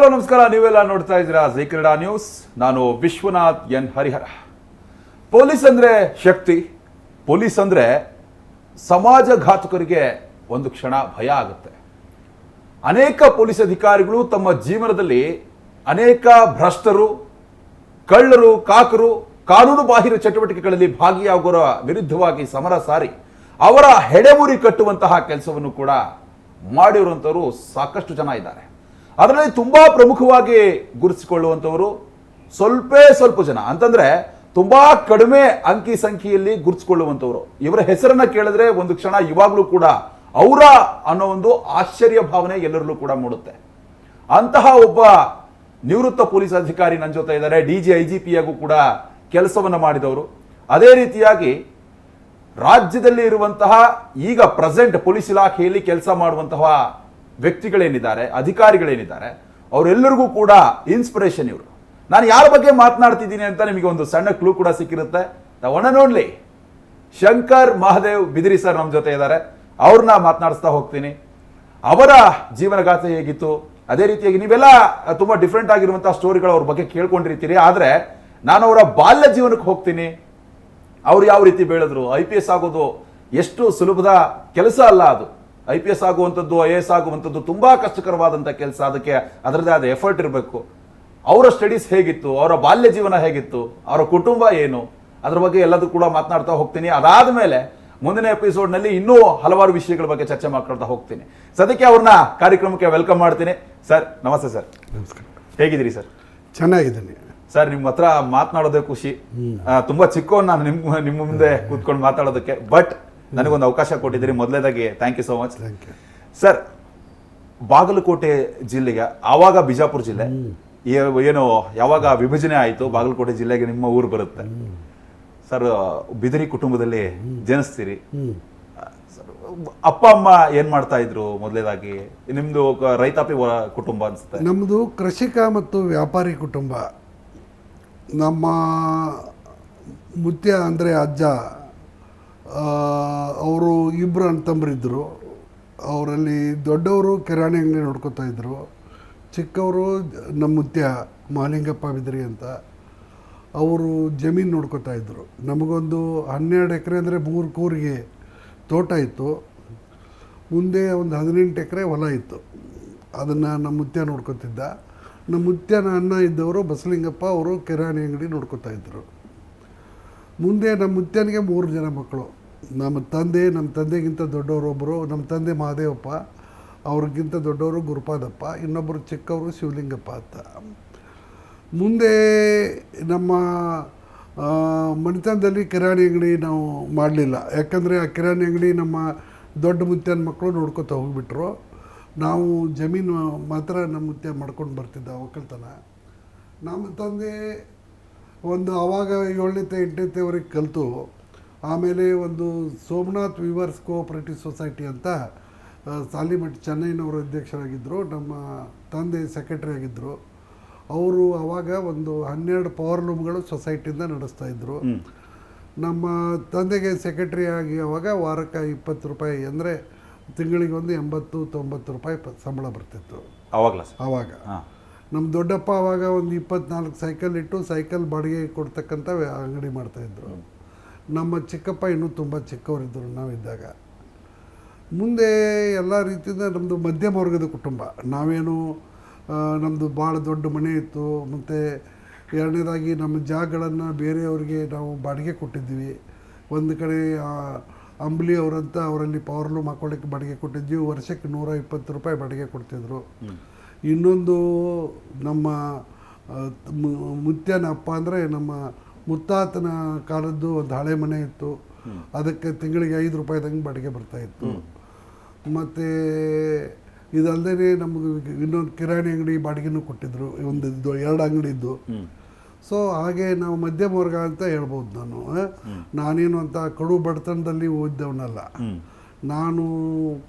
Hello ನಮಸ್ಕಾರ. ನೀವೆಲ್ಲ ನೋಡ್ತಾ ಇದ್ದೀರಾ ಜಿ ಕನ್ನಡ ನ್ಯೂಸ್. ನಾನು ವಿಶ್ವನಾಥ್ ಎನ್ ಹರಿಹರ. ಪೊಲೀಸ್ ಅಂದ್ರೆ ಶಕ್ತಿ, ಪೊಲೀಸ್ ಅಂದ್ರೆ ಸಮಾಜಘಾತುಕರಿಗೆ ಒಂದು ಕ್ಷಣ ಭಯ ಆಗುತ್ತೆ. ಅನೇಕ ಪೊಲೀಸ್ ಅಧಿಕಾರಿಗಳು ತಮ್ಮ ಜೀವನದಲ್ಲಿ ಅನೇಕ ಭ್ರಷ್ಟರು, ಕಳ್ಳರು, ಕಾಕರು, ಕಾನೂನು ಬಾಹಿರ ಚಟುವಟಿಕೆಗಳಲ್ಲಿ ಭಾಗಿಯಾಗುವ ವಿರುದ್ಧವಾಗಿ ಸಮರ ಸಾರಿ ಅವರ ಹೆಡೆಮುರಿ ಕಟ್ಟುವಂತಹ ಕೆಲಸವನ್ನು ಕೂಡ ಮಾಡಿರುವಂಥವರು ಸಾಕಷ್ಟು ಜನ ಇದ್ದಾರೆ. ಅದರಲ್ಲಿ ತುಂಬಾ ಪ್ರಮುಖವಾಗಿ ಗುರುತಿಸಿಕೊಳ್ಳುವಂಥವರು ಸ್ವಲ್ಪ ಜನ ಅಂತಂದ್ರೆ ತುಂಬಾ ಕಡಿಮೆ ಅಂಕಿ ಸಂಖ್ಯೆಯಲ್ಲಿ ಗುರುತಿಸಿಕೊಳ್ಳುವಂಥವ್ರು. ಇವರ ಹೆಸರನ್ನ ಕೇಳಿದ್ರೆ ಒಂದು ಕ್ಷಣ ಇವಾಗಲೂ ಕೂಡ ಅವರ ಅನ್ನೋ ಒಂದು ಆಶ್ಚರ್ಯ ಭಾವನೆ ಎಲ್ಲರಲ್ಲೂ ಕೂಡ ಮೂಡುತ್ತೆ. ಅಂತಹ ಒಬ್ಬ ನಿವೃತ್ತ ಪೊಲೀಸ್ ಅಧಿಕಾರಿ ನನ್ನ ಜೊತೆ ಇದ್ದಾರೆ. DG IGP ಕೂಡ ಕೆಲಸವನ್ನ ಮಾಡಿದವರು. ಅದೇ ರೀತಿಯಾಗಿ ರಾಜ್ಯದಲ್ಲಿ ಇರುವಂತಹ ಈಗ ಪ್ರೆಸೆಂಟ್ ಪೊಲೀಸ್ ಇಲಾಖೆಯಲ್ಲಿ ಕೆಲಸ ಮಾಡುವಂತಹ ವ್ಯಕ್ತಿಗಳೇನಿದ್ದಾರೆ, ಅಧಿಕಾರಿಗಳೇನಿದ್ದಾರೆ, ಅವರೆಲ್ಲರಿಗೂ ಕೂಡ ಇನ್ಸ್ಪಿರೇಷನ್ ಇವರು. ನಾನು ಯಾರ ಬಗ್ಗೆ ಮಾತನಾಡ್ತಿದ್ದೀನಿ ಅಂತ ನಿಮಗೆ ಒಂದು ಸಣ್ಣ ಕ್ಲೂ ಕೂಡ ಸಿಕ್ಕಿರುತ್ತೆ. One and only Shankar Mahadev Bidiri sir ನಮ್ಮ ಜೊತೆ ಇದ್ದಾರೆ. ಅವ್ರನ್ನ ಮಾತನಾಡಿಸ್ತಾ ಹೋಗ್ತೀನಿ. ಅವರ ಜೀವನಗಾಥೆ ಹೇಗಿತ್ತು, ಅದೇ ರೀತಿಯಾಗಿ ನೀವೆಲ್ಲ ತುಂಬಾ ಡಿಫ್ರೆಂಟ್ ಆಗಿರುವಂತಹ ಸ್ಟೋರಿಗಳು ಅವ್ರ ಬಗ್ಗೆ ಕೇಳ್ಕೊಂಡಿರ್ತೀರಿ. ಆದ್ರೆ ನಾನು ಅವರ ಬಾಲ್ಯ ಜೀವನಕ್ಕೆ ಹೋಗ್ತೀನಿ. ಅವ್ರು ಯಾವ ರೀತಿ ಬೆಳೆದ್ರು. IPS ಆಗೋದು ಎಷ್ಟು ಸುಲಭದ ಕೆಲಸ ಅಲ್ಲ. ಅದು IPS ಆಗುವಂಥದ್ದು, IAS ಆಗುವಂಥದ್ದು ತುಂಬಾ ಕಷ್ಟಕರವಾದಂಥ ಕೆಲಸ. ಅದಕ್ಕೆ ಅದರದೇ ಆದ ಎಫರ್ಟ್ ಇರಬೇಕು. ಅವರ ಸ್ಟಡೀಸ್ ಹೇಗಿತ್ತು, ಅವರ ಬಾಲ್ಯ ಜೀವನ ಹೇಗಿತ್ತು, ಅವರ ಕುಟುಂಬ ಏನು, ಅದ್ರ ಬಗ್ಗೆ ಎಲ್ಲದೂ ಕೂಡ ಮಾತನಾಡ್ತಾ ಹೋಗ್ತೀನಿ. ಅದಾದ ಮೇಲೆ ಮುಂದಿನ ಎಪಿಸೋಡ್ನಲ್ಲಿ ಇನ್ನೂ ಹಲವಾರು ವಿಷಯಗಳ ಬಗ್ಗೆ ಚರ್ಚೆ ಮಾಡ್ಕೊಳ್ತಾ ಹೋಗ್ತೀನಿ. ಸದ್ಯಕ್ಕೆ ಅವ್ರನ್ನ ಕಾರ್ಯಕ್ರಮಕ್ಕೆ ವೆಲ್ಕಮ್ ಮಾಡ್ತೀನಿ. ಸರ್ ನಮಸ್ತೆ. ಸರ್ ನಮಸ್ಕಾರ. ಹೇಗಿದ್ದೀರಿ ಸರ್? ಚೆನ್ನಾಗಿದ್ದೀನಿ ಸರ್. ನಿಮ್ಮ ಹತ್ರ ಮಾತನಾಡೋದೇ ಖುಷಿ. ತುಂಬಾ ಚಿಕ್ಕವನ್ ನಾನು ನಿಮ್ಮ ಮುಂದೆ ಕೂತ್ಕೊಂಡು ಮಾತಾಡೋದಕ್ಕೆ. ಬಟ್ ನನಗೊಂದು ಅವಕಾಶ ಕೊಟ್ಟಿದ್ದೀರಿ. ಮೊದಲೇದಾಗಿ thank you so much sir. Bagalkote ಜಿಲ್ಲೆಗೆ, ಆವಾಗ ಬಿಜಾಪುರ ಜಿಲ್ಲೆ ಏನು ಯಾವಾಗ ವಿಭಜನೆ ಆಯಿತು, ಬಾಗಲಕೋಟೆ ಜಿಲ್ಲೆಗೆ ನಿಮ್ಮ ಊರು ಬರುತ್ತೆ ಸರ್. ಬಿದಿರಿ ಕುಟುಂಬದಲ್ಲಿ ಜನಿಸ್ತೀರಿ. ಅಪ್ಪ ಅಮ್ಮ ಏನ್ ಮಾಡ್ತಾ ಇದ್ರು? ಮೊದಲೇದಾಗಿ ನಿಮ್ದು ರೈತಾಪಿ ಕುಟುಂಬ ಅನ್ಸುತ್ತೆ. ನಮ್ಮದು ಕೃಷಿಕ ಮತ್ತು ವ್ಯಾಪಾರಿ ಕುಟುಂಬ. ನಮ್ಮ ಮುತ್ಯ ಅಂದರೆ ಅಜ್ಜ, ಅವರು ಇಬ್ಬರು ಅಣ್ಣತಮ್ಮರಿದ್ದರು. ಅವರಲ್ಲಿ ದೊಡ್ಡವರು ಕಿರಾಣಿ ಅಂಗಡಿ ನೋಡ್ಕೊತಾ ಇದ್ದರು. ಚಿಕ್ಕವರು ನಮ್ಮ ಮುತ್ಯ ಮಹಾಲಿಂಗಪ್ಪ ಬಿದ್ರಿ ಅಂತ, ಅವರು ಜಮೀನು ನೋಡ್ಕೊತಾ ಇದ್ದರು. ನಮಗೊಂದು 12 ಎಕರೆ ಅಂದರೆ 3 ಕೂರಿಗೆ ತೋಟ ಇತ್ತು. ಮುಂದೆ ಒಂದು 18 ಎಕರೆ ಹೊಲ ಇತ್ತು. ಅದನ್ನು ನಮ್ಮ ಮುತ್ಯ ನೋಡ್ಕೊತಿದ್ದ. ನಮ್ಮ ಮುತ್ಯನ ಅಣ್ಣ ಇದ್ದವರು ಬಸಲಿಂಗಪ್ಪ, ಅವರು ಕಿರಾಣಿ ಅಂಗಡಿ ನೋಡ್ಕೊತಾ ಇದ್ದರು. ಮುಂದೆ ನಮ್ಮ ಮುತ್ಯನಿಗೆ 3 ಜನ ಮಕ್ಕಳು. ನಮ್ಮ ತಂದೆಗಿಂತ ದೊಡ್ಡವರೊಬ್ಬರು, ನಮ್ಮ ತಂದೆ ಮಹಾದೇವಪ್ಪ, ಅವ್ರಿಗಿಂತ ದೊಡ್ಡವರು ಗುರುಪಾದಪ್ಪ, ಇನ್ನೊಬ್ಬರು ಚಿಕ್ಕವರು ಶಿವಲಿಂಗಪ್ಪ ಅಂತ. ಮುಂದೆ ನಮ್ಮ ಮನೆತನದಲ್ಲಿ ಕಿರಾಣಿ ಅಂಗಡಿ ನಾವು ಮಾಡಲಿಲ್ಲ. ಯಾಕಂದರೆ ಆ ಕಿರಾಣಿ ಅಂಗಡಿ ನಮ್ಮ ದೊಡ್ಡ ಮುತ್ಯನ ಮಕ್ಕಳು ನೋಡ್ಕೊತಾ ಹೋಗಿಬಿಟ್ರು. ನಾವು ಜಮೀನು ಮಾತ್ರ ನಮ್ಮ ಮುತ್ಯ ಮಾಡ್ಕೊಂಡು ಬರ್ತಿದ್ದ ಒಕ್ಕಲ್ತನ. ನಮ್ಮ ತಂದೆ ಒಂದು ಆವಾಗ 7ನೇ 8ನೇವರೆಗೆ ಕಲಿತು, ಆಮೇಲೆ ಒಂದು ಸೋಮನಾಥ್ ವಿವರ್ಸ್ ಕೋಆಪರೇಟಿವ್ ಸೊಸೈಟಿ ಅಂತ ಸಾಲಿಮಠ್ ಚೆನ್ನೈನವರು ಅಧ್ಯಕ್ಷರಾಗಿದ್ದರು. ನಮ್ಮ ತಂದೆ ಸೆಕ್ರೆಟರಿ ಆಗಿದ್ದರು. ಅವರು ಆವಾಗ ಒಂದು 12 ಪವರ್ ಲೂಮ್ಗಳು ಸೊಸೈಟಿಯಿಂದ ನಡೆಸ್ತಾಯಿದ್ರು. ನಮ್ಮ ತಂದೆಗೆ ಸೆಕ್ರೆಟರಿ ಆಗಿ ಆವಾಗ ವಾರಕ್ಕೆ 20 ರೂಪಾಯಿ, ಅಂದರೆ ತಿಂಗಳಿಗೆ ಒಂದು 80-90 ರೂಪಾಯಿ ಸಂಬಳ ಬರ್ತಿತ್ತು ಆವಾಗ. ನಮ್ಮ ದೊಡ್ಡಪ್ಪ ಆವಾಗ ಒಂದು 24 ಸೈಕಲ್ ಇಟ್ಟು ಸೈಕಲ್ ಬಾಡಿಗೆ ಕೊಡ್ತಕ್ಕಂಥ ಅಂಗಡಿ ಮಾಡ್ತಾಯಿದ್ರು. ನಮ್ಮ ಚಿಕ್ಕಪ್ಪ ಇನ್ನೂ ತುಂಬ ಚಿಕ್ಕವರಿದ್ದರು ನಾವಿದ್ದಾಗ. ಮುಂದೆ ಎಲ್ಲ ರೀತಿಯಿಂದ ನಮ್ಮದು ಮಧ್ಯಮ ವರ್ಗದ ಕುಟುಂಬ. ನಾವೇನು ನಮ್ಮದು ಭಾಳ ದೊಡ್ಡ ಮನೆ ಇತ್ತು. ಮತ್ತು ಎರಡನೇದಾಗಿ ನಮ್ಮ ಜಾಗಗಳನ್ನು ಬೇರೆಯವ್ರಿಗೆ ನಾವು ಬಾಡಿಗೆ ಕೊಟ್ಟಿದ್ವಿ. ಒಂದು ಕಡೆ ಅಂಬ್ಲಿ ಅವರಂತ ಅವರಲ್ಲಿ ಪವರ್ ಲೂಮ್ ಹಾಕೊಳ್ಳಿಕ್ಕೆ ಬಾಡಿಗೆ ಕೊಟ್ಟಿದ್ವಿ. ವರ್ಷಕ್ಕೆ 120 ರೂಪಾಯಿ ಬಾಡಿಗೆ ಕೊಡ್ತಿದ್ರು. ಇನ್ನೊಂದು ನಮ್ಮ ಮುತ್ಯನ ಅಪ್ಪ ಅಂದರೆ ನಮ್ಮ ಮುತ್ತಾತನ ಕಾಲದ್ದು ಒಂದು ಹಳೆ ಮನೆ ಇತ್ತು. ಅದಕ್ಕೆ ತಿಂಗಳಿಗೆ 5 ರೂಪಾಯಿದಂಗೆ ಬಾಡಿಗೆ ಬರ್ತಾಯಿತ್ತು. ಮತ್ತು ಇದಲ್ಲದೆ ನಮಗೆ ಇನ್ನೊಂದು ಕಿರಾಣಿ ಅಂಗಡಿ ಬಾಡಿಗೆನೂ ಕೊಟ್ಟಿದ್ರು. ಒಂದು 2 ಅಂಗಡಿ ಇದ್ದು. ಸೊ ಹಾಗೆ ನಾವು ಮಧ್ಯಮ ವರ್ಗ ಅಂತ ಹೇಳ್ಬೋದು. ನಾನೇನು ಅಂತ ಕಡು ಬಡತನದಲ್ಲಿ ಓದಿದವನಲ್ಲ. ನಾನು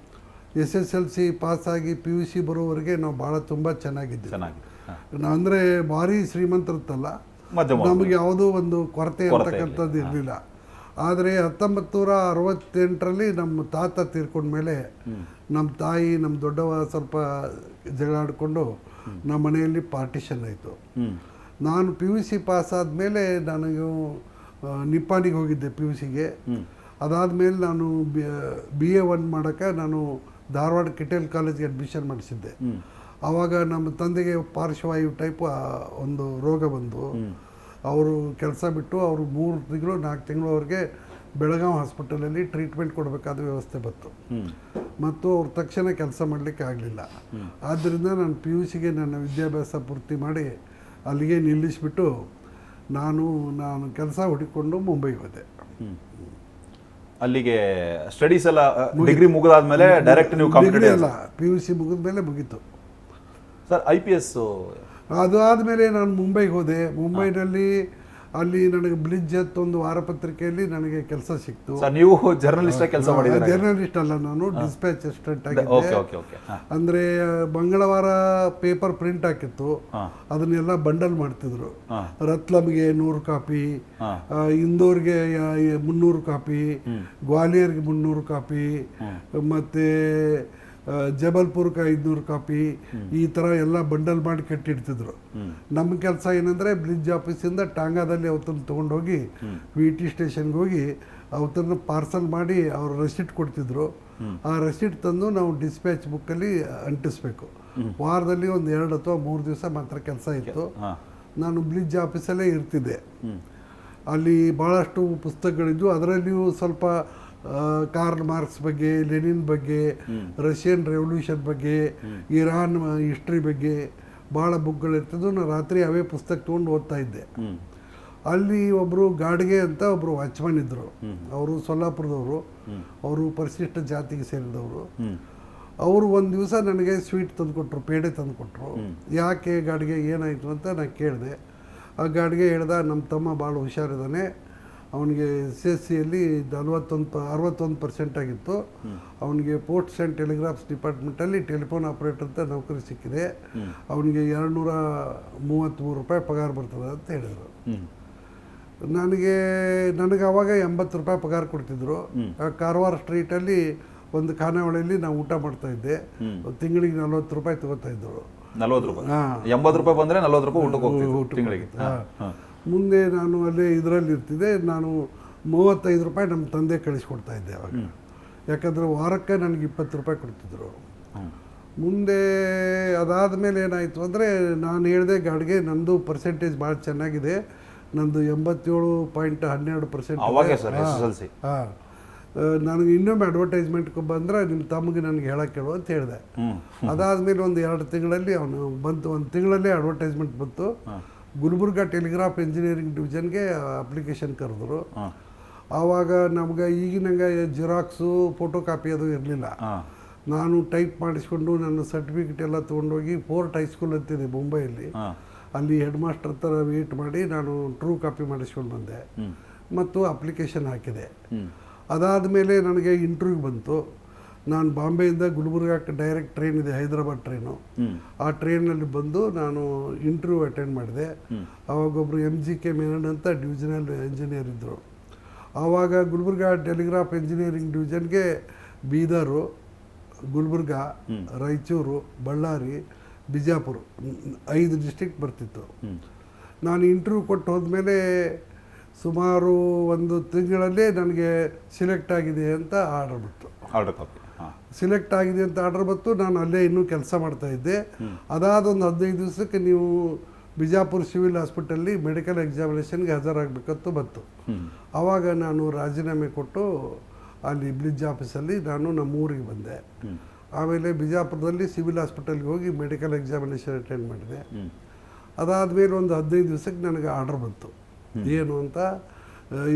SSLC ಪಾಸಾಗಿ PUC ಬರೋವರೆಗೆ ನಾವು ಭಾಳ ತುಂಬ ಚೆನ್ನಾಗಿದ್ದೀವಿ. ಅಂದರೆ ಭಾರಿ ಶ್ರೀಮಂತರತ್ತಲ್ಲ, ನಮಗೆ ಯಾವುದೋ ಒಂದು ಕೊರತೆ ಅಂತಕ್ಕಂಥದ್ದು ಇರಲಿಲ್ಲ. ಆದರೆ 1968ರಲ್ಲಿ ನಮ್ಮ ತಾತ ತೀರ್ಕೊಂಡ್ಮೇಲೆ ನಮ್ಮ ತಾಯಿ ನಮ್ಮ ದೊಡ್ಡವ ಸ್ವಲ್ಪ ಜಗಳಾಡಿಕೊಂಡು ನಮ್ಮ ಮನೆಯಲ್ಲಿ ಪಾರ್ಟಿಷನ್ ಆಯಿತು. ನಾನು ಪಿ ಯು ಸಿ ಪಾಸ್ ಆದಮೇಲೆ ನನಗೆ ನಿಪ್ಪಾಣಿಗೆ ಹೋಗಿದ್ದೆ ಪಿ ಯು ಸಿಗೆ. ಅದಾದಮೇಲೆ ನಾನು ಬಿ ಎ 1 ಮಾಡೋಕ್ಕೆ ನಾನು ಧಾರವಾಡ ಕಿಟೇಲ್ ಕಾಲೇಜ್ಗೆ ಅಡ್ಮಿಷನ್ ಮಾಡಿಸಿದ್ದೆ. ಆವಾಗ ನಮ್ಮ ತಂದೆಗೆ ಪಾರ್ಶ್ವವಾಯು ಟೈಪ್ ಒಂದು ರೋಗ ಬಂದು ಅವರು ಕೆಲಸ ಬಿಟ್ಟು ಅವರು 3 ತಿಂಗಳು 4 ತಿಂಗಳವರೆಗೆ ಬೆಳಗಾವಿ ಹಾಸ್ಪಿಟಲಲ್ಲಿ ಟ್ರೀಟ್ಮೆಂಟ್ ಕೊಡಬೇಕಾದ ವ್ಯವಸ್ಥೆ ಬಂತು. ಮತ್ತು ಅವ್ರು ತಕ್ಷಣ ಕೆಲಸ ಮಾಡಲಿಕ್ಕೆ ಆಗಲಿಲ್ಲ. ಆದ್ದರಿಂದ ನಾನು ಪಿ ಯು ಸಿಗೆ ನನ್ನ ವಿದ್ಯಾಭ್ಯಾಸ ಪೂರ್ತಿ ಮಾಡಿ ಅಲ್ಲಿಗೆ ನಿಲ್ಲಿಸಿಬಿಟ್ಟು ನಾನು ಕೆಲಸ ಹುಡುಕೊಂಡು ಮುಂಬೈಗೆ ಹೋದೆ. ಅಲ್ಲಿಗೆ ಸ್ಟಡೀಸ್ ಎಲ್ಲ ಡಿಗ್ರಿ ಮುಗಿದಾದ್ಮೇಲೆ ಡೈರೆಕ್ಟ್ ನೀವು ಡಿಗ್ರಿ ಅಲ್ಲ, ಪಿ ಯು ಸಿ ಮುಗಿದ ಮೇಲೆ ಮುಗೀತು ಸರ್. IPS ಅದು ಆದಮೇಲೆ ನಾನು ಮುಂಬೈಗೆ ಹೋದೆ. ಮುಂಬೈನಲ್ಲಿ ಅಲ್ಲಿ ನನಗೆ ಬ್ಲಿಜ್ ಅಂತ ಒಂದು ವಾರಪತ್ರಿಕೆಯಲ್ಲಿ ನನಗೆ ಕೆಲಸ ಸಿಕ್ತು. ನೀವು ಜರ್ನಲಿಸ್ಟ್ ಕೆಲಸ ಮಾಡಿದ್ರೆ? ಜರ್ನಲಿಸ್ಟ್ ಅಲ್ಲ, ನಾನು ಡಿಸ್ಪ್ಯಾಚ್ ಅಸಿಸ್ಟೆಂಟ್ ಆಗಿದ್ದೆ. ಅಂದರೆ ಮಂಗಳವಾರ ಪೇಪರ್ ಪ್ರಿಂಟ್ ಹಾಕಿತ್ತು, ಅದನ್ನೆಲ್ಲ ಬಂಡಲ್ ಮಾಡ್ತಿದ್ರು. ರತ್ಲಮ್ಗೆ 100 ಕಾಪಿ, ಇಂದೋರ್ಗೆ 300 ಕಾಪಿ, ಗ್ವಾಲಿಯರ್ಗೆ 300 ಕಾಪಿ, ಮತ್ತು ಜಬಲ್ಪುರ್ಗೆ 500 ಕಾಪಿ, ಈ ಥರ ಎಲ್ಲ ಬಂಡಲ್ ಮಾಡಿ ಕಟ್ಟಿಡ್ತಿದ್ರು. ನಮ್ಮ ಕೆಲಸ ಏನಂದರೆ ಬ್ಲಿಜ್ ಆಫೀಸಿಂದ ಟಾಂಗಾದಲ್ಲಿ ಅವತ್ತನ್ನು ತೊಗೊಂಡೋಗಿ VT ಸ್ಟೇಷನ್ಗೆ ಹೋಗಿ ಅವತ್ತನ್ನು ಪಾರ್ಸಲ್ ಮಾಡಿ ಅವ್ರು ರೆಸಿಟ್ ಕೊಡ್ತಿದ್ರು. ಆ ರೆಸಿಟ್ ತಂದು ನಾವು ಡಿಸ್ಪ್ಯಾಚ್ ಬುಕ್ಕಲ್ಲಿ ಅಂಟಿಸ್ಬೇಕು. ವಾರದಲ್ಲಿ ಒಂದು 2 ಅಥವಾ 3 ದಿವಸ ಮಾತ್ರ ಕೆಲಸ ಇತ್ತು. ನಾನು ಬ್ಲಿಜ್ ಆಫೀಸಲ್ಲೇ ಇರ್ತಿದ್ದೆ. ಅಲ್ಲಿ ಭಾಳಷ್ಟು ಪುಸ್ತಕಗಳಿದ್ದು, ಅದರಲ್ಲಿಯೂ ಸ್ವಲ್ಪ ಕಾರ್ಲ್ ಮಾರ್ಕ್ಸ್ ಬಗ್ಗೆ, ಲೆನಿನ್ ಬಗ್ಗೆ, ರಷ್ಯನ್ ರೆವಲ್ಯೂಷನ್ ಬಗ್ಗೆ, ಇರಾನ್ ಹಿಸ್ಟ್ರಿ ಬಗ್ಗೆ ಭಾಳ ಬುಕ್ಗಳಿರ್ತಿದ್ವು. ನಾನು ರಾತ್ರಿ ಅವೇ ಪುಸ್ತಕ ತೊಗೊಂಡು ಓದ್ತಾ ಇದ್ದೆ. ಅಲ್ಲಿ ಒಬ್ಬರು ಗಾಡ್ಗೆ ಅಂತ ಒಬ್ಬರು ವಾಚ್ಮನ್ ಇದ್ದರು. ಅವರು ಸೊಲ್ಲಾಪುರದವರು, ಅವರು ಪರಿಶಿಷ್ಟ ಜಾತಿಗೆ ಸೇರಿದವರು. ಅವರು ಒಂದು ದಿವಸ ನನಗೆ ಸ್ವೀಟ್ ತಂದುಕೊಟ್ರು, ಪೇಡೆ ತಂದುಕೊಟ್ರು. ಯಾಕೆ ಗಾಡಿಗೆ ಏನಾಯಿತು ಅಂತ ನಾನು ಕೇಳಿದೆ. ಆ ಗಾಡಿಗೆ ಹೇಳ್ದ, ನಮ್ಮ ತಮ್ಮ ಭಾಳ ಹುಷಾರಿದ್ದಾನೆ, ಅವನಿಗೆ SSCಯಲ್ಲಿ 61% ಆಗಿತ್ತು. ಅವನಿಗೆ ಪೋಸ್ಟ್ಸ್ ಆ್ಯಂಡ್ ಟೆಲಿಗ್ರಾಫ್ಸ್ ಡಿಪಾರ್ಟ್ಮೆಂಟಲ್ಲಿ ಟೆಲಿಫೋನ್ ಆಪ್ರೇಟರ್ ಅಂತ ನೌಕರಿ ಸಿಕ್ಕಿದೆ. ಅವನಿಗೆ 233 ರೂಪಾಯಿ ಪಗಾರ ಬರ್ತದೆ ಅಂತ ಹೇಳಿದರು. ನನಗೆ ಆವಾಗ 80 ರೂಪಾಯಿ ಪಗಾರ ಕೊಡ್ತಿದ್ರು. ಕಾರವಾರ ಸ್ಟ್ರೀಟಲ್ಲಿ ಒಂದು ಖಾನಾವಳಿಯಲ್ಲಿ ನಾವು ಊಟ ಮಾಡ್ತಾಯಿದ್ದೆ. ತಿಂಗಳಿಗೆ 40 ರೂಪಾಯಿ ತೊಗೋತಾಯಿದ್ರು. 40 ರೂಪಾಯಿ? 80 ರೂಪಾಯಿ ಬಂದರೆ 40 ರೂಪಾಯಿ ಊಟಕ್ಕೆ ಹೋಗ್ತಿತ್ತು ತಿಂಗಳಿಗೆ. ಮುಂದೆ ನಾನು ಅಲ್ಲೇ ಇದರಲ್ಲಿ ಇರ್ತಿದ್ದೆ. ನಾನು 35 ರೂಪಾಯಿ ನಮ್ಮ ತಂದೆ ಕಳಿಸ್ಕೊಡ್ತಾ ಇದ್ದೆ ಅವಾಗ. ಯಾಕಂದರೆ ವಾರಕ್ಕೆ ನನಗೆ 20 ರೂಪಾಯಿ ಕೊಡ್ತಿದ್ರು. ಮುಂದೆ ಅದಾದಮೇಲೆ ಏನಾಯಿತು ಅಂದರೆ, ನಾನು ಹೇಳಿದೆ ಗಾಡಿಗೆ ನಂದು ಪರ್ಸೆಂಟೇಜ್ ಭಾಳ ಚೆನ್ನಾಗಿದೆ, ನಂದು 87.12%. ಹಾಂ, ನನಗೆ ಇನ್ನೊಮ್ಮೆ ಅಡ್ವರ್ಟೈಸ್ಮೆಂಟ್ಗೆ ಬಂದರೆ ನಿಮ್ಮ ತಮ್ಮಗೆ ನನಗೆ ಹೇಳಕ್ಕೆ ಹೇಳು ಅಂತ ಹೇಳಿದೆ. ಅದಾದಮೇಲೆ ಒಂದು 2 ತಿಂಗಳಲ್ಲಿ ಅವನು ಬಂತು. 1 ತಿಂಗಳಲ್ಲೇ ಅಡ್ವರ್ಟೈಸ್ಮೆಂಟ್ ಬಂತು. ಗುಲ್ಬರ್ಗ ಟೆಲಿಗ್ರಾಫ್ ಇಂಜಿನಿಯರಿಂಗ್ ಡಿವಿಷನ್ಗೆ ಅಪ್ಲಿಕೇಶನ್ ಕರೆದ್ರು. ಆವಾಗ ನಮ್ಗೆ ಈಗಿನಂಗೆ ಜಿರಾಕ್ಸು, ಫೋಟೋ ಕಾಪಿ ಅದು ಇರಲಿಲ್ಲ. ನಾನು ಟೈಪ್ ಮಾಡಿಸ್ಕೊಂಡು ನನ್ನ ಸರ್ಟಿಫಿಕೇಟ್ ಎಲ್ಲ ತೊಗೊಂಡೋಗಿ ಫೋರ್ಟ್ ಹೈಸ್ಕೂಲ್ ಅಂತಿದೆ ಮುಂಬೈಯಲ್ಲಿ, ಅಲ್ಲಿ ಹೆಡ್ ಮಾಸ್ಟರ್ ಹತ್ರ ವೇಟ್ ಮಾಡಿ ನಾನು ಟ್ರೂ ಕಾಪಿ ಮಾಡಿಸ್ಕೊಂಡು ಬಂದೆ ಮತ್ತು ಅಪ್ಲಿಕೇಶನ್ ಹಾಕಿದೆ. ಅದಾದಮೇಲೆ ನನಗೆ ಇಂಟರ್ವ್ಯೂ ಬಂತು. ನಾನು ಬಾಂಬೆಯಿಂದ ಗುಲ್ಬರ್ಗಕ್ಕೆ ಡೈರೆಕ್ಟ್ ಟ್ರೈನ್ ಇದೆ, ಹೈದರಾಬಾದ್ ಟ್ರೈನು. ಆ ಟ್ರೈನಲ್ಲಿ ಬಂದು ನಾನು ಇಂಟರ್ವ್ಯೂ ಅಟೆಂಡ್ ಮಾಡಿದೆ. ಆವಾಗೊಬ್ಬರು MGK ಮೇನನ್ ಅಂತ ಡಿವಿಷನಲ್ ಇಂಜಿನಿಯರ್ ಇದ್ದರು. ಆವಾಗ ಗುಲ್ಬರ್ಗ ಟೆಲಿಗ್ರಾಫ್ ಇಂಜಿನಿಯರಿಂಗ್ ಡಿವಿಷನ್ಗೆ ಬೀದರು, ಗುಲ್ಬರ್ಗ, ರಾಯಚೂರು, ಬಳ್ಳಾರಿ, ಬಿಜಾಪುರ 5 ಡಿಸ್ಟ್ರಿಕ್ಟ್ ಬರ್ತಿತ್ತು. ನಾನು ಇಂಟರ್ವ್ಯೂ ಕೊಟ್ಟು ಹೋದ್ಮೇಲೆ ಸುಮಾರು 1 ತಿಂಗಳಲ್ಲೇ ನನಗೆ ಸಿಲೆಕ್ಟ್ ಆಗಿದೆ ಅಂತ ಆರ್ಡರ್ ಬಂತು. ಸಿಲೆಕ್ಟ್ ಆಗಿದೆ ಅಂತ ಆರ್ಡರ್ ಬಂತು. ನಾನು ಅಲ್ಲೇ ಇನ್ನೂ ಕೆಲಸ ಮಾಡ್ತಾಯಿದ್ದೆ. ಅದಾದ ಒಂದು 15 ದಿವಸಕ್ಕೆ ನೀವು ಬಿಜಾಪುರ ಸಿವಿಲ್ ಹಾಸ್ಪಿಟಲ್ಲಿ ಮೆಡಿಕಲ್ ಎಕ್ಸಾಮಿನೇಷನ್ಗೆ ಹಾಜರಾಗಬೇಕಂತ ಬಂತು. ಆವಾಗ ನಾನು ರಾಜೀನಾಮೆ ಕೊಟ್ಟು ಅಲ್ಲಿ ಬ್ಲಿಜ್ ಆಫೀಸಲ್ಲಿ ನಾನು ನಮ್ಮ ಊರಿಗೆ ಬಂದೆ. ಆಮೇಲೆ ಬಿಜಾಪುರದಲ್ಲಿ ಸಿವಿಲ್ ಹಾಸ್ಪಿಟಲ್ಗೆ ಹೋಗಿ ಮೆಡಿಕಲ್ ಎಕ್ಸಾಮಿನೇಷನ್ ಅಟೆಂಡ್ ಮಾಡಿದೆ. ಅದಾದಮೇಲೆ ಒಂದು 15 ದಿವಸಕ್ಕೆ ನನಗೆ ಆರ್ಡರ್ ಬಂತು. ಏನು ಅಂತ,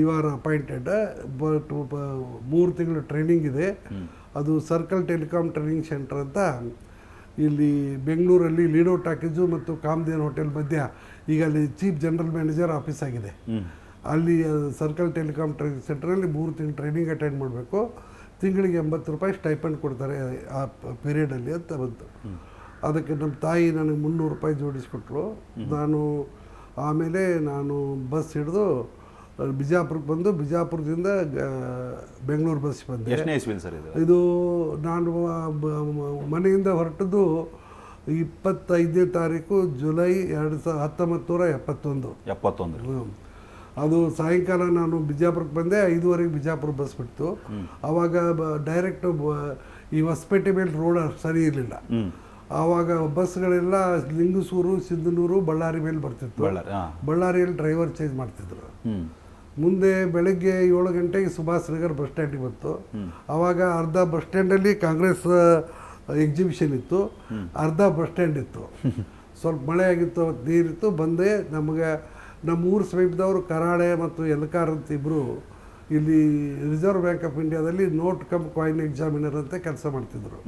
ಯು ಆರ್ ಅಪಾಯಿಂಟೆಡ್, ಬಟ್ 3 ತಿಂಗಳು ಟ್ರೈನಿಂಗ್ ಇದೆ. ಅದು ಸರ್ಕಲ್ ಟೆಲಿಕಾಮ್ ಟ್ರೈನಿಂಗ್ ಸೆಂಟರ್ ಅಂತ ಇಲ್ಲಿ ಬೆಂಗಳೂರಲ್ಲಿ ಲೀಡೋ ಟಾಕೀಸು ಮತ್ತು ಕಾಮಧೇನು ಹೋಟೆಲ್ ಮಧ್ಯ ಈಗ ಅಲ್ಲಿ ಚೀಫ್ ಜನರಲ್ ಮ್ಯಾನೇಜರ್ ಆಫೀಸ್ ಆಗಿದೆ. ಅಲ್ಲಿ ಸರ್ಕಲ್ ಟೆಲಿಕಾಮ್ ಟ್ರೈನಿಂಗ್ ಸೆಂಟ್ರಲ್ಲಿ 3 ತಿಂಗಳು ಟ್ರೈನಿಂಗ್ ಅಟೆಂಡ್ ಮಾಡಬೇಕು. ತಿಂಗಳಿಗೆ 80 ರೂಪಾಯಿ ಸ್ಟೈಪಂಡ್ ಕೊಡ್ತಾರೆ ಆ ಪೀರಿಯಡಲ್ಲಿ ಅಂತ ಬಂತು. ಅದಕ್ಕೆ ನಮ್ಮ ತಾಯಿ ನನಗೆ 300 ರೂಪಾಯಿ ಜೋಡಿಸ್ಕೊಟ್ರು. ಆಮೇಲೆ ನಾನು ಬಸ್ ಹಿಡಿದು ಬಿಜಾಪುರಕ್ಕೆ ಬಂದು ಬಿಜಾಪುರದಿಂದ ಬೆಂಗಳೂರು ಬಸ್ ಬಂದೆ. ಎಷ್ಟನೇ ಇಸ್ವಿಲ್ ಸರ್ ಇದು? ಇದು ನಾನು ಮನೆಯಿಂದ ಹೊರಟದ್ದು 25ನೇ ತಾರೀಕು ಜುಲೈ 1971. ಅದು ಸಾಯಂಕಾಲ ನಾನು ಬಿಜಾಪುರಕ್ಕೆ ಬಂದೆ. 5:15 ಬಿಜಾಪುರ ಬಸ್ ಬಿಡ್ತು. ಆವಾಗ ಡೈರೆಕ್ಟ್ ಈ ಹೊಸಪೇಟೆ ಮೇಲೆ ರೋಡ್ ಸರಿ ಇರಲಿಲ್ಲ. ಆವಾಗ ಬಸ್ಗಳೆಲ್ಲ ಲಿಂಗಸೂರು, ಸಿಂಧನೂರು, ಬಳ್ಳಾರಿ ಮೇಲೆ ಬರ್ತಿತ್ತು. ಬಳ್ಳಾರಿಯಲ್ಲಿ ಡ್ರೈವರ್ ಚೇಂಜ್ ಮಾಡ್ತಿದ್ರು. ಮುಂದೆ ಬೆಳಗ್ಗೆ 7 ಗಂಟೆಗೆ ಸುಭಾಷ್ ನಗರ್ ಬಸ್ ಸ್ಟ್ಯಾಂಡಿಗೆ ಬಂತು. ಆವಾಗ ಅರ್ಧ ಬಸ್ ಸ್ಟ್ಯಾಂಡಲ್ಲಿ ಕಾಂಗ್ರೆಸ್ ಎಕ್ಸಿಬಿಷನ್ ಇತ್ತು, ಅರ್ಧ ಬಸ್ ಸ್ಟ್ಯಾಂಡ್ ಇತ್ತು. ಸ್ವಲ್ಪ ಮಳೆ ಆಗಿತ್ತು, ಅವತ್ತು ನೀರಿತ್ತು. ಬಂದೆ. ನಮಗೆ ನಮ್ಮ ಊರು ಸಮೀಪದವರು ಕರಾಳೆ ಮತ್ತು ಎಲ್ಕಾರ್ ಅಂತ ಇಬ್ಬರು ಇಲ್ಲಿ ರಿಸರ್ವ್ ಬ್ಯಾಂಕ್ ಆಫ್ ಇಂಡಿಯಾದಲ್ಲಿ ನೋಟ್ ಕಮ್ ಕಾಯಿನ್ ಎಕ್ಸಾಮಿನರ್ ಅಂತ ಕೆಲಸ ಮಾಡ್ತಿದ್ರು.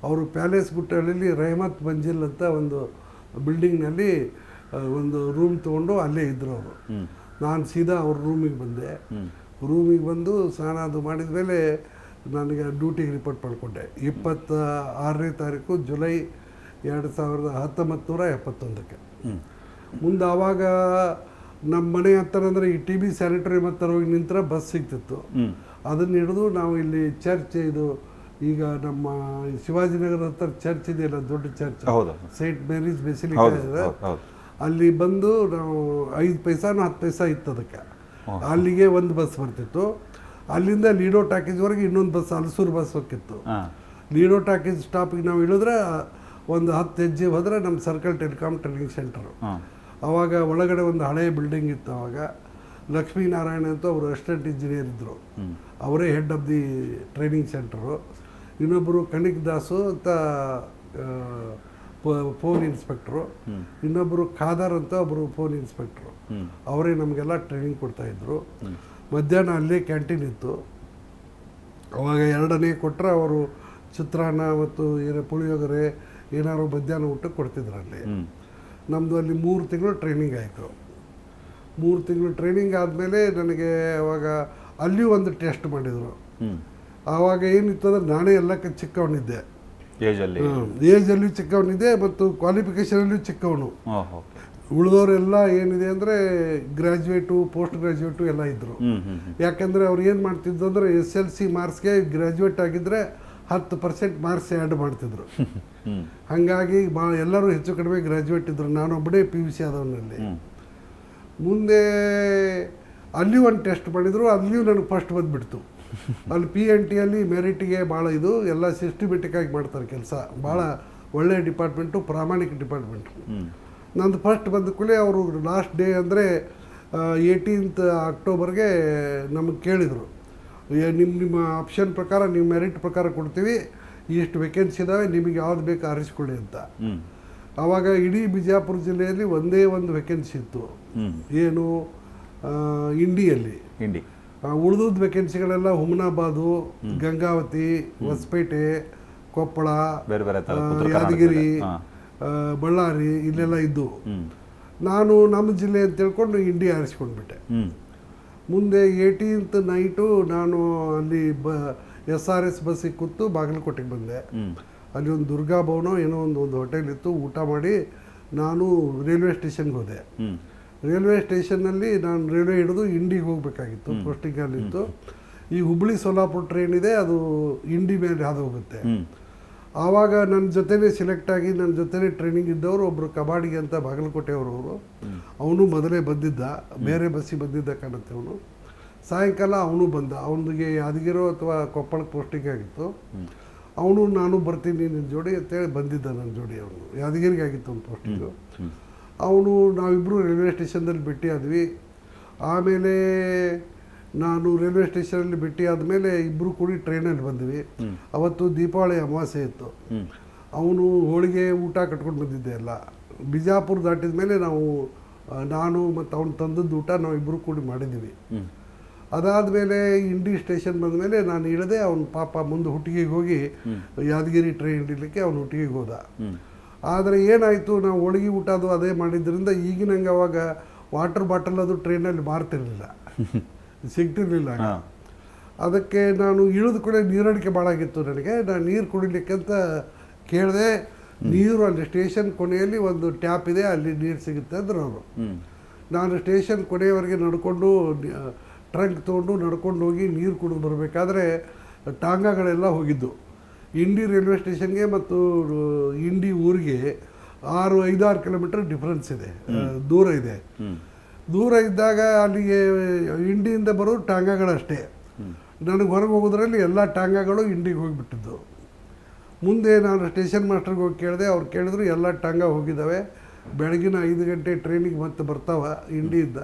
ಅವರು ಪ್ಯಾಲೇಸ್ ಗುಟ್ಟಳ್ಳಿ ರೆಹಮತ್ ಮಂಜಿಲ್ ಅಂತ ಒಂದು ಬಿಲ್ಡಿಂಗ್ನಲ್ಲಿ ಒಂದು ರೂಮ್ ತೊಗೊಂಡು ಅಲ್ಲೇ ಇದ್ದರು ಅವರು. ನಾನು ಸೀದಾ ಅವ್ರ ರೂಮಿಗೆ ಬಂದೆ. ರೂಮಿಗೆ ಬಂದು ಸ್ನಾನ ಅದು ಮಾಡಿದ ಮೇಲೆ ನನಗೆ ಡ್ಯೂಟಿಗೆ ರಿಪೋರ್ಟ್ ಮಾಡಿಕೊಂಡೆ. 26ನೇ ತಾರೀಕು ಜುಲೈ 1971. ಮುಂದೆ ಆವಾಗ ನಮ್ಮ ಮನೆ ಹತ್ತಿರ ಅಂದರೆ ಈ ಟಿ ಬಿ ಸ್ಯಾನಿಟೋರಿಯಂ ಹತ್ತಿರ ಹೋಗಿ ನಿಂತರೆ ಬಸ್ ಸಿಗ್ತಿತ್ತು. ಅದನ್ನು ಹಿಡಿದು ನಾವು ಇಲ್ಲಿ ಚರ್ಚ್, ಇದು ಈಗ ನಮ್ಮ ಶಿವಾಜಿನಗರ ಹತ್ರ ಚರ್ಚ್ ಇದೆಯಲ್ಲ, ದೊಡ್ಡ ಚರ್ಚ್, ಸೈಂಟ್ ಮೇರೀಸ್ ಬೆಸಿಲಿಕಾ ಇದೆ, ಅಲ್ಲಿ ಬಂದು ನಾವು 5 ಪೈಸಾನು 10 ಪೈಸಾ ಇತ್ತು ಅದಕ್ಕೆ. ಅಲ್ಲಿಗೆ ಒಂದು ಬಸ್ ಬರ್ತಿತ್ತು. ಅಲ್ಲಿಂದ ಲೀಡೋ ಟಾಕೀಸ್ವರೆಗೆ ಇನ್ನೊಂದು ಬಸ್, ಹಲಸೂರು ಬಸ್ ಹೋಗಿತ್ತು. ಲೀಡೋ ಟಾಕೀಸ್ ಸ್ಟಾಪಿಗೆ ನಾವು ಇಳಿದ್ರೆ ಒಂದು 10 ಹೆಜ್ಜೆ ಹೋದರೆ ನಮ್ಮ ಸರ್ಕಲ್ ಟೆಲಿಕಾಮ್ ಟ್ರೈನಿಂಗ್ ಸೆಂಟರು. ಆವಾಗ ಒಳಗಡೆ ಒಂದು ಹಳೆಯ ಬಿಲ್ಡಿಂಗ್ ಇತ್ತು. ಆವಾಗ ಲಕ್ಷ್ಮೀನಾರಾಯಣ ಅಂತ ಅವರು ಅಸಿಸ್ಟೆಂಟ್ ಇಂಜಿನಿಯರ್ ಇದ್ದರು. ಅವರೇ head of the training centre. ಇನ್ನೊಬ್ಬರು ಕಣಿಕ್ ದಾಸು ಅಂತ ಫೋನ್ ಇನ್ಸ್ಪೆಕ್ಟ್ರು. ಇನ್ನೊಬ್ಬರು ಖಾದರ್ ಅಂತ ಒಬ್ಬರು ಫೋನ್ ಇನ್ಸ್ಪೆಕ್ಟ್ರು. ಅವರೇ ನಮಗೆಲ್ಲ ಟ್ರೈನಿಂಗ್ ಕೊಡ್ತಾಯಿದ್ರು. ಮಧ್ಯಾಹ್ನ ಅಲ್ಲೇ ಕ್ಯಾಂಟೀನ್ ಇತ್ತು. ಅವಾಗ 2ನೇ ಕೊಟ್ಟರೆ ಅವರು ಚಿತ್ರಾನ್ನ ಮತ್ತು ಪುಳಿಯೋಗರೆ ಏನಾದ್ರು ಮಧ್ಯಾಹ್ನ ಊಟಕ್ಕೆ ಕೊಡ್ತಿದ್ರು ಅಲ್ಲಿ. ನಮ್ಮದು ಅಲ್ಲಿ 3 ತಿಂಗಳು ಟ್ರೈನಿಂಗ್ ಆಯಿತು. 3 ತಿಂಗಳು ಟ್ರೈನಿಂಗ್ ಆದಮೇಲೆ ನನಗೆ ಅವಾಗ ಅಲ್ಲಿಯೂ ಒಂದು ಟೆಸ್ಟ್ ಮಾಡಿದರು. ಆವಾಗ ಏನಿತ್ತು ಅಂದರೆ ನಾನೇ ಎಲ್ಲಕ್ಕೆ ಚಿಕ್ಕವನಿದ್ದೆ, ಏಜಲ್ಲಿ ಚಿಕ್ಕವನಿದ್ದೆ ಮತ್ತು ಕ್ವಾಲಿಫಿಕೇಷನಲ್ಲಿ ಚಿಕ್ಕವನು. ಉಳಿದವರೆಲ್ಲ ಏನಿದೆ ಅಂದರೆ ಗ್ರ್ಯಾಜುಯೇಟು, ಪೋಸ್ಟ್ ಗ್ರ್ಯಾಜುಯೇಟು ಎಲ್ಲ ಇದ್ದರು. ಯಾಕೆಂದರೆ ಅವ್ರು ಏನು ಮಾಡ್ತಿದ್ದು ಅಂದರೆ SLC ಮಾರ್ಕ್ಸ್ಗೆ ಗ್ರ್ಯಾಜುಯೇಟ್ ಆಗಿದ್ದರೆ 10% ಮಾರ್ಕ್ಸ್ ಆ್ಯಡ್ ಮಾಡ್ತಿದ್ರು. ಹಾಗಾಗಿ ಎಲ್ಲರೂ ಹೆಚ್ಚು ಕಡಿಮೆ ಗ್ರ್ಯಾಜುಯೇಟ್ ಇದ್ದರು. ನಾನೊಬ್ಬನೇ PUC ಆದವನಲ್ಲಿ. ಮುಂದೆ ಅಲ್ಲಿಯೂ ಒಂದು ಟೆಸ್ಟ್ ಮಾಡಿದರು. ಅಲ್ಲಿಯೂ ನನಗೆ ಫಸ್ಟ್ ಬಂದುಬಿಡ್ತು. ಅಲ್ಲಿ PNT ಅಲ್ಲಿ ಮೆರಿಟಿಗೆ ಭಾಳ ಇದು ಎಲ್ಲ ಸಿಸ್ಟಮೆಟಿಕ್ಕಾಗಿ ಮಾಡ್ತಾರೆ ಕೆಲಸ. ಭಾಳ ಒಳ್ಳೆಯ ಡಿಪಾರ್ಟ್ಮೆಂಟು, ಪ್ರಾಮಾಣಿಕ ಡಿಪಾರ್ಟ್ಮೆಂಟು. ನಂದು ಫಸ್ಟ್ ಬಂದ ಕೂಡಲೇ ಅವರು ಲಾಸ್ಟ್ ಡೇ ಅಂದರೆ 18th ಅಕ್ಟೋಬರ್ಗೆ ನಮಗೆ ಕೇಳಿದರು, ನಿಮ್ಮ ಆಪ್ಷನ್ ಪ್ರಕಾರ, ನೀವು ಮೆರಿಟ್ ಪ್ರಕಾರ ಕೊಡ್ತೀವಿ, ಇಷ್ಟು ವೇಕೆನ್ಸಿ ಇದ್ದಾವೆ, ನಿಮಗೆ ಯಾವ್ದು ಬೇಕು ಆರಿಸ್ಕೊಳ್ಳಿ ಅಂತ. ಆವಾಗ ಇಡೀ ಬಿಜಾಪುರ ಜಿಲ್ಲೆಯಲ್ಲಿ ಒಂದೇ ಒಂದು ವೇಕೆನ್ಸಿ ಇತ್ತು. ಏನು? ಇಂಡಿಯಲ್ಲಿ. ಉಳಿದದ್ದು ವೇಕೆನ್ಸಿಗಳೆಲ್ಲ ಹುಮನಾಬಾದು, ಗಂಗಾವತಿ, ಹೊಸಪೇಟೆ, ಕೊಪ್ಪಳ, ಯಾದಗಿರಿ, ಬಳ್ಳಾರಿ ಇಲ್ಲೆಲ್ಲ ಇದ್ದು. ನಾನು ನಮ್ಮ ಜಿಲ್ಲೆ ಅಂತ ತಿಳ್ಕೊಂಡು ಇಂಡಿ ಆರಿಸ್ಕೊಂಡ್ಬಿಟ್ಟೆ. ಮುಂದೆ 18th ನೈಟು ನಾನು ಅಲ್ಲಿ SRS ಬಸ್ಸಿಗೆ ಕೂತು ಬಾಗಲಕೋಟೆಗೆ ಬಂದೆ. ಅಲ್ಲಿ ಒಂದು ದುರ್ಗಾ ಭವನ ಏನೋ ಒಂದು ಹೋಟೆಲ್ ಇತ್ತು. ಊಟ ಮಾಡಿ ನಾನು ರೈಲ್ವೆ ಸ್ಟೇಷನ್ಗೆ ಹೋದೆ. ರೈಲ್ವೆ ಸ್ಟೇಷನ್ನಲ್ಲಿ ನಾನು ರೈಲ್ವೆ ಹಿಡಿದು ಇಂಡಿಗೆ ಹೋಗಬೇಕಾಗಿತ್ತು, ಪೋಸ್ಟಿಂಗಲ್ಲಿತ್ತು. ಈ ಹುಬ್ಬಳ್ಳಿ ಸೋಲಾಪುರ ಟ್ರೈನ್ ಇದೆ, ಅದು ಇಂಡಿ ಮೇಲೆ ಹಾದು ಹೋಗುತ್ತೆ. ಆವಾಗ ನನ್ನ ಜೊತೆನೇ ಸೆಲೆಕ್ಟ್ ಆಗಿ ನನ್ನ ಜೊತೆನೇ ಟ್ರೈನಿಂಗ್ ಇದ್ದವರು ಒಬ್ಬರು ಕಬಾಡಿಗೆ ಅಂತ ಬಾಗಲಕೋಟೆಯವರು. ಅವನು ಮೊದಲೇ ಬಂದಿದ್ದ, ಬೇರೆ ಬಸ್ಸಿಗೆ ಬಂದಿದ್ದ ಕಾಣುತ್ತೆ ಅವನು. ಸಾಯಂಕಾಲ ಅವನು ಬಂದ. ಅವನಿಗೆ ಯಾದಗಿರೋ ಅಥವಾ ಕೊಪ್ಪಳಕ್ಕೆ ಪೋಸ್ಟಿಂಗ್ ಆಗಿತ್ತು. ಅವನು ನಾನು ಬರ್ತೀನಿ ನಿನ್ನ ಜೋಡಿ ಅಂತೇಳಿ ಬಂದಿದ್ದ ನನ್ನ ಜೋಡಿ. ಅವನು ಯಾದಗಿರಿಗೆ ಆಗಿತ್ತು ಒಂದು ಪೋಸ್ಟಿಂಗು. ಅವನು ನಾವಿಬ್ಬರು ರೈಲ್ವೆ ಸ್ಟೇಷನ್ದಲ್ಲಿ ಭೇಟಿ ಆದ್ವಿ. ಆಮೇಲೆ ನಾನು ರೈಲ್ವೆ ಸ್ಟೇಷನಲ್ಲಿ ಭೇಟಿ ಆದಮೇಲೆ ಇಬ್ಬರು ಕೂಡಿ ಟ್ರೈನಲ್ಲಿ ಬಂದ್ವಿ. ಅವತ್ತು ದೀಪಾವಳಿ ಅಮಾವಾಸ್ಯೆ ಇತ್ತು. ಅವನು ಹೋಳಿಗೆ ಊಟ ಕಟ್ಕೊಂಡು ಬಂದಿದ್ದೆ ಎಲ್ಲ. ಬಿಜಾಪುರ ದಾಟಿದ ಮೇಲೆ ನಾನು ಮತ್ತು ಅವನು ತಂದದ್ದು ಊಟ ನಾವಿಬ್ಬರು ಕೂಡಿ ಮಾಡಿದ್ದೀವಿ. ಅದಾದಮೇಲೆ ಇಂಡಿ ಸ್ಟೇಷನ್ ಬಂದಮೇಲೆ ನಾನು ಇಳಿದೆ. ಅವನ ಪಾಪ ಮುಂದೆ ಹುಟ್ಟಿಗೆಗೆ ಹೋಗಿ ಯಾದಗಿರಿ ಟ್ರೈನ್ ಹಿಡಿಲಿಕ್ಕೆ ಅವನು ಹುಟ್ಟಿಗೆಗೆ ಹೋದ. ಆದರೆ ಏನಾಯಿತು, ನಾವು ಹೋಳಿಗೆ ಊಟ ಅದು ಅದೇ ಮಾಡಿದ್ದರಿಂದ ಈಗಿನಂಗೆ ಅವಾಗ ವಾಟರ್ ಬಾಟಲ್ ಅದು ಟ್ರೈನಲ್ಲಿ ಮಾರ್ತಿರಲಿಲ್ಲ, ಸಿಗ್ತಿರ್ಲಿಲ್ಲ. ಅದಕ್ಕೆ ನಾನು ಇಳಿದ ಕೂಡ ನೀರಡಿಕೆ ಭಾಳ ಆಗಿತ್ತು ನನಗೆ. ನಾನು ನೀರು ಕುಡಿಲಿಕ್ಕೆ ಅಂತ ಕೇಳಿದೆ. ನೀರು ಅಲ್ಲಿ ಸ್ಟೇಷನ್ ಕೊನೆಯಲ್ಲಿ ಒಂದು ಟ್ಯಾಪ್ ಇದೆ, ಅಲ್ಲಿ ನೀರು ಸಿಗುತ್ತೆ ಅಂದರು ಅವರು. ನಾನು ಸ್ಟೇಷನ್ ಕೊನೆಯವರೆಗೆ ನಡ್ಕೊಂಡು ಟ್ರಂಕ್ ತೊಗೊಂಡು ನಡ್ಕೊಂಡು ಹೋಗಿ ನೀರು ಕುಡಿದು ಬರಬೇಕಾದ್ರೆ ಟಾಂಗಾಗಳೆಲ್ಲ ಹೋಗಿದ್ದು. ಇಂಡಿ ರೈಲ್ವೆ ಸ್ಟೇಷನ್ಗೆ ಮತ್ತು ಇಂಡಿ ಊರಿಗೆ 5-6 ಕಿಲೋಮೀಟರ್ ಡಿಫ್ರೆನ್ಸ್ ಇದೆ, ದೂರ ಇದೆ. ದೂರ ಇದ್ದಾಗ ಅಲ್ಲಿಗೆ ಇಂಡಿಯಿಂದ ಬರೋದು ಟಾಂಗಾಗಳಷ್ಟೇ. ನನಗೆ ಹೊರಗೆ ಹೋಗೋದ್ರಲ್ಲಿ ಎಲ್ಲ ಟಾಂಗಾಗಳು ಇಂಡಿಗೆ ಹೋಗಿಬಿಟ್ಟಿದ್ದು. ಮುಂದೆ ನಾನು ಸ್ಟೇಷನ್ ಮಾಸ್ಟರ್ಗೆ ಹೋಗಿ ಕೇಳಿದೆ. ಅವ್ರು ಕೇಳಿದ್ರು ಎಲ್ಲ ಟಾಂಗಾ ಹೋಗಿದ್ದಾವೆ, ಬೆಳಗಿನ 5 ಗಂಟೆ ಟ್ರೈನಿಗೆ ಮತ್ತೆ ಬರ್ತಾವ ಇಂಡಿಯಿಂದ,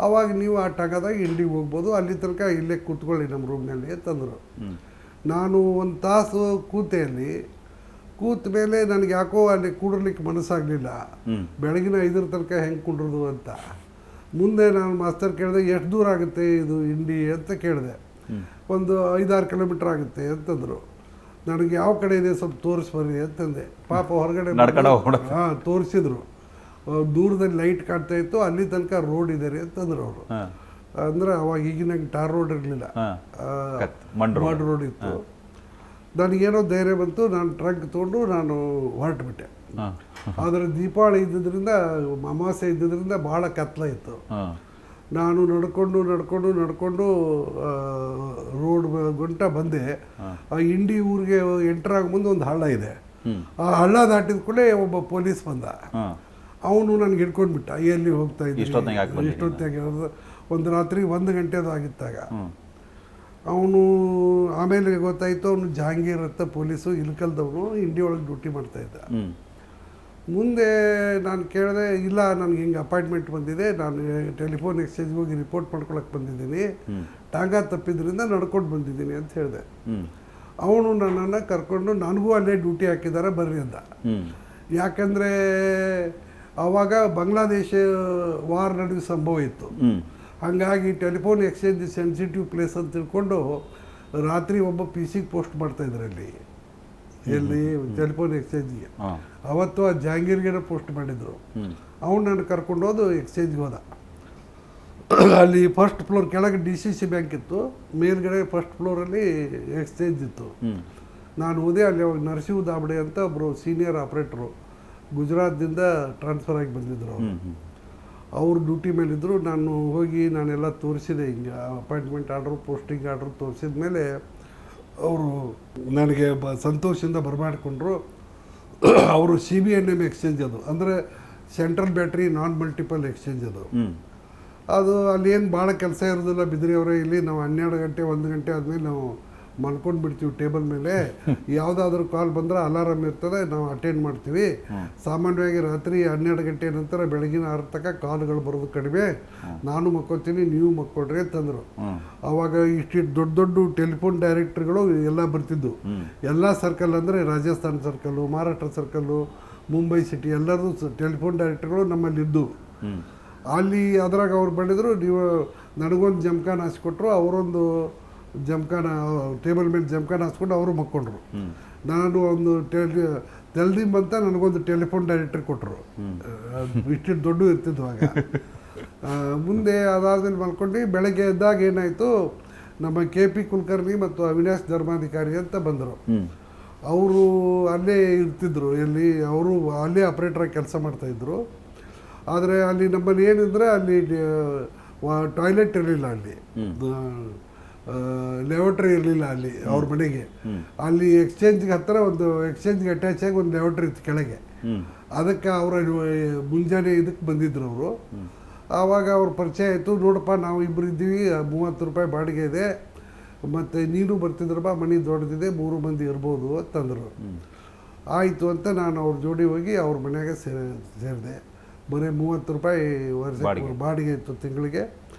ಆವಾಗ ನೀವು ಆ ಟಾಂಗಾದಾಗ ಇಂಡಿಗೆ ಹೋಗ್ಬೋದು, ಅಲ್ಲಿ ತನಕ ಇಲ್ಲೇ ಕೂತ್ಕೊಳ್ಳಿ ನಮ್ಮ ರೂಮ್ನಲ್ಲಿ ಅಂತಂದರು. ನಾನು 1 ತಾಸು ಕೂತೆಯಲ್ಲಿ ಕೂತ ಮೇಲೆ ನನಗೆ ಯಾಕೋ ಅಲ್ಲಿ ಕೂಡಲಿಕ್ಕೆ ಮನಸ್ಸಾಗಲಿಲ್ಲ. ಬೆಳಗಿನ 5 ತನಕ ಹೆಂಗೆ ಕುಂಡ್ರದು ಅಂತ. ಮುಂದೆ ನಾನು ಮಾಸ್ತರ್ ಕೇಳಿದೆ, ಎಷ್ಟು ದೂರ ಆಗುತ್ತೆ ಇದು ಇಂಡಿ ಅಂತ ಕೇಳಿದೆ. ಒಂದು 5-6 ಕಿಲೋಮೀಟ್ರ್ ಆಗುತ್ತೆ ಅಂತಂದರು. ನನಗೆ ಯಾವ ಕಡೆ ಇದೆ ಸ್ವಲ್ಪ ತೋರಿಸ್ಬರ್ರಿ ಅಂತಂದೆ. ಪಾಪ ಹೊರಗಡೆ ಹಾಂ ತೋರಿಸಿದ್ರು. ದೂರದಲ್ಲಿ ಲೈಟ್ ಕಾಣ್ತಾ ಇತ್ತು, ಅಲ್ಲಿ ತನಕ ರೋಡ್ ಇದೆ ರೀ ಅಂತಂದ್ರು ಅವರು. ಅಂದ್ರೆ ಅವಾಗ ಈಗಿನಾಗ ಟಾರ್ ರೋಡ್ ಇರಲಿಲ್ಲ, ಮಡ್ ರೋಡ್ ಇತ್ತು. ನನಗೇನೋ ಧೈರ್ಯ ಬಂತು, ನಾನು ಟ್ರಕ್ ತೊಗೊಂಡು ನಾನು ಹೊರಟುಬಿಟ್ಟೆ. ಆದರೆ ದೀಪಾವಳಿ ಇದ್ದಿದ್ದರಿಂದ, ಅಮಾವಾಸ್ಯೆ ಇದ್ದಿದ್ದರಿಂದ ಭಾಳ ಕತ್ಲ ಇತ್ತು. ನಾನು ನಡ್ಕೊಂಡು ರೋಡ್ ಗಂಟ ಬಂದೆ. ಆ ಇಂಡಿ ಊರಿಗೆ ಎಂಟರ್ ಆಗೋ ಮುಂದೆ ಒಂದು ಹಳ್ಳ ಇದೆ. ಆ ಹಳ್ಳ ದಾಟಿದ ಕೂಡಲೇ ಒಬ್ಬ ಪೊಲೀಸ್ ಬಂದ. ಅವನು ನನಗೆ ಹಿಡ್ಕೊಂಡ್ಬಿಟ್ಟ, ಎಲ್ಲಿ ಹೋಗ್ತಾ ಇದ್ದ ಇಷ್ಟೊತ್ತಾಗಿ. ಒಂದು ರಾತ್ರಿ 1 ಗಂಟೆದು ಆಗಿತ್ತಾಗ. ಅವನು ಆಮೇಲೆ ಗೊತ್ತಾಯಿತು ಅವನು ಜಹಾಂಗೀರ್ ಅಂತ ಪೊಲೀಸು, ಇಲ್ಕಲ್ದವನು, ಇಂಡಿ ಒಳಗೆ ಡ್ಯೂಟಿ ಮಾಡ್ತಾಯಿದ್ದ. ಮುಂದೆ ನಾನು ಕೇಳಿದೆ, ಇಲ್ಲ ನನಗೆ ಹಿಂಗೆ ಅಪಾಯಿಂಟ್ಮೆಂಟ್ ಬಂದಿದೆ, ನಾನು ಟೆಲಿಫೋನ್ ಎಕ್ಸ್ಚೇಂಜ್ಗೆ ಹೋಗಿ ರಿಪೋರ್ಟ್ ಮಾಡ್ಕೊಳಕ್ಕೆ ಬಂದಿದ್ದೀನಿ, ಟಾಂಗಾ ತಪ್ಪಿದ್ರಿಂದ ನಡ್ಕೊಂಡು ಬಂದಿದ್ದೀನಿ ಅಂತ ಹೇಳಿದೆ. ಅವನು ನನ್ನನ್ನು ಕರ್ಕೊಂಡು, ನನಗೂ ಅಲ್ಲೇ ಡ್ಯೂಟಿ ಹಾಕಿದ್ದಾರೆ ಬರ್ರಿ ಅಂದ. ಯಾಕಂದರೆ ಆವಾಗ ಬಾಂಗ್ಲಾದೇಶ ವಾರ್ ನಡೆಯುವ ಸಂಭವ ಇತ್ತು. ಹಾಗಾಗಿ ಟೆಲಿಫೋನ್ ಎಕ್ಸ್ಚೇಂಜ್ ಸೆನ್ಸಿಟಿವ್ ಪ್ಲೇಸ್ ಅಂತ ತಿಳ್ಕೊಂಡು ರಾತ್ರಿ ಒಬ್ಬ PC ಪೋಸ್ಟ್ ಮಾಡ್ತಾಯಿದ್ರು ಅಲ್ಲಿ, ಎಲ್ಲಿ ಟೆಲಿಫೋನ್ ಎಕ್ಸ್ಚೇಂಜ್ಗೆ. ಅವತ್ತು ಆ ಜಹಾಂಗೀರ್ಗೆ ಪೋಸ್ಟ್ ಮಾಡಿದ್ರು. ಅವನು ನಾನು ಕರ್ಕೊಂಡು ಹೋದು ಎಕ್ಸ್ಚೇಂಜ್ಗೆ ಹೋದ. ಅಲ್ಲಿ ಫಸ್ಟ್ ಫ್ಲೋರ್ ಕೆಳಗೆ DCC ಬ್ಯಾಂಕ್ ಇತ್ತು, ಮೇಲ್ಗಡೆ ಫಸ್ಟ್ ಫ್ಲೋರಲ್ಲಿ ಎಕ್ಸ್ಚೇಂಜ್ ಇತ್ತು. ನಾನು ಹೋದೆ. ಅಲ್ಲಿ ಅವಾಗ ನರಸಿಂಹ ದಾಬಡೆ ಅಂತ ಒಬ್ಬರು ಸೀನಿಯರ್ ಆಪ್ರೇಟ್ರು ಗುಜರಾತ್ದಿಂದ ಟ್ರಾನ್ಸ್ಫರ್ ಆಗಿ ಬಂದಿದ್ದರು. ಅವರು ಡ್ಯೂಟಿ ಮೇಲಿದ್ದರು. ನಾನು ಹೋಗಿ ನಾನೆಲ್ಲ ತೋರಿಸಿದೆ, ಹಿಂಗೆ ಅಪಾಯಿಂಟ್ಮೆಂಟ್ ಆರ್ಡ್ರು, ಪೋಸ್ಟಿಂಗ್ ಆರ್ಡ್ರು ತೋರಿಸಿದ ಮೇಲೆ ಅವರು ನನಗೆ ಸಂತೋಷದಿಂದ ಬರಮಾಡಿಕೊಂಡ್ರು. ಅವರು CBNM ಎಕ್ಸ್ಚೇಂಜ್, ಅದು ಅಂದರೆ ಸೆಂಟ್ರಲ್ ಬ್ಯಾಟ್ರಿ ನಾನ್ ಮಲ್ಟಿಪಲ್ ಎಕ್ಸ್ಚೇಂಜ್. ಅದು ಅಲ್ಲಿ ಏನು ಭಾಳ ಕೆಲಸ ಇರೋದಿಲ್ಲ ಬಿದ್ರಿಯವರೇ. ಇಲ್ಲಿ ನಾವು 12 ಗಂಟೆ 1 ಗಂಟೆ ಆದಮೇಲೆ ನಾವು ಮಲ್ಕೊಂಡು ಬಿಡ್ತೀವಿ ಟೇಬಲ್ ಮೇಲೆ. ಯಾವುದಾದ್ರೂ ಕಾಲ್ ಬಂದರೆ ಅಲಾರಾಮ್ ಇರ್ತದೆ, ನಾವು ಅಟೆಂಡ್ ಮಾಡ್ತೀವಿ. ಸಾಮಾನ್ಯವಾಗಿ ರಾತ್ರಿ 12 ಗಂಟೆ ನಂತರ ಬೆಳಗಿನ 6 ತನಕ ಕಾಲ್ಗಳು ಬರೋದು ಕಡಿಮೆ. ನಾನು ಮಕ್ಕೋತೀನಿ, ನೀವು ಮಕ್ಕೊಳ್ರಿ ಅಂತಂದರು. ಆವಾಗ ಇಷ್ಟು ದೊಡ್ಡ ದೊಡ್ಡ ಟೆಲಿಫೋನ್ ಡೈರೆಕ್ಟ್ರುಗಳು ಎಲ್ಲ ಬರ್ತಿದ್ದು. ಎಲ್ಲ ಸರ್ಕಲ್ ಅಂದರೆ Rajasthan circle, Maharashtra circle, Mumbai city, ಎಲ್ಲರೂ ಟೆಲಿಫೋನ್ ಡೈರೆಕ್ಟ್ರುಗಳು ನಮ್ಮಲ್ಲಿದ್ದು. ಅಲ್ಲಿ ಅದ್ರಾಗ ಅವ್ರು ಬಂದಿದ್ರು. ನೀವು ನನಗೊಂದು ಜಮ್ಖಾನ ಹಾಸ್ಕೊಟ್ರು, ಅವರೊಂದು ಜಮ್ಖಾನ, ಟೇಬಲ್ ಮೇಲೆ ಜಮ್ಖಾನ ಹಾಸ್ಕೊಂಡು ಅವರು ಮಕ್ಕೊಂಡ್ರು. ನಾನು ಒಂದು ತೆಲ್ದಿಮ್ ಅಂತ ನನಗೊಂದು ಟೆಲಿಫೋನ್ ಡೈರೆಕ್ಟ್ರ್ ಕೊಟ್ಟರು. ಇಷ್ಟು ದೊಡ್ಡ ಇರ್ತಿದ್ವು ಆಗ. ಮುಂದೆ ಅದಾದ್ಮೇಲೆ ಮಲ್ಕೊಂಡು ಬೆಳಗ್ಗೆ ಎದ್ದಾಗ ಏನಾಯಿತು, ನಮ್ಮ KP ಕುಲಕರ್ಣಿ ಮತ್ತು ಅವಿನಾಶ್ ಧರ್ಮಾಧಿಕಾರಿ ಅಂತ ಬಂದರು. ಅವರು ಅಲ್ಲೇ ಇರ್ತಿದ್ರು. ಎಲ್ಲಿ ಅವರು ಅಲ್ಲೇ ಆಪ್ರೇಟ್ರಾಗಿ ಕೆಲಸ ಮಾಡ್ತಾಯಿದ್ರು. ಆದರೆ ಅಲ್ಲಿ ನಮ್ಮಲ್ಲಿ ಏನಿದ್ರೆ ಅಲ್ಲಿ ಟಾಯ್ಲೆಟ್ ಇರಲಿಲ್ಲ, ಅಲ್ಲಿ ಲ್ಯಾಬೋಟ್ರಿ ಇರಲಿಲ್ಲ ಅಲ್ಲಿ ಅವ್ರ ಮನೆಗೆ. ಅಲ್ಲಿ ಎಕ್ಸ್ಚೇಂಜ್ಗೆ ಹತ್ತಿರ ಒಂದು ಎಕ್ಸ್ಚೇಂಜ್ಗೆ ಅಟ್ಯಾಚ್ ಆಗಿ ಒಂದು ಲ್ಯಾಬೋಟ್ರಿ ಇತ್ತು ಕೆಳಗೆ. ಅದಕ್ಕೆ ಅವರ ಮುಂಜಾನೆ ಇದಕ್ಕೆ ಬಂದಿದ್ರು ಅವರು. ಆವಾಗ ಅವ್ರ ಪರಿಚಯ ಆಯಿತು. ನೋಡಪ್ಪ, ನಾವು ಇಬ್ಬರು ಇದ್ದೀವಿ, 30 ರೂಪಾಯಿ ಬಾಡಿಗೆ ಇದೆ, ಮತ್ತು ನೀನು ಬರ್ತಿದ್ರಪ್ಪ, ಮನೆ ದೊಡ್ಡದಿದೆ, 3 ಮಂದಿ ಇರ್ಬೋದು ಅಂತಂದರು. ಆಯಿತು ಅಂತ ನಾನು ಅವ್ರ ಜೋಡಿ ಹೋಗಿ ಅವ್ರ ಮನೆಯಾಗೆ ಸೇರಿದೆ. ಬರೀ 30 ರೂಪಾಯಿ ವರ್ಷ ಬಾಡಿಗೆ ಇತ್ತು ತಿಂಗಳಿಗೆ.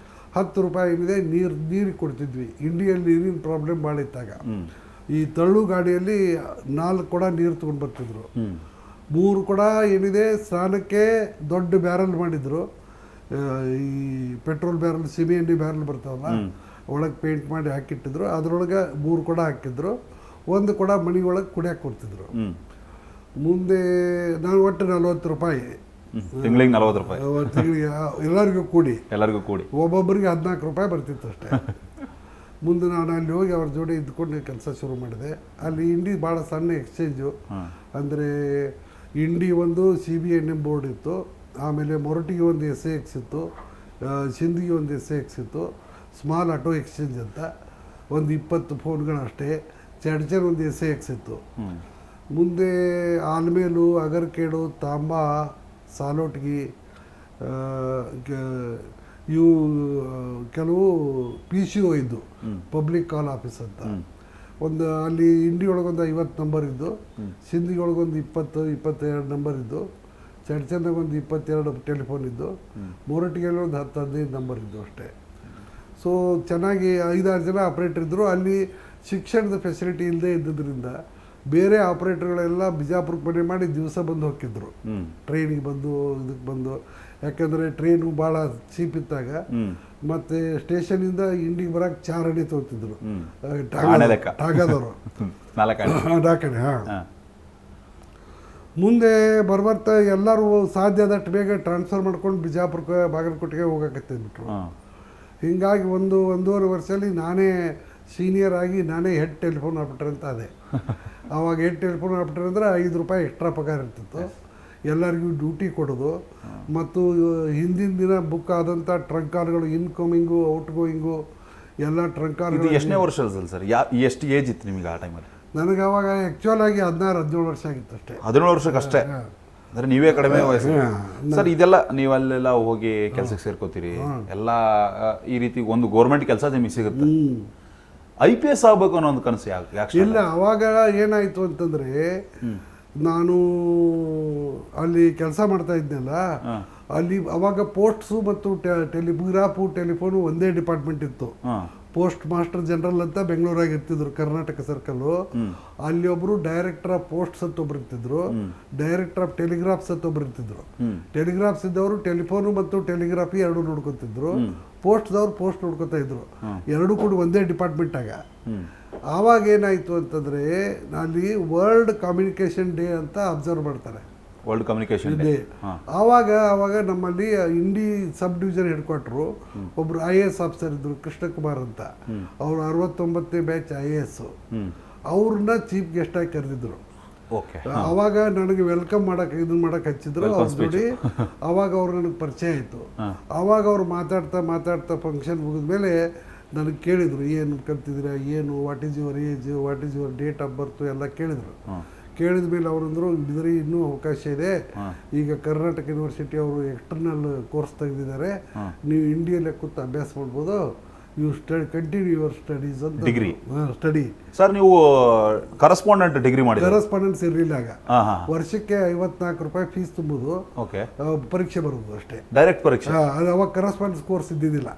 10 ರೂಪಾಯಿ ಏನಿದೆ ನೀರಿಗೆ ಕೊಡ್ತಿದ್ವಿ. ಇಂಡಿಯಲ್ಲಿ ನೀರಿನ ಪ್ರಾಬ್ಲಮ್ ಭಾಳ ಇತ್ತಾಗ. ಈ ತಳ್ಳು ಗಾಡಿಯಲ್ಲಿ 4 ಕೊಡ ನೀರು ತೊಗೊಂಡು ಬರ್ತಿದ್ರು. 3 ಕೊಡ ಏನಿದೆ ಸ್ನಾನಕ್ಕೆ ದೊಡ್ಡ ಬ್ಯಾರಲ್ ಮಾಡಿದ್ರು. ಈ ಪೆಟ್ರೋಲ್ ಬ್ಯಾರಲ್, ಸೀಮೆ ಎಣ್ಣೆ ಬ್ಯಾರಲ್ ಬರ್ತಾವಲ್ಲ, ಒಳಗೆ ಪೇಂಟ್ ಮಾಡಿ ಹಾಕಿಟ್ಟಿದ್ರು. ಅದರೊಳಗೆ 3 ಕೊಡ ಹಾಕಿದ್ರು. 1 ಕೊಡ ಮನೆ ಒಳಗೆ ಕುಡಿಯೋಕೆ ಕೊಡ್ತಿದ್ರು. ಮುಂದೆ ನಾನು ಒಟ್ಟು 40 ರೂಪಾಯಿ ತಿಂಗಳಿಗೆ 40 ರೂಪಾಯಿ ತಿಂಗಳಿಗೆ ಎಲ್ಲರಿಗೂ ಕೂಡಿ ಒಬ್ಬೊಬ್ಬರಿಗೆ 14 ರೂಪಾಯಿ ಬರ್ತಿತ್ತು ಅಷ್ಟೇ. ಮುಂದೆ ನಾನು ಅಲ್ಲಿ ಹೋಗಿ ಅವ್ರ ಜೋಡಿ ಇದ್ಕೊಂಡು ಕೆಲಸ ಶುರು ಮಾಡಿದೆ. ಅಲ್ಲಿ ಇಂಡಿ ಭಾಳ ಸಣ್ಣ ಎಕ್ಸ್ಚೇಂಜು. ಅಂದರೆ ಇಂಡಿ ಒಂದು CBNM ಬೋರ್ಡ್ ಇತ್ತು, ಆಮೇಲೆ ಮೊರಟಿಗೆ ಒಂದು SAX ಇತ್ತು, ಸಿಂಧಿಗೆ ಒಂದು SAX ಇತ್ತು, ಸ್ಮಾಲ್ ಆಟೋ ಎಕ್ಸ್ಚೇಂಜ್ ಅಂತ ಒಂದು 20 ಫೋನ್ಗಳಷ್ಟೇ, ಚಡ್ಚನ್ ಒಂದು SAX ಇತ್ತು. ಮುಂದೆ ಆಲ್ಮೇಲು, ಅಗರ್ಕೇಡು, ತಾಂಬ, ಸಾಲೋಟ್ಗಿ, ಇವು ಕೆಲವು PCO ಇದ್ದು, ಪಬ್ಲಿಕ್ ಕಾಲ್ ಆಫೀಸ್ ಅಂತ. ಒಂದು ಅಲ್ಲಿ ಇಂಡಿ ಒಳಗೊಂದು 50 ನಂಬರ್ ಇದ್ದು, ಸಿಂಧಿಗೆ ಒಳಗೊಂದು 20-22 ನಂಬರ್ ಇದ್ದು, ಚಡ್ಚನ್ದಾಗ ಒಂದು 22 ಟೆಲಿಫೋನ್ ಇದ್ದು, ಮೊರಟಿಗೆಯಲ್ಲಿ ಒಂದು 10-15 ನಂಬರ್ ಇದ್ದು ಅಷ್ಟೇ. ಸೊ ಚೆನ್ನಾಗಿ 5-6 ಜನ ಆಪ್ರೇಟರ್ ಇದ್ದರು. ಅಲ್ಲಿ ಶಿಕ್ಷಣದ ಫೆಸಿಲಿಟಿ ಇಲ್ಲದೆ ಇದ್ದಿದ್ದರಿಂದ ಬೇರೆ ಆಪ್ರೇಟರ್ಗಳೆಲ್ಲ ಬಿಜಾಪುರಕ್ಕೆ ಮನೆ ಮಾಡಿ ದಿವಸ ಬಂದು ಹೋಗ್ತಿದ್ರು, ಟ್ರೈನಿಗೆ ಬಂದು ಇದಕ್ಕೆ ಬಂದು. ಯಾಕಂದರೆ ಟ್ರೈನು ಭಾಳ ಚೀಪ್ ಇದ್ದಾಗ, ಮತ್ತು ಸ್ಟೇಷನಿಂದ ಇಂಡಿಗೆ ಬರೋಕ್ಕೆ 4 ಅಡಿ ತೊಗೊತಿದ್ರು ಟಾಗಾದವರು, 4 ಹಾಂ. ಮುಂದೆ ಬರ್ಬರ್ತಾ ಎಲ್ಲರೂ ಸಾಧ್ಯ ಆದಷ್ಟು ಬೇಗ ಟ್ರಾನ್ಸ್ಫರ್ ಮಾಡ್ಕೊಂಡು ಬಿಜಾಪುರಕ್ಕೆ, ಬಾಗಲಕೋಟೆಗೆ ಹೋಗಕತ್ತಿದ್ಬಿಟ್ರು. ಹೀಗಾಗಿ 1-1.5 ವರ್ಷದಲ್ಲಿ ನಾನೇ ಸೀನಿಯರ್ ಆಗಿ ನಾನೇ ಹೆಡ್ ಟೆಲಿಫೋನ್ ಆಪ್ರೇಟರ್ ಅಂತ ಅದೇ. ಆವಾಗ ಹೆಡ್ ಟೆಲಿಫೋನ್ ಆಪ್ರೇಟರ್ ಅಂದರೆ ₹5 ಎಕ್ಸ್ಟ್ರಾ ಪಗಾರ ಇರ್ತಿತ್ತು. ಎಲ್ಲರಿಗೂ ಡ್ಯೂಟಿ ಕೊಡೋದು, ಮತ್ತು ಹಿಂದಿನ ದಿನ ಬುಕ್ ಆದಂಥ ಟ್ರಂಕ್ ಕಾಲ್ಗಳು, ಇನ್ಕಮಿಂಗು ಔಟ್ ಗೋಯಿಂಗು ಎಲ್ಲ ಟ್ರಂಕ್ ಕಾಲ್ಗಳು. ಎಷ್ಟನೇ ವರ್ಷ ಸರ್? ಎಷ್ಟು ಏಜ್ ಇತ್ತು ನಿಮಗೆ ಆ ಟೈಮಲ್ಲಿ? ನನಗೆ ಅವಾಗ ಆ್ಯಕ್ಚುಲ್ ಆಗಿ 16-17 ವರ್ಷ ಆಗಿತ್ತು ಅಷ್ಟೇ. 17 ವರ್ಷಕ್ಕೆ ಅಷ್ಟೇ ಅಂದರೆ ನೀವೇ ಕಡಿಮೆ ವಯಸ್ಸು ಸರ್. ಇದೆಲ್ಲ ನೀವಲ್ಲೆಲ್ಲ ಹೋಗಿ ಕೆಲಸಕ್ಕೆ ಸೇರ್ಕೋತೀರಿ ಎಲ್ಲ, ಈ ರೀತಿ ಒಂದು ಗೌರ್ಮೆಂಟ್ ಕೆಲಸ ನಿಮಗೆ ಸಿಗುತ್ತೆ. IPS ಆಗಬೇಕು ಅನ್ನೋ ಒಂದು ಕನಸು ಯಾಕೆ? ಇಲ್ಲ, ಅವಾಗ ಏನಾಯಿತು ಅಂತಂದರೆ, ನಾನು ಅಲ್ಲಿ ಕೆಲಸ ಮಾಡ್ತಾ ಇದ್ನಲ್ಲ, ಅಲ್ಲಿ ಅವಾಗ ಪೋಸ್ಟ್ಸು ಮತ್ತು ಟೆಲಿಗ್ರಾಫು ಟೆಲಿಫೋನು ಒಂದೇ ಡಿಪಾರ್ಟ್ಮೆಂಟ್ ಇತ್ತು. ಪೋಸ್ಟ್ ಮಾಸ್ಟರ್ ಜನರಲ್ ಅಂತ ಬೆಂಗಳೂರಾಗ ಇರ್ತಿದ್ರು, ಕರ್ನಾಟಕ ಸರ್ಕಲ್ಲು. ಅಲ್ಲಿ ಒಬ್ರು ಡೈರೆಕ್ಟರ್ ಆಫ್ ಪೋಸ್ಟ್ಸ್ ಅಂತ ಒಬ್ರು ಇರ್ತಿದ್ರು, ಡೈರೆಕ್ಟರ್ ಆಫ್ ಟೆಲಿಗ್ರಾಫ್ಸ್ ಅಂತ ಒಬ್ರು ಇರ್ತಿದ್ರು. ಟೆಲಿಗ್ರಾಫ್ಸ್ ಇದ್ದವರು ಟೆಲಿಫೋನು ಮತ್ತು ಟೆಲಿಗ್ರಾಫಿ ಎರಡು ನೋಡ್ಕೊತಿದ್ರು, ಪೋಸ್ಟ್ದವ್ರು ಪೋಸ್ಟ್ ನೋಡ್ಕೊತಾ ಇದ್ರು. ಎರಡೂ ಕೂಡ ಒಂದೇ ಡಿಪಾರ್ಟ್ಮೆಂಟ್ ಆಗ. ಆವಾಗ ಏನಾಯಿತು ಅಂತಂದರೆ, ಅಲ್ಲಿ ವರ್ಲ್ಡ್ ಕಮ್ಯುನಿಕೇಷನ್ ಡೇ ಅಂತ ಅಬ್ಸರ್ವ್ ಮಾಡ್ತಾರೆ, ವರ್ಲ್ಡ್ ಕಮ್ಯುನಿಕೇಷನ್ ಡೇ. ಆವಾಗ ನಮ್ಮಲ್ಲಿ ಇಂಡಿ ಸಬ್ ಡಿವಿಷನ್ ಹೆಡ್ ಕ್ವಾರ್ಟರು ಒಬ್ರು IAS ಆಫೀಸರ್ ಇದ್ರು, ಕೃಷ್ಣಕುಮಾರ್ ಅಂತ. ಅವರು 69ನೇ ಬ್ಯಾಚ್ IAS. ಅವ್ರನ್ನ ಚೀಫ್ ಗೆಸ್ಟ್ ಆಗಿ ಕರೆದಿದ್ರು. ಅವಾಗ ನನಗೆ ವೆಲ್ಕಮ್ ಮಾಡಕ್ಕೆ ಹಚ್ಚಿದ್ರು ಅವ್ರ ಜೋಡಿ. ಅವಾಗ ಅವ್ರು ನನಗೆ ಪರಿಚಯ ಆಯಿತು. ಆವಾಗ ಅವ್ರು ಮಾತಾಡ್ತಾ ಫಂಕ್ಷನ್ ಮುಗಿದ್ಮೇಲೆ ನನಗೆ ಕೇಳಿದರು, ಏನು ಕಲ್ತಿದ್ದೀರಾ, ಏನು, what is your age, what is your date of birth ಎಲ್ಲ ಕೇಳಿದರು. ಕೇಳಿದ ಮೇಲೆ ಅವರಂದರು, ಇದ್ರಿ ಇನ್ನೂ ಅವಕಾಶ ಇದೆ, ಈಗ ಕರ್ನಾಟಕ ಯೂನಿವರ್ಸಿಟಿ ಅವರು ಎಕ್ಸ್ಟರ್ನಲ್ ಕೋರ್ಸ್ ತೆಗೆದಿದ್ದಾರೆ, ನೀವು ಇಂಡಿಯಲ್ಲೇ ಕೂತು ಅಭ್ಯಾಸ ಮಾಡ್ಬೋದು, ಯು ಕಂಟಿನ್ಯೂ ಯುವರ್ ಸ್ಟಡೀಸ್ ಅಂತ. Degree study sir. ನೀವು ಕರೆಸ್ಪಾಂಡೆಂಟ್ ಡಿಗ್ರಿ ಮಾಡಿ? ಕರೆಸ್ಪಾಂಡೆನ್ಸ್ ಇರಲಿಲ್ಲ ಆಗ. ವರ್ಷಕ್ಕೆ ₹54 ಫೀಸ್ ತುಂಬೋದು, ಪರೀಕ್ಷೆ ಬರೋದು ಅಷ್ಟೇ, ಡೈರೆಕ್ಟ್ ಪರೀಕ್ಷೆ. ಅದು ಅವಾಗ ಕರೆಸ್ಪಾಂಡೆನ್ಸ್ ಕೋರ್ಸ್ ಇದ್ದಿದ್ದಿಲ್ಲ.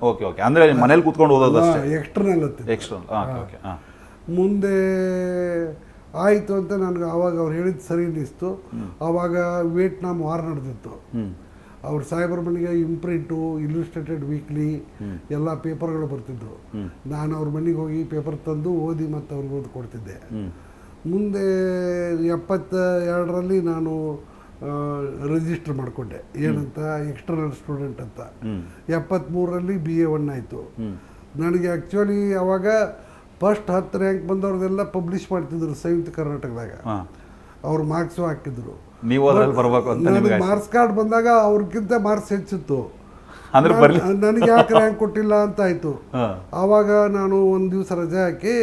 ಅಂದ್ರೆ ಮನೇಲಿ ಕೂತ್ಕೊಂಡು ಓದೋದು ಎಕ್ಸ್ಟರ್ನಲ್ ಅಂತ. ಮುಂದೆ ಆಯಿತು ಅಂತ ನನಗೆ ಆವಾಗ ಅವ್ರು ಹೇಳಿದ್ದು ಸರಿ ಅನ್ನಿಸ್ತು. ಆವಾಗ ವಿಯೆಟ್ನಾಂ ವಾರ್ ನಡೆದಿತ್ತು. ಅವ್ರ ಸಾಹೇಬ್ರ ಮನೆಗೆ ಇಂಪ್ರಿಂಟು, ಇಲ್ಯುಸ್ಟ್ರೇಟೆಡ್ ವೀಕ್ಲಿ ಎಲ್ಲ ಪೇಪರ್ಗಳು ಬರ್ತಿದ್ರು. ನಾನು ಅವ್ರ ಮನೆಗೆ ಹೋಗಿ ಪೇಪರ್ ತಂದು ಓದಿ ಮತ್ತು ಅವ್ರಿಗೆ ಓದಿ ಕೊಡ್ತಿದ್ದೆ. ಮುಂದೆ 72ರಲ್ಲಿ ನಾನು ರಿಜಿಸ್ಟರ್ ಮಾಡಿಕೊಂಡೆ, ಏನಂತ, ಎಕ್ಸ್ಟರ್ನಲ್ ಸ್ಟೂಡೆಂಟ್ ಅಂತ. 73ರಲ್ಲಿ BA1 ಆಯಿತು. ನನಗೆ ಆ್ಯಕ್ಚುಲಿ ಅವಾಗ ಫಸ್ಟ್ 10 ರ್ಯಾಂಕ್ ಬಂದವ್ರದೆಲ್ಲ ಪಬ್ಲಿಷ್ ಮಾಡ್ತಿದ್ರು ಸಂಯುಕ್ತ ಕರ್ನಾಟಕದಾಗ. ಅವ್ರು ಮಾರ್ಕ್ಸು ಹಾಕಿದ್ರು. ನನಗೆ ಮಾರ್ಕ್ಸ್ ಕಾರ್ಡ್ ಬಂದಾಗ ಅವ್ರಿಗಿಂತ ಮಾರ್ಕ್ಸ್ ಹೆಚ್ಚಿತ್ತು. ನನಗೆ ಯಾಕೆ ರ್ಯಾಂಕ್ ಕೊಟ್ಟಿಲ್ಲ ಅಂತ ಆಯಿತು. ಆವಾಗ ನಾನು ಒಂದು ದಿವಸ ರಜೆ ಹಾಕಿ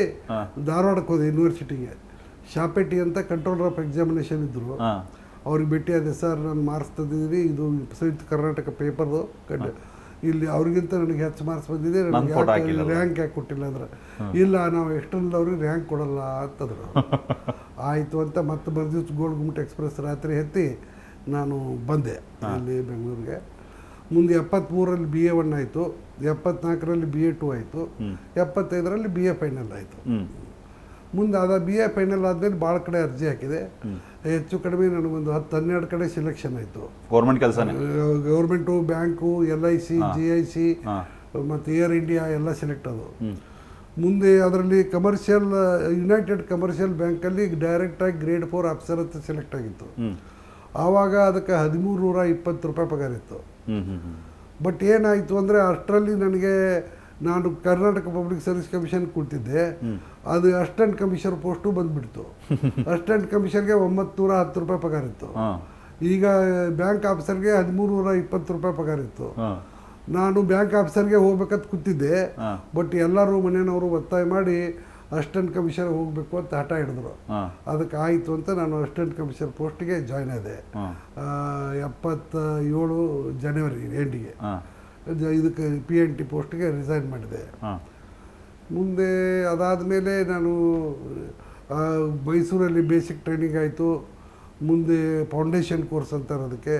ಧಾರವಾಡಕ್ಕೆ ಹೋದೆ ಯೂನಿವರ್ಸಿಟಿಗೆ. ಶಾಪೇಟಿ ಅಂತ ಕಂಟ್ರೋಲರ್ ಆಫ್ ಎಕ್ಸಾಮಿನೇಷನ್ ಇದ್ದರು. ಅವ್ರಿಗೆ ಭೇಟಿ ಆದೆ, ಸರ್ ನಾನು ಮಾರ್ಕ್ಸ್ ತಂದಿದ್ದೀನಿ, ಇದು ಸಂಯುಕ್ತ ಕರ್ನಾಟಕ ಪೇಪರ್ದು, ಇಲ್ಲಿ ಅವ್ರಿಗಿಂತ ನನಗೆ ಹೆಚ್ಚು ಮಾರ್ಕ್ಸ್ ಬಂದಿದೆ, ನನಗೆ ರ್ಯಾಂಕ್ ಯಾಕೆ ಕೊಟ್ಟಿಲ್ಲ ಅಂದ್ರೆ, ಇಲ್ಲ ನಾವು ಎಕ್ಸ್ಟರ್ನಲ್ ಅವ್ರಿಗೆ ರ್ಯಾಂಕ್ ಕೊಡಲ್ಲ ಅಂತಂದ್ರು. ಆಯಿತು ಅಂತ ಮತ್ತೆ ಬರ್ದಿವ್ಸ ಗೋಲ್ಡ್ ಗುಮ್ಮಟ ಎಕ್ಸ್ಪ್ರೆಸ್ ರಾತ್ರಿ ಹತ್ತಿ ನಾನು ಬಂದೆ ಇಲ್ಲಿ ಬೆಂಗಳೂರಿಗೆ. ಮುಂದೆ 73ರಲ್ಲಿ BA1 ಆಯಿತು, 74ರಲ್ಲಿ BA2 ಆಯಿತು, 75ರಲ್ಲಿ BA ಫೈನಲ್ ಆಯಿತು. ಮುಂದೆ ಅದ BA ಫೈನಲ್ ಆದಮೇಲೆ ಭಾಳ ಕಡೆ ಅರ್ಜಿ ಹಾಕಿದೆ. ಹೆಚ್ಚು ಕಡಿಮೆ ನನಗೊಂದು 10-12 ಕಡೆ ಸೆಲೆಕ್ಷನ್ ಆಯಿತು. ಗೌರ್ಮೆಂಟ್ ಕೆಲಸ, ಗೌರ್ಮೆಂಟು, ಬ್ಯಾಂಕು, LIC, GIC ಮತ್ತು ಏರ್ ಇಂಡಿಯಾ ಎಲ್ಲ ಸೆಲೆಕ್ಟ್ ಆದವು. ಮುಂದೆ ಅದರಲ್ಲಿ ಕಮರ್ಷಿಯಲ್, ಯುನೈಟೆಡ್ ಕಮರ್ಷಿಯಲ್ ಬ್ಯಾಂಕಲ್ಲಿ ಡೈರೆಕ್ಟಾಗಿ ಗ್ರೇಡ್ 4 ಆಫೀಸರ್ ಅಂತ ಸೆಲೆಕ್ಟ್ ಆಗಿತ್ತು. ಆವಾಗ ಅದಕ್ಕೆ ₹1320 ಪಗಾರ ಇತ್ತು. ಬಟ್ ಏನಾಯಿತು ಅಂದರೆ, ಅಷ್ಟರಲ್ಲಿ ನನಗೆ, ನಾನು ಕರ್ನಾಟಕ ಪಬ್ಲಿಕ್ ಸರ್ವಿಸ್ ಕಮಿಷನ್ ಕೂತಿದ್ದೆ, ಅದು ಅಸಿಸ್ಟೆಂಟ್ ಕಮಿಷನರ್ ಪೋಸ್ಟು ಬಂದುಬಿಡ್ತು. ಅಸಿಸ್ಟೆಂಟ್ ಕಮಿಷನ್ಗೆ ₹910 ಪಗಾರ ಇತ್ತು. ಈಗ ಬ್ಯಾಂಕ್ ಆಫೀಸರ್ಗೆ 1320 ರೂಪಾಯಿ ಪಗಾರ ಇತ್ತು. ಹಾಂ ನಾನು ಬ್ಯಾಂಕ್ ಆಫೀಸರ್ಗೆ ಹೋಗ್ಬೇಕಂತ ಕೂತಿದ್ದೆ. ಹಾಂ ಬಟ್ ಎಲ್ಲರೂ ಮನೆಯವರು ಒತ್ತಾಯ ಮಾಡಿ ಅಸಿಸ್ಟೆಂಟ್ ಕಮಿಷನರ್ ಹೋಗಬೇಕು ಅಂತ ಹಠ ಹಿಡಿದ್ರು. ಹಾಂ ಅದಕ್ಕೆ ಆಯಿತು ಅಂತ ನಾನು ಅಸಿಸ್ಟೆಂಟ್ ಕಮಿಷನರ್ ಪೋಸ್ಟಿಗೆ ಜಾಯ್ನ್ ಆದೆ. ಹಾಂ 77 ಜನವರಿ ಎಂಡಿಗೆ ಹಾಂ ಇದಕ್ಕೆ PNT ಪೋಸ್ಟ್ಗೆ ರಿಸೈನ್ ಮಾಡಿದೆ. ಹಾಂ ಮುಂದೆ ಅದಾದಮೇಲೆ ನಾನು ಮೈಸೂರಲ್ಲಿ ಬೇಸಿಕ್ ಟ್ರೈನಿಂಗ್ ಆಯಿತು. ಮುಂದೆ ಫೌಂಡೇಶನ್ ಕೋರ್ಸ್ ಅಂತಾರೆ ಅದಕ್ಕೆ.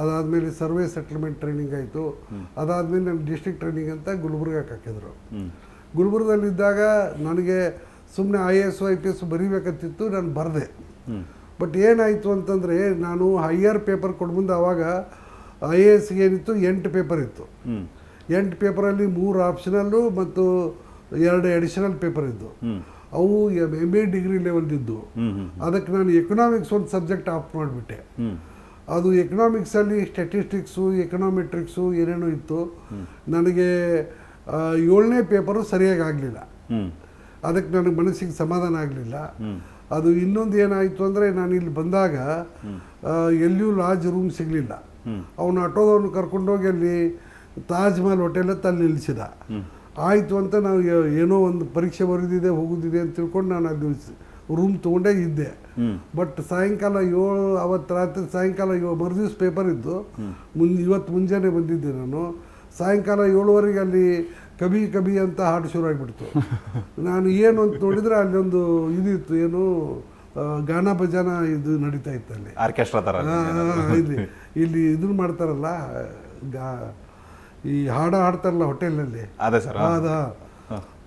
ಅದಾದಮೇಲೆ ಸರ್ವೆ ಸೆಟಲ್ಮೆಂಟ್ ಟ್ರೈನಿಂಗ್ ಆಯಿತು. ಅದಾದಮೇಲೆ ನನ್ನ ಡಿಸ್ಟ್ರಿಕ್ಟ್ ಟ್ರೈನಿಂಗ್ ಅಂತ ಗುಲ್ಬರ್ಗಕ್ಕೆ ಹಾಕಿದ್ರು. ಗುಲ್ಬರ್ಗದಲ್ಲಿದ್ದಾಗ ನನಗೆ ಸುಮ್ಮನೆ IAS IPS ಬರೀಬೇಕಂತಿತ್ತು, ನಾನು ಬರೆದೆ. ಬಟ್ ಏನಾಯಿತು ಅಂತಂದರೆ ನಾನು ಹೈಯರ್ ಪೇಪರ್ ಕೊಡ್ಬಂದು ಆವಾಗ IASಗೆ ಏನಿತ್ತು 8 ಪೇಪರ್ ಇತ್ತು. 8 ಪೇಪರಲ್ಲಿ 3 ಆಪ್ಷನಲ್ಲು ಮತ್ತು 2 ಅಡಿಷನಲ್ ಪೇಪರ್ ಇದ್ದು. ಅವು MA ಡಿಗ್ರಿ ಲೆವೆಲ್ದಿದ್ದು. ಅದಕ್ಕೆ ನಾನು ಎಕನಾಮಿಕ್ಸ್ ಒಂದು ಸಬ್ಜೆಕ್ಟ್ ಆಫ್ ಮಾಡಿಬಿಟ್ಟೆ. ಅದು ಎಕನಾಮಿಕ್ಸಲ್ಲಿ ಸ್ಟ್ಯಾಟಿಸ್ಟಿಕ್ಸು ಎಕನಾಮೆಟ್ರಿಕ್ಸು ಏನೇನೋ ಇತ್ತು. ನನಗೆ 7ನೇ ಪೇಪರು ಸರಿಯಾಗಿ ಆಗಲಿಲ್ಲ. ಅದಕ್ಕೆ ನನಗೆ ಮನಸ್ಸಿಗೆ ಸಮಾಧಾನ ಆಗಲಿಲ್ಲ. ಅದು ಇನ್ನೊಂದು ಏನಾಯಿತು ಅಂದರೆ ನಾನು ಇಲ್ಲಿ ಬಂದಾಗ ಎಲ್ಲಿಯೂ ಲಾಡ್ಜ್ ರೂಮ್ ಸಿಗಲಿಲ್ಲ. ಅವನು ಆಟೋದವನು ಕರ್ಕೊಂಡೋಗಿ ಅಲ್ಲಿ ತಾಜ್ ಮಹಲ್ ಹೋಟೆಲ್ ಅಂತ ಅಲ್ಲಿ ನಿಲ್ಲಿಸಿದ. ಆಯಿತು ಅಂತ ನಾವು ಏನೋ ಒಂದು ಪರೀಕ್ಷೆ ಬರೆದಿದೆ ಹೋಗೋದಿದೆ ಅಂತ ತಿಳ್ಕೊಂಡು ನಾನು ಅಲ್ಲಿ ರೂಮ್ ತೊಗೊಂಡೇ ಇದ್ದೆ. ಬಟ್ ಸಾಯಂಕಾಲ 7 ಅವತ್ತು ರಾತ್ರಿ ಸಾಯಂಕಾಲ ಮರುದಿವ್ಸ ಪೇಪರ್ ಇದ್ದು ಇವತ್ತು ಮುಂಜಾನೆ ಬಂದಿದ್ದೆ ನಾನು. ಸಾಯಂಕಾಲ 7:15 ಅಲ್ಲಿ ಕಬಿ ಕಬಿ ಅಂತ ಹಾಡು ಶುರು ಆಗಿಬಿಡ್ತು. ನಾನು ಏನು ಅಂತ ನೋಡಿದರೆ ಅಲ್ಲೊಂದು ಇದಿತ್ತು, ಏನು ಗಾನ ಭಜನ ಇದು ನಡೀತಾ ಇತ್ತು ಅಲ್ಲಿ, ಆರ್ಕೆಸ್ಟ್ರಾ ಥರ. ಇಲ್ಲಿ ಇದನ್ನು ಮಾಡ್ತಾರಲ್ಲ, ಈ ಹಾಡ್ತಾರಲ್ಲ ಹೋಟೆಲ್ನಲ್ಲಿ, ಅದೇ ಸರ್.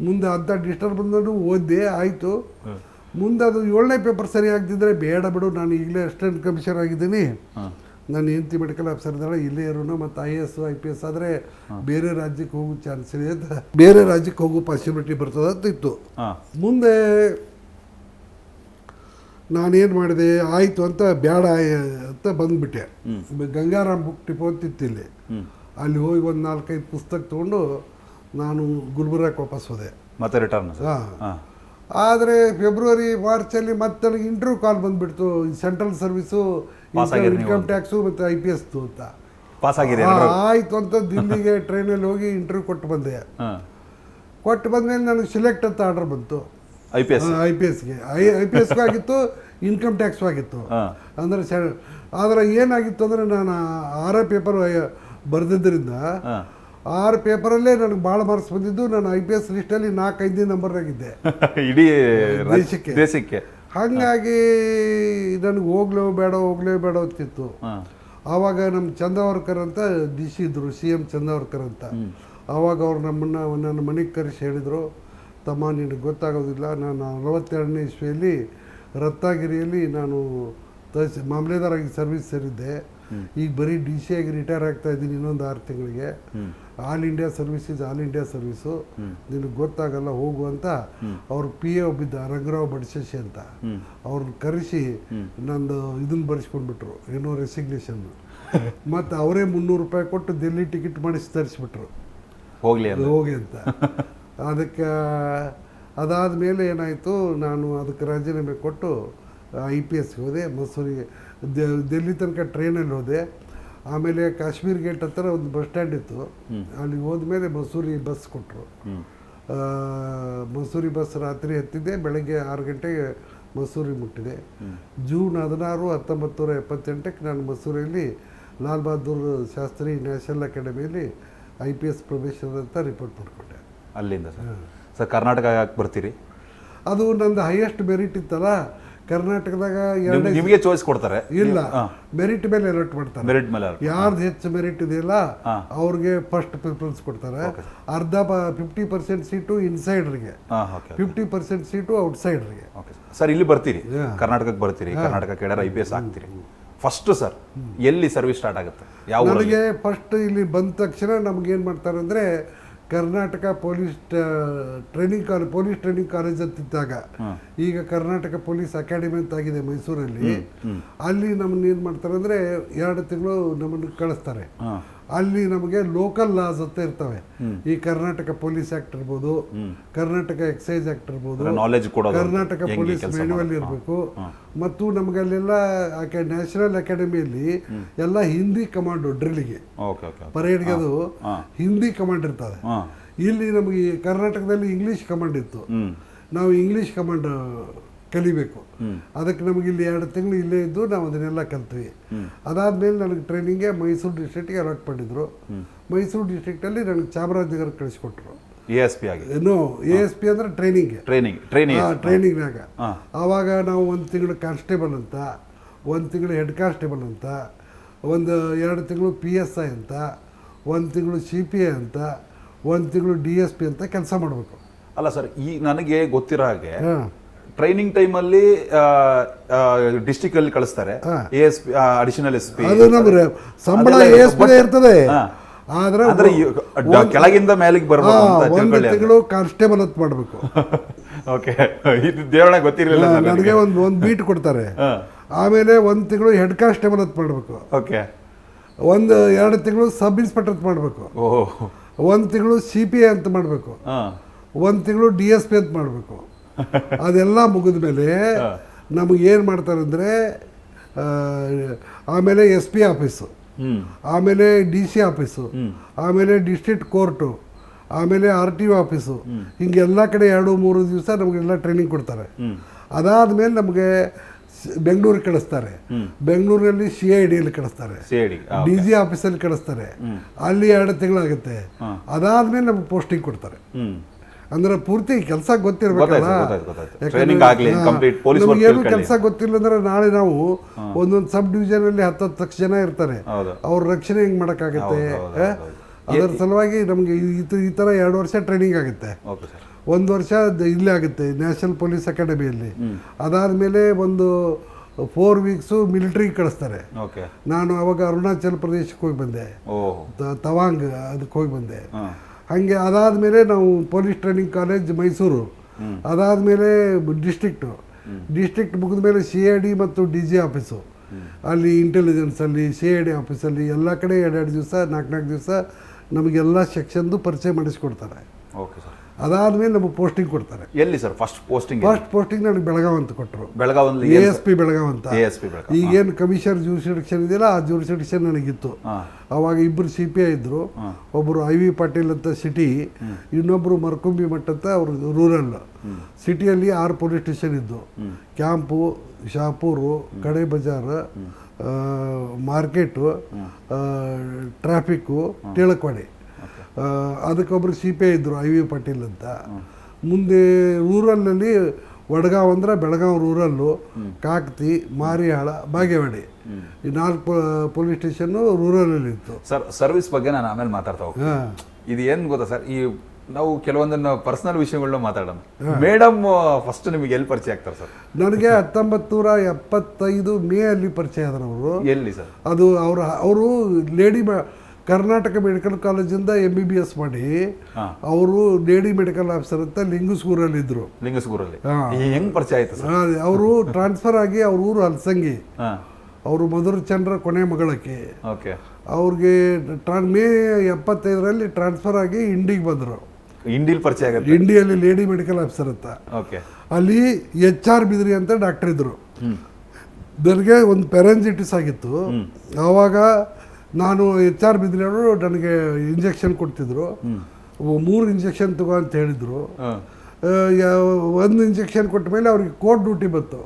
ಮುಂದೆ ಅಂತ ಡಿಸ್ಟರ್ಬ್ ಬಂದು ಓದಿದೆ. ಆಯಿತು. ಮುಂದೆ ಅದು 7ನೇ ಪೇಪರ್ ಸರಿ ಆಗ್ತಿದ್ರೆ ಬೇಡ ಬಿಡು, ನಾನು ಈಗಲೇ ಅಸಿಸ್ಟೆಂಟ್ ಕಮಿಷನರ್ ಆಗಿದ್ದೀನಿ, ನಾನು ಹೆಂಡತಿ ಮೆಡಿಕಲ್ ಆಫೀಸರ್ ಇದ್ದಾಳೆ, ಇಲ್ಲೇ ಇರೋಣ, ಮತ್ತು IAS IPS ಆದರೆ ಬೇರೆ ರಾಜ್ಯಕ್ಕೆ ಹೋಗೋ ಚಾನ್ಸ್ ಇದೆ ಅಂತ, ಬೇರೆ ರಾಜ್ಯಕ್ಕೆ ಹೋಗೋ ಪಾಸಿಬಿಲಿಟಿ ಬರ್ತದೆ ಅಂತ ಇತ್ತು. ಮುಂದೆ ನಾನೇನು ಮಾಡಿದೆ, ಆಯಿತು ಅಂತ ಬೇಡ ಅಂತ ಬಂದುಬಿಟ್ಟೆ. ಗಂಗಾರಾಮ್ ಬುಕ್ ಡಿಪೋ ಅಂತಿತ್ತು ಇಲ್ಲಿ. ಅಲ್ಲಿ ಹೋಗಿ ಒಂದು 4-5 ಪುಸ್ತಕ ತೊಗೊಂಡು ನಾನು ಗುಲ್ಬರ್ಗಕ್ಕೆ ವಾಪಸ್ ಹೋದೆ. ಮತ್ತೆ ರಿಟರ್ನ್. ಹಾಂ. ಆದರೆ ಫೆಬ್ರವರಿ ಮಾರ್ಚಲ್ಲಿ ಮತ್ತೆ ನನಗೆ ಇಂಟರ್ವ್ಯೂ ಕಾಲ್ ಬಂದುಬಿಡ್ತು, ಸೆಂಟ್ರಲ್ ಸರ್ವಿಸು, ಇನ್ಕಮ್ ಟ್ಯಾಕ್ಸು ಮತ್ತು IPS ಅಂತ. ಪಾಸ್ ಆಗಿದೆ. ಆಯಿತು ಅಂತ ದಿಲ್ಲಿಗೆ ಟ್ರೈನಲ್ಲಿ ಹೋಗಿ ಇಂಟರ್ವ್ಯೂ ಕೊಟ್ಟು ಬಂದೆ. ಕೊಟ್ಟು ಬಂದಮೇಲೆ ನನಗೆ ಸಿಲೆಕ್ಟ್ ಅಂತ ಆರ್ಡರ್ ಬಂತು. IPSಗೆ ಆಗಿತ್ತು, ಇನ್ಕಮ್ ಟ್ಯಾಕ್ಸು ಆಗಿತ್ತು. ಅಂದರೆ ಆದರೆ ಏನಾಗಿತ್ತು ಅಂದರೆ ನಾನು 6 ಪೇಪರ್ ಬರೆದಿದ್ದರಿಂದ 6 ಪೇಪರಲ್ಲೇ ನನಗೆ ಭಾಳ ಮಾರ್ಕ್ಸ್ ಬಂದಿದ್ದು. ನಾನು IPS ಲಿಸ್ಟಲ್ಲಿ 4-5ನೇ ನಂಬರ್ನಾಗಿದ್ದೆ ಇಡೀ ದೇಶಕ್ಕೆ. ಹಾಗಾಗಿ ನನಗೆ ಹೋಗ್ಲೇಬೇಡ ಅಂತಿತ್ತು. ಆವಾಗ ನಮ್ಮ ಚಂದಾವರ್ಕರ್ ಅಂತ DC ಇದ್ದರು, CM ಚಂದಾವರ್ಕರ್ ಅಂತ. ಆವಾಗ ಅವ್ರು ನನ್ನ ಮನೆಗೆ ಕರೆಸಿ ಹೇಳಿದರು, ತಮ್ಮ ನಿನಗೆ ಗೊತ್ತಾಗೋದಿಲ್ಲ, ನಾನು 42ನೇ ಇಸ್ವಿಯಲ್ಲಿ ರತ್ನಗಿರಿಯಲ್ಲಿ ನಾನು ಮಾಮಲೆದಾರಾಗಿ ಸರ್ವಿಸ್ ಸೇರಿದ್ದೆ. ಈಗ ಬರೀ DC ಆಗಿ ರಿಟೈರ್ ಆಗ್ತಾ ಇದ್ದೀನಿ ಇನ್ನೊಂದು 6 ತಿಂಗಳಿಗೆ. All India service is all India service, ನಿನಗೆ ಗೊತ್ತಾಗಲ್ಲ, ಹೋಗು ಅಂತ ಅವ್ರ PA ಒಬ್ಬಿದ್ದ ರಂಗರಾವ್ ಬಡಶೇಷಿ ಅಂತ, ಅವ್ರನ್ನ ಕರೆಸಿ ನಂದು ಇದನ್ನು ಬರೆಸ್ಕೊಂಡ್ಬಿಟ್ರು, ಏನೋ ರೆಸಿಗ್ನೇಷನ್. ಮತ್ತು ಅವರೇ 300 ರೂಪಾಯಿ ಕೊಟ್ಟು ದಿಲ್ಲಿ ಟಿಕೆಟ್ ಮಾಡಿಸಿ ತರಿಸ್ಬಿಟ್ರು, ಹೋಗಿ ಅಂತ. ಅದಕ್ಕೆ ಅದಾದಮೇಲೆ ಏನಾಯಿತು, ನಾನು ಅದಕ್ಕೆ ರಾಜೀನಾಮೆ ಕೊಟ್ಟು IPSಗೆ ಹೋದೆ. ಮಸೂರಿಗೆ ದಿಲ್ಲಿ ತನಕ ಟ್ರೈನಲ್ಲಿ ಹೋದೆ. ಆಮೇಲೆ ಕಾಶ್ಮೀರ್ ಗೇಟ್ ಹತ್ರ ಒಂದು ಬಸ್ ಸ್ಟ್ಯಾಂಡ್ ಇತ್ತು, ಅಲ್ಲಿ ಹೋದ್ಮೇಲೆ ಮಸೂರಿ ಬಸ್ ಕೊಟ್ಟರು. ಮಸೂರಿ ಬಸ್ ರಾತ್ರಿ ಹತ್ತಿದ್ದೆ, ಬೆಳಗ್ಗೆ 6 ಗಂಟೆಗೆ ಮಸೂರಿ ಮುಟ್ಟಿದೆ. ಜೂನ್ 16, 1978ಕ್ಕೆ ನಾನು ಮಸೂರಿಯಲ್ಲಿ ಲಾಲ್ ಬಹದ್ದೂರ್ ಶಾಸ್ತ್ರಿ ನ್ಯಾಷನಲ್ ಅಕಾಡೆಮಿಯಲ್ಲಿ IPS ಪ್ರೊಬೇಷನರ್ ಅಂತ ರಿಪೋರ್ಟ್ ಮಾಡಿಕೊಂಡೆ. ಅಲ್ಲಿಂದ ಸರ್ ಕರ್ನಾಟಕ ಯಾಕೆ ಬರ್ತೀರಿ? ಅದು ನಂದು ಹೈಯೆಸ್ಟ್ ಮೆರಿಟ್ ಇತ್ತಲ್ಲ ಕರ್ನಾಟಕದಾಗ. ನಿಮಗೆ ಚಾಯ್ಸ್ ಕೊಡ್ತಾರೆ? ಇಲ್ಲ, ಮೆರಿಟ್ ಮೇಲೆ ಅಲರ್ಟ್ ಮಾಡ್ತಾರೆ. ಮೆರಿಟ್ ಮೇಲೆ ಯಾರ್ದು ಹೆಚ್ಚು ಮೆರಿಟ್ ಇದೆಯಲ್ಲ ಅವ್ರಿಗೆ ಫಸ್ಟ್ ಪ್ರಿಫರೆನ್ಸ್ ಕೊಡ್ತಾರೆ. 50% ಸೀಟು ಇನ್ಸೈಡರ್ಗೆ, 50% ಸೀಟು ಔಟ್ಸೈಡರ್ಗೆ. ಸರ್ ಇಲ್ಲಿ ಬರ್ತೀರಿ, ಕರ್ನಾಟಕಕ್ಕೆ ಬರ್ತೀರಿ, ಕರ್ನಾಟಕ ಕೇಳಾರ IPS ಆಗ್ತೀರಿ. ಫಸ್ಟ್ ಸರ್ ಎಲ್ಲಿ ಸರ್ವಿಸ್ ಸ್ಟಾರ್ಟ್ ಆಗುತ್ತೆ? ಯಾವ? ನನಗೆ ಫಸ್ಟ್ ಇಲ್ಲಿ ಬಂದ ತಕ್ಷಣ ನಮ್ಗೇನು ಮಾಡ್ತಾರೆ ಅಂದರೆ, ಕರ್ನಾಟಕ ಪೊಲೀಸ್ ಟ್ರೈನಿಂಗ್ ಕಾಲೇಜ್ ಅಂತಿದ್ದಾಗ, ಈಗ ಕರ್ನಾಟಕ ಪೊಲೀಸ್ ಅಕಾಡೆಮಿ ಅಂತ ಆಗಿದೆ ಮೈಸೂರಲ್ಲಿ, ಅಲ್ಲಿ ನಮ್ಮನ್ನ ಏನು ಮಾಡ್ತಾರೆ ಅಂದರೆ 2 ತಿಂಗಳು ನಮ್ಮನ್ನು ಕಳಿಸ್ತಾರೆ. ಅಲ್ಲಿ ನಮಗೆ ಲೋಕಲ್ ಲಾಸ್ ಅಂತ ಇರ್ತವೆ. ಈ ಕರ್ನಾಟಕ ಪೊಲೀಸ್ ಆಕ್ಟ್ ಇರ್ಬೋದು, ಕರ್ನಾಟಕ ಎಕ್ಸೈಸ್ ಆಕ್ಟ್ ಇರ್ಬೋದು, ನಾಲೆಜ್ ಕೊಡೋದು, ಕರ್ನಾಟಕ ಪೊಲೀಸ್ ಮ್ಯಾನ್ಯುವಲ್ ಇರಬೇಕು. ಮತ್ತು ನಮಗಲ್ಲೆಲ್ಲ ನ್ಯಾಷನಲ್ ಅಕಾಡೆಮಿಯಲ್ಲಿ ಎಲ್ಲ ಹಿಂದಿ ಕಮಾಂಡು ಡ್ರಿಲ್ಗೆ, ಪರೇಡ್ಗೆ ಅದು ಹಿಂದಿ ಕಮಾಂಡ್ ಇರ್ತದೆ. ಇಲ್ಲಿ ನಮಗೆ ಕರ್ನಾಟಕದಲ್ಲಿ ಇಂಗ್ಲೀಷ್ ಕಮಾಂಡ್ ಇತ್ತು. ನಾವು ಇಂಗ್ಲೀಷ್ ಕಮಾಂಡ್ ಕಲಿಬೇಕು. ಅದಕ್ಕೆ ನಮಗೆ ಇಲ್ಲಿ 2 ತಿಂಗಳು ಇಲ್ಲೇ ಇದ್ದು ನಾವು ಅದನ್ನೆಲ್ಲ ಕಲ್ತ್ವಿ. ಅದಾದ್ಮೇಲೆ ನನಗೆ ಟ್ರೈನಿಂಗ್ಗೆ ಮೈಸೂರು ಡಿಸ್ಟ್ರಿಕ್ಟ್ಗೆ ಅಲಾಟ್ ಮಾಡಿದ್ರು. ಮೈಸೂರು ಡಿಸ್ಟ್ರಿಕ್ಟಲ್ಲಿ ನನಗೆ ಚಾಮರಾಜನಗರ ಕಳಿಸ್ಕೊಟ್ರು. ASP ಆಗಿ. ASP ಅಂದ್ರೆ ಟ್ರೈನಿಂಗ್ನಾಗ. ಆವಾಗ ನಾವು 1 ತಿಂಗಳು ಕಾನ್ಸ್ಟೇಬಲ್ ಅಂತ, 1 ತಿಂಗಳು ಹೆಡ್ ಕಾನ್ಸ್ಟೇಬಲ್ ಅಂತ, 2 ತಿಂಗಳು PSI ಅಂತ, 1 ತಿಂಗಳು CPI ಅಂತ, 1 ತಿಂಗಳು DSP ಅಂತ ಕೆಲಸ ಮಾಡಬೇಕು. ಅಲ್ಲ ಸರ್, ಈ ನನಗೆ ಗೊತ್ತಿರೋ ಹಾಗೆ ಟ್ರೈನಿಂಗ್ ಟೈಮಲ್ಲಿ ಡಿಸ್ಟ್ರಿಕ್ಟ್ ಅಲ್ಲಿ ಕಳಿಸ್ತಾರೆ, ASP ಅಡಿಷನಲ್ SP. ಅದು ನಮ್ಗೆ ಸಂಬಳ ASP ಇರ್ತದೆ. ಆದ್ರೆ ಕೆಳಗಿಂದ ಮೇಲಿಗೆ ಬರ್ಬೋದು ಅಂತ 1 ತಿಂಗಳು ಕಾನ್ಸ್ಟೇಬಲ್ ಅಂತ ಮಾಡಬೇಕು. ಓಕೆ, ಇದು ದೇವಣ್ಣ ಗೊತ್ತಿರಲಿಲ್ಲ ನನಗೆ. ಒಂದು ಬೀಟ್ ಕೊಡ್ತಾರೆ. ಆಮೇಲೆ 1 ತಿಂಗಳು ಹೆಡ್ ಕಾನ್ಸ್ಟೇಬಲ್ ಅಂತ ಮಾಡಬೇಕು. ಓಕೆ. 2 ತಿಂಗಳು ಸಬ್ ಇನ್ಸ್ಪೆಕ್ಟರ್ ಅಂತ ಮಾಡಬೇಕು. 1 ತಿಂಗಳು CPI ಅಂತ ಮಾಡಬೇಕು. 1 ತಿಂಗಳು DSP ಅಂತ ಮಾಡಬೇಕು. ಅದೆಲ್ಲ ಮುಗಿದ ಮೇಲೆ ನಮಗೆ ಏನು ಮಾಡ್ತಾರೆ ಅಂದರೆ, ಆಮೇಲೆ SP ಆಫೀಸು, ಆಮೇಲೆ DC ಆಫೀಸು, ಆಮೇಲೆ ಡಿಸ್ಟ್ರಿಕ್ಟ್ ಕೋರ್ಟು, ಆಮೇಲೆ RTO ಆಫೀಸು, ಹಿಂಗೆಲ್ಲ ಕಡೆ 2-3 ದಿವಸ ನಮಗೆಲ್ಲ ಟ್ರೈನಿಂಗ್ ಕೊಡ್ತಾರೆ. ಅದಾದಮೇಲೆ ನಮಗೆ ಬೆಂಗಳೂರಿಗೆ ಕಳಿಸ್ತಾರೆ. ಬೆಂಗಳೂರಲ್ಲಿ CIDಯಲ್ಲಿ ಕಳಿಸ್ತಾರೆ, DG ಆಫೀಸಲ್ಲಿ ಕಳಿಸ್ತಾರೆ. ಅಲ್ಲಿ 2 ತಿಂಗಳಾಗುತ್ತೆ. ಅದಾದ್ಮೇಲೆ ನಮ್ಗೆ ಪೋಸ್ಟಿಂಗ್ ಕೊಡ್ತಾರೆ. ಅಂದ್ರೆ ಪೂರ್ತಿ ಕೆಲಸ ಗೊತ್ತಿರ್ಬೇಕಲ್ಲ. ನಮಗೇನು ಕೆಲಸ ಗೊತ್ತಿಲ್ಲ ಅಂದ್ರೆ ನಾಳೆ ನಾವು ಒಂದೊಂದು ಸಬ್ ಡಿವಿಷನ್ ಅಲ್ಲಿ 10 ಜನ ಇರ್ತಾರೆ. ಅವ್ರ ರಕ್ಷಣೆ ಹೆಂಗ್ ಮಾಡಕ್ಕಾಗತ್ತೆ? ಅದರ ಸಲುವಾಗಿ ನಮ್ಗೆ ಈ ತರ 2 ವರ್ಷ ಟ್ರೈನಿಂಗ್ ಆಗುತ್ತೆ. 1 ವರ್ಷ ಇಲ್ಲೇ ಆಗುತ್ತೆ ನ್ಯಾಷನಲ್ ಪೊಲೀಸ್ ಅಕಾಡೆಮಿಯಲ್ಲಿ. ಅದಾದ್ಮೇಲೆ ಒಂದು 4 ವೀಕ್ಸು ಮಿಲಿಟ್ರಿಗೆ ಕಳಿಸ್ತಾರೆ. ನಾನು ಅವಾಗ ಅರುಣಾಚಲ್ ಪ್ರದೇಶಕ್ಕೆ ಹೋಗಿ ಬಂದೆ, ತವಾಂಗ್ ಅದಕ್ಕೆ ಹೋಗಿ ಬಂದೆ. ಹಾಗೆ ಅದಾದಮೇಲೆ ನಾವು ಪೊಲೀಸ್ ಟ್ರೈನಿಂಗ್ ಕಾಲೇಜ್ ಮೈಸೂರು, ಅದಾದಮೇಲೆ ಡಿಸ್ಟ್ರಿಕ್ಟ್ ಮುಗಿದ ಮೇಲೆ CID ಮತ್ತು DG ಆಫೀಸು, ಅಲ್ಲಿ ಇಂಟೆಲಿಜೆನ್ಸಲ್ಲಿ CID ಆಫೀಸಲ್ಲಿ ಎಲ್ಲ ಕಡೆ 2 ದಿವಸ 4 ದಿವಸ ನಮಗೆಲ್ಲ ಸೆಕ್ಷನ್ದು ಪರಿಚಯ ಮಾಡಿಸ್ಕೊಡ್ತಾರೆ. Okay sir. ಅದಾದ್ಮೇಲೆ ನಮಗೆ ಪೋಸ್ಟಿಂಗ್ ಕೊಡ್ತಾರೆ. ಎಲ್ಲಿ ಸರ್ ಫಸ್ಟ್ ಪೋಸ್ಟಿಂಗ್? ನನಗೆ ಬೆಳಗಾವ್ ಅಂತ ಕೊಟ್ಟರು. ಬೆಳಗಾವಲ್ಲಿ ASP ಬೆಳಗಾವ್ ಅಂತ. ಈಗೇನು ಕಮಿಷನರ್ ಜೂರಿಸ್ಡಿಕ್ಷನ್ ಇದೆಯಲ್ಲ, ಆ ಜೂರಿಸ್ಡಿಕ್ಷನ್ ನನಗಿತ್ತು. ಅವಾಗ 2 CPI ಇದ್ರು. ಒಬ್ಬರು IV ಪಾಟೀಲ್ ಅಂತ ಸಿಟಿ, ಇನ್ನೊಬ್ರು ಮರ್ಕುಂಬಿ ಮಠ ಅಂತ ಅವರು ರೂರಲ್. ಸಿಟಿಯಲ್ಲಿ 6 ಪೊಲೀಸ್ ಸ್ಟೇಷನ್ ಇದ್ದು, ಕ್ಯಾಂಪು, ಶಾಪೂರು, ಕಡೆ ಬಜಾರ್, ಮಾರ್ಕೆಟು, ಟ್ರಾಫಿಕ್ಕು, ಟೇಳಕ್ವಾಡಿ. ಅದಕ್ಕೊಬ್ರು CPI ಇದ್ದರು, IV ಪಾಟೀಲ್ ಅಂತ. ಮುಂದೆ ರೂರಲ್ನಲ್ಲಿ ವಡಗಾಂವ್ ಅಂದ್ರೆ ಬೆಳಗಾವ್ ರೂರಲ್ಲು, ಕಾಕ್ತಿ, ಮಾರಿಹಾಳ, ಬಾಗೇವಾಡಿ, ಈ 4 ಪೊಲೀಸ್ ಸ್ಟೇಷನ್ನು ರೂರಲಲ್ಲಿ ಇತ್ತು. ಸರ್, ಸರ್ವಿಸ್ ಬಗ್ಗೆ ನಾನು ಆಮೇಲೆ ಮಾತಾಡ್ತಾ ಹೋಗ್ತೀನಿ. ಇದು ಏನು ಗೊತ್ತಾ ಸರ್, ಈ ನಾವು ಕೆಲವೊಂದನ್ನು ಪರ್ಸನಲ್ ವಿಷಯಗಳನ್ನ ಮಾತಾಡೋಣ. ಮೇಡಮ್ ಫಸ್ಟ್ ನಿಮಗೆ ಎಲ್ಲಿ ಪರಿಚಯ ಆಗ್ತಾರೆ ಸರ್? ನನಗೆ 1975 ಮೇ ಅಲ್ಲಿ ಪರಿಚಯ ಆದರು ಅವರು. ಎಲ್ಲಿ ಸರ್ ಅದು? ಅವರು ಲೇಡಿ ಕರ್ನಾಟಕ ಮೆಡಿಕಲ್ ಕಾಲೇಜಿಂದ MBBS ಮಾಡಿ ಅವರು ಲೇಡಿ ಮೆಡಿಕಲ್ ಆಫೀಸರ್ ಅಂತ ಲಿಂಗಸ್ಗೂರಲ್ಲಿ ಇದ್ರು. ಹೆಂಗ್ ಪರಿಚಯ ಆಯ್ತು ಸರ್? ಅವರು ಟ್ರಾನ್ಸ್ಫರ್ ಆಗಿ ಅವ್ರ ಊರು ಹಲಸಂಗಿ. ಅವರು ಮಧುರ ಚಂದ್ರ ಕೊನೆ ಮಗಳಕ್ಕೆ. ಅವ್ರಿಗೆ ಮೇ 75ರಲ್ಲಿ ಟ್ರಾನ್ಸ್ಫರ್ ಆಗಿ ಇಂಡಿಗೆ ಬಂದರು. ಇಂಡಿಯಲ್ಲಿ ಲೇಡಿ ಮೆಡಿಕಲ್ ಆಫೀಸರ್ ಅಂತ. ಅಲ್ಲಿ HR ಬಿದ್ರಿ ಅಂತ ಡಾಕ್ಟರ್ ಇದ್ರು. ನನಗೆ ಒಂದು ಪೆರಂಜಿಟಿಸ್ ಆಗಿತ್ತು. ಆವಾಗ ನಾನು HR ಬಿದ್ರಿ ಅವರು ನನಗೆ ಇಂಜೆಕ್ಷನ್ ಕೊಡ್ತಿದ್ರು. 3 ಇಂಜೆಕ್ಷನ್ ತಗೋ ಅಂತ ಹೇಳಿದ್ರು. 1 ಇಂಜೆಕ್ಷನ್ ಕೊಟ್ಟ ಮೇಲೆ ಅವ್ರಿಗೆ ಕೋರ್ಟ್ ಡ್ಯೂಟಿ ಬಂತು.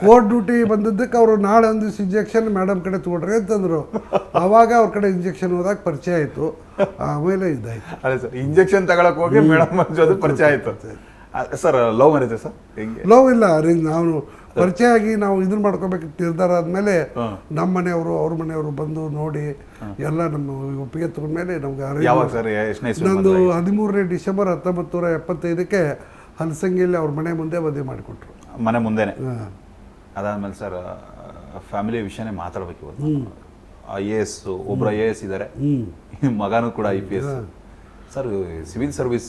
ಕೋರ್ಟ್ ಡ್ಯೂಟಿ ಬಂದಿದ್ದಕ್ಕೆ ಅವರು ನಾಳೆ ಒಂದು ದಿವಸ ಇಂಜೆಕ್ಷನ್ ಮೇಡಮ್ ಕಡೆ ತಗೊಂಡ್ರಿ ಅಂತಂದ್ರು. ಆವಾಗ ಅವ್ರ ಕಡೆ ಇಂಜೆಕ್ಷನ್ ಹೋದಾಗ ಪರಿಚಯ ಆಯ್ತು. ಆಮೇಲೆ ಇದಾಯ್ತು. ಅದೇ ಸರ್, ಇಂಜೆಕ್ಷನ್ ತಗೊಳಕ್ ಹೋಗಿ ಮೇಡಮ್ ಜೊತೆ ಪರಿಚಯ ಆಯ್ತು. Sir, love marriage sir? Love ಇಲ್ಲ, ನಾವು ಪರಿಚಯ ಆಗಿ ನಾವು ಇದನ್ನ ಮಾಡ್ಕೋಬೇಕು ನಿರ್ಧಾರ ಆದ್ಮೇಲೆ ನಮ್ಮ ಮನೆಯವರು ಅವ್ರ ಮನೆಯವರು ಬಂದು ನೋಡಿ ಎಲ್ಲ ನಮ್ಮ ಒಪ್ಪಿಗೆ ತಗೊಂಡ್ಮೇಲೆ ನಮ್ಗೆ ನಂದು 13ನೇ ಡಿಸೆಂಬರ್ 1975ಕ್ಕೆ ಹಲಸಂಗಿಯಲ್ಲಿ ಅವ್ರ ಮನೆ ಮುಂದೆ ಮದುವೆ ಮಾಡಿಕೊಟ್ರು. ಮನೆ ಮುಂದೆನೆ. ಅದಾದ್ಮೇಲೆ ಸರ್, ಫ್ಯಾಮಿಲಿ ವಿಷಯನೇ ಮಾತಾಡ್ಬೇಕು ಇವತ್ತು. IAS, ಒಬ್ರು IAS ಇದ್ದಾರೆ, ಮಗನೂ ಕೂಡ IPS. ಸರ್, ಸಿವಿಲ್ ಸರ್ವಿಸ್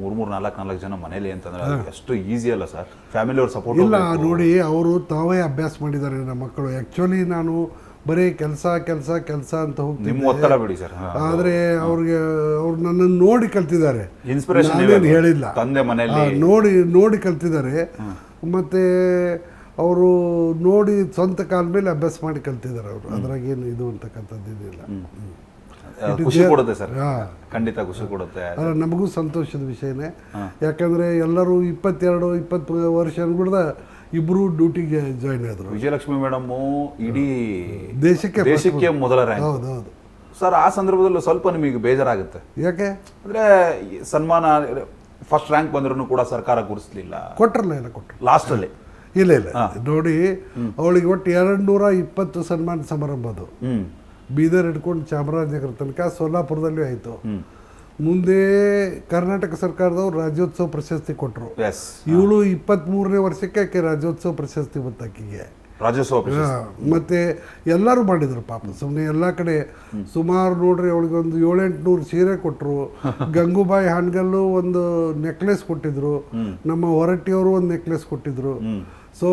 3-4 ಜನ ಮನೇಲಿ ಅಂತಂದ್ರೆ ಅಷ್ಟು ಈಸಿ ಅಲ್ಲ ಸರ್. ಫ್ಯಾಮಿಲಿ ಅವ್ರ ಸಪೋರ್ಟ್ ಇಲ್ಲ ನೋಡಿ. ಅವರು ತಾವೇ ಅಭ್ಯಾಸ ಮಾಡಿದ್ದಾರೆ ನಮ್ಮ ಮಕ್ಕಳು. ಆ್ಯಕ್ಚುಲಿ ನಾನು ಬರೀ ಕೆಲಸ ಕೆಲಸ ಕೆಲಸ ಅಂತ ನಿಮ್ಮ ಹೋಗ್ತಿದ್ದೆ. ಒತ್ತಡ ಬಿಡಿ ಸರ್. ಆದರೆ ಅವ್ರು ನನ್ನನ್ನು ನೋಡಿ ಕಲ್ತಿದ್ದಾರೆ, ಇನ್ಸ್ಪಿರೇಷನ್ ನಾನೇನು ಹೇಳಿಲ್ಲ. ತಂದೆ ಮನೆಯಲ್ಲಿ ನೋಡಿ ಕಲ್ತಿದ್ದಾರೆ. ಮತ್ತು ಅವರು ನೋಡಿ ಸ್ವಂತ ಕಾಲ ಮೇಲೆ ಅಭ್ಯಾಸ ಮಾಡಿ ಕಲ್ತಿದ್ದಾರೆ ಅವರು. ಅದ್ರಾಗೇನು ಇದು ಅಂತಕ್ಕಂಥದ್ದೇನಿಲ್ಲ. ಖುಷಿ ಕೊಡುತ್ತೆ ಸರ್, ಖಂಡಿತ ಖುಷಿ ಕೊಡುತ್ತೆ. ಅಲ್ಲ, ನಮಗೂ ಸಂತೋಷದ ವಿಷಯನೇ. ಯಾಕಂದರೆ ಎಲ್ಲರೂ 22-20 ವರ್ಷ ಅನ್ಬಿಡ್ದ ಇಬ್ಬರು ಡ್ಯೂಟಿಗೆ ಜಾಯ್ನ್ ಆದರು. ವಿಜಯಲಕ್ಷ್ಮಿ ಮೇಡಮ್ ಇಡೀ ದೇಶಕ್ಕೆ ಮೊದಲ ರ್ಯಾಂಕ್. ಹೌದು ಸರ್. ಆ ಸಂದರ್ಭದಲ್ಲೂ ಸ್ವಲ್ಪ ನಿಮಗೆ ಬೇಜಾರಾಗುತ್ತೆ. ಯಾಕೆ ಅಂದ್ರೆ ಸನ್ಮಾನ ಫಸ್ಟ್ ರ್ಯಾಂಕ್ ಬಂದ್ರೂ ಕೂಡ ಸರ್ಕಾರ ಗುರುತಿಸಲಿಲ್ಲ, ಕೊಟ್ಟರಲ್ಲ ಲಾಸ್ಟ್ ಅಲ್ಲಿ. ಇಲ್ಲ ನೋಡಿ, ಅವಳಿಗೆ ಒಟ್ಟು 220 ಸನ್ಮಾನ ಸಮಾರಂಭ ಅದು. ಬೀದರ್ ಹಿಡ್ಕೊಂಡು ಚಾಮರಾಜನಗರ ತನಕ, ಸೋಲಾಪುರದಲ್ಲಿ ಆಯಿತು. ಮುಂದೆ ಕರ್ನಾಟಕ ಸರ್ಕಾರದವ್ರು ರಾಜ್ಯೋತ್ಸವ ಪ್ರಶಸ್ತಿ ಕೊಟ್ಟರು. ಇವಳು 23ನೇ ವರ್ಷಕ್ಕೆ ಆಕೆ ರಾಜ್ಯೋತ್ಸವ ಪ್ರಶಸ್ತಿ ಬಂತು ಆಕೆಗೆ. ಮತ್ತೆ ಎಲ್ಲರೂ ಮಾಡಿದ್ರು ಪಾಪ. ಸುಮ್ಮನೆ ಎಲ್ಲ ಕಡೆ ಸುಮಾರು ನೋಡ್ರಿ, ಅವಳಿಗೆ ಒಂದು 700-800 ಸೀರೆ ಕೊಟ್ಟರು. ಗಂಗೂಬಾಯಿ ಹಾನ್ಗಲ್ಲು ಒಂದು ನೆಕ್ಲೆಸ್ ಕೊಟ್ಟಿದ್ರು, ನಮ್ಮ ಹೊರಟ್ಟಿಯವರು ಒಂದು ನೆಕ್ಲೆಸ್ ಕೊಟ್ಟಿದ್ರು. ಸೊ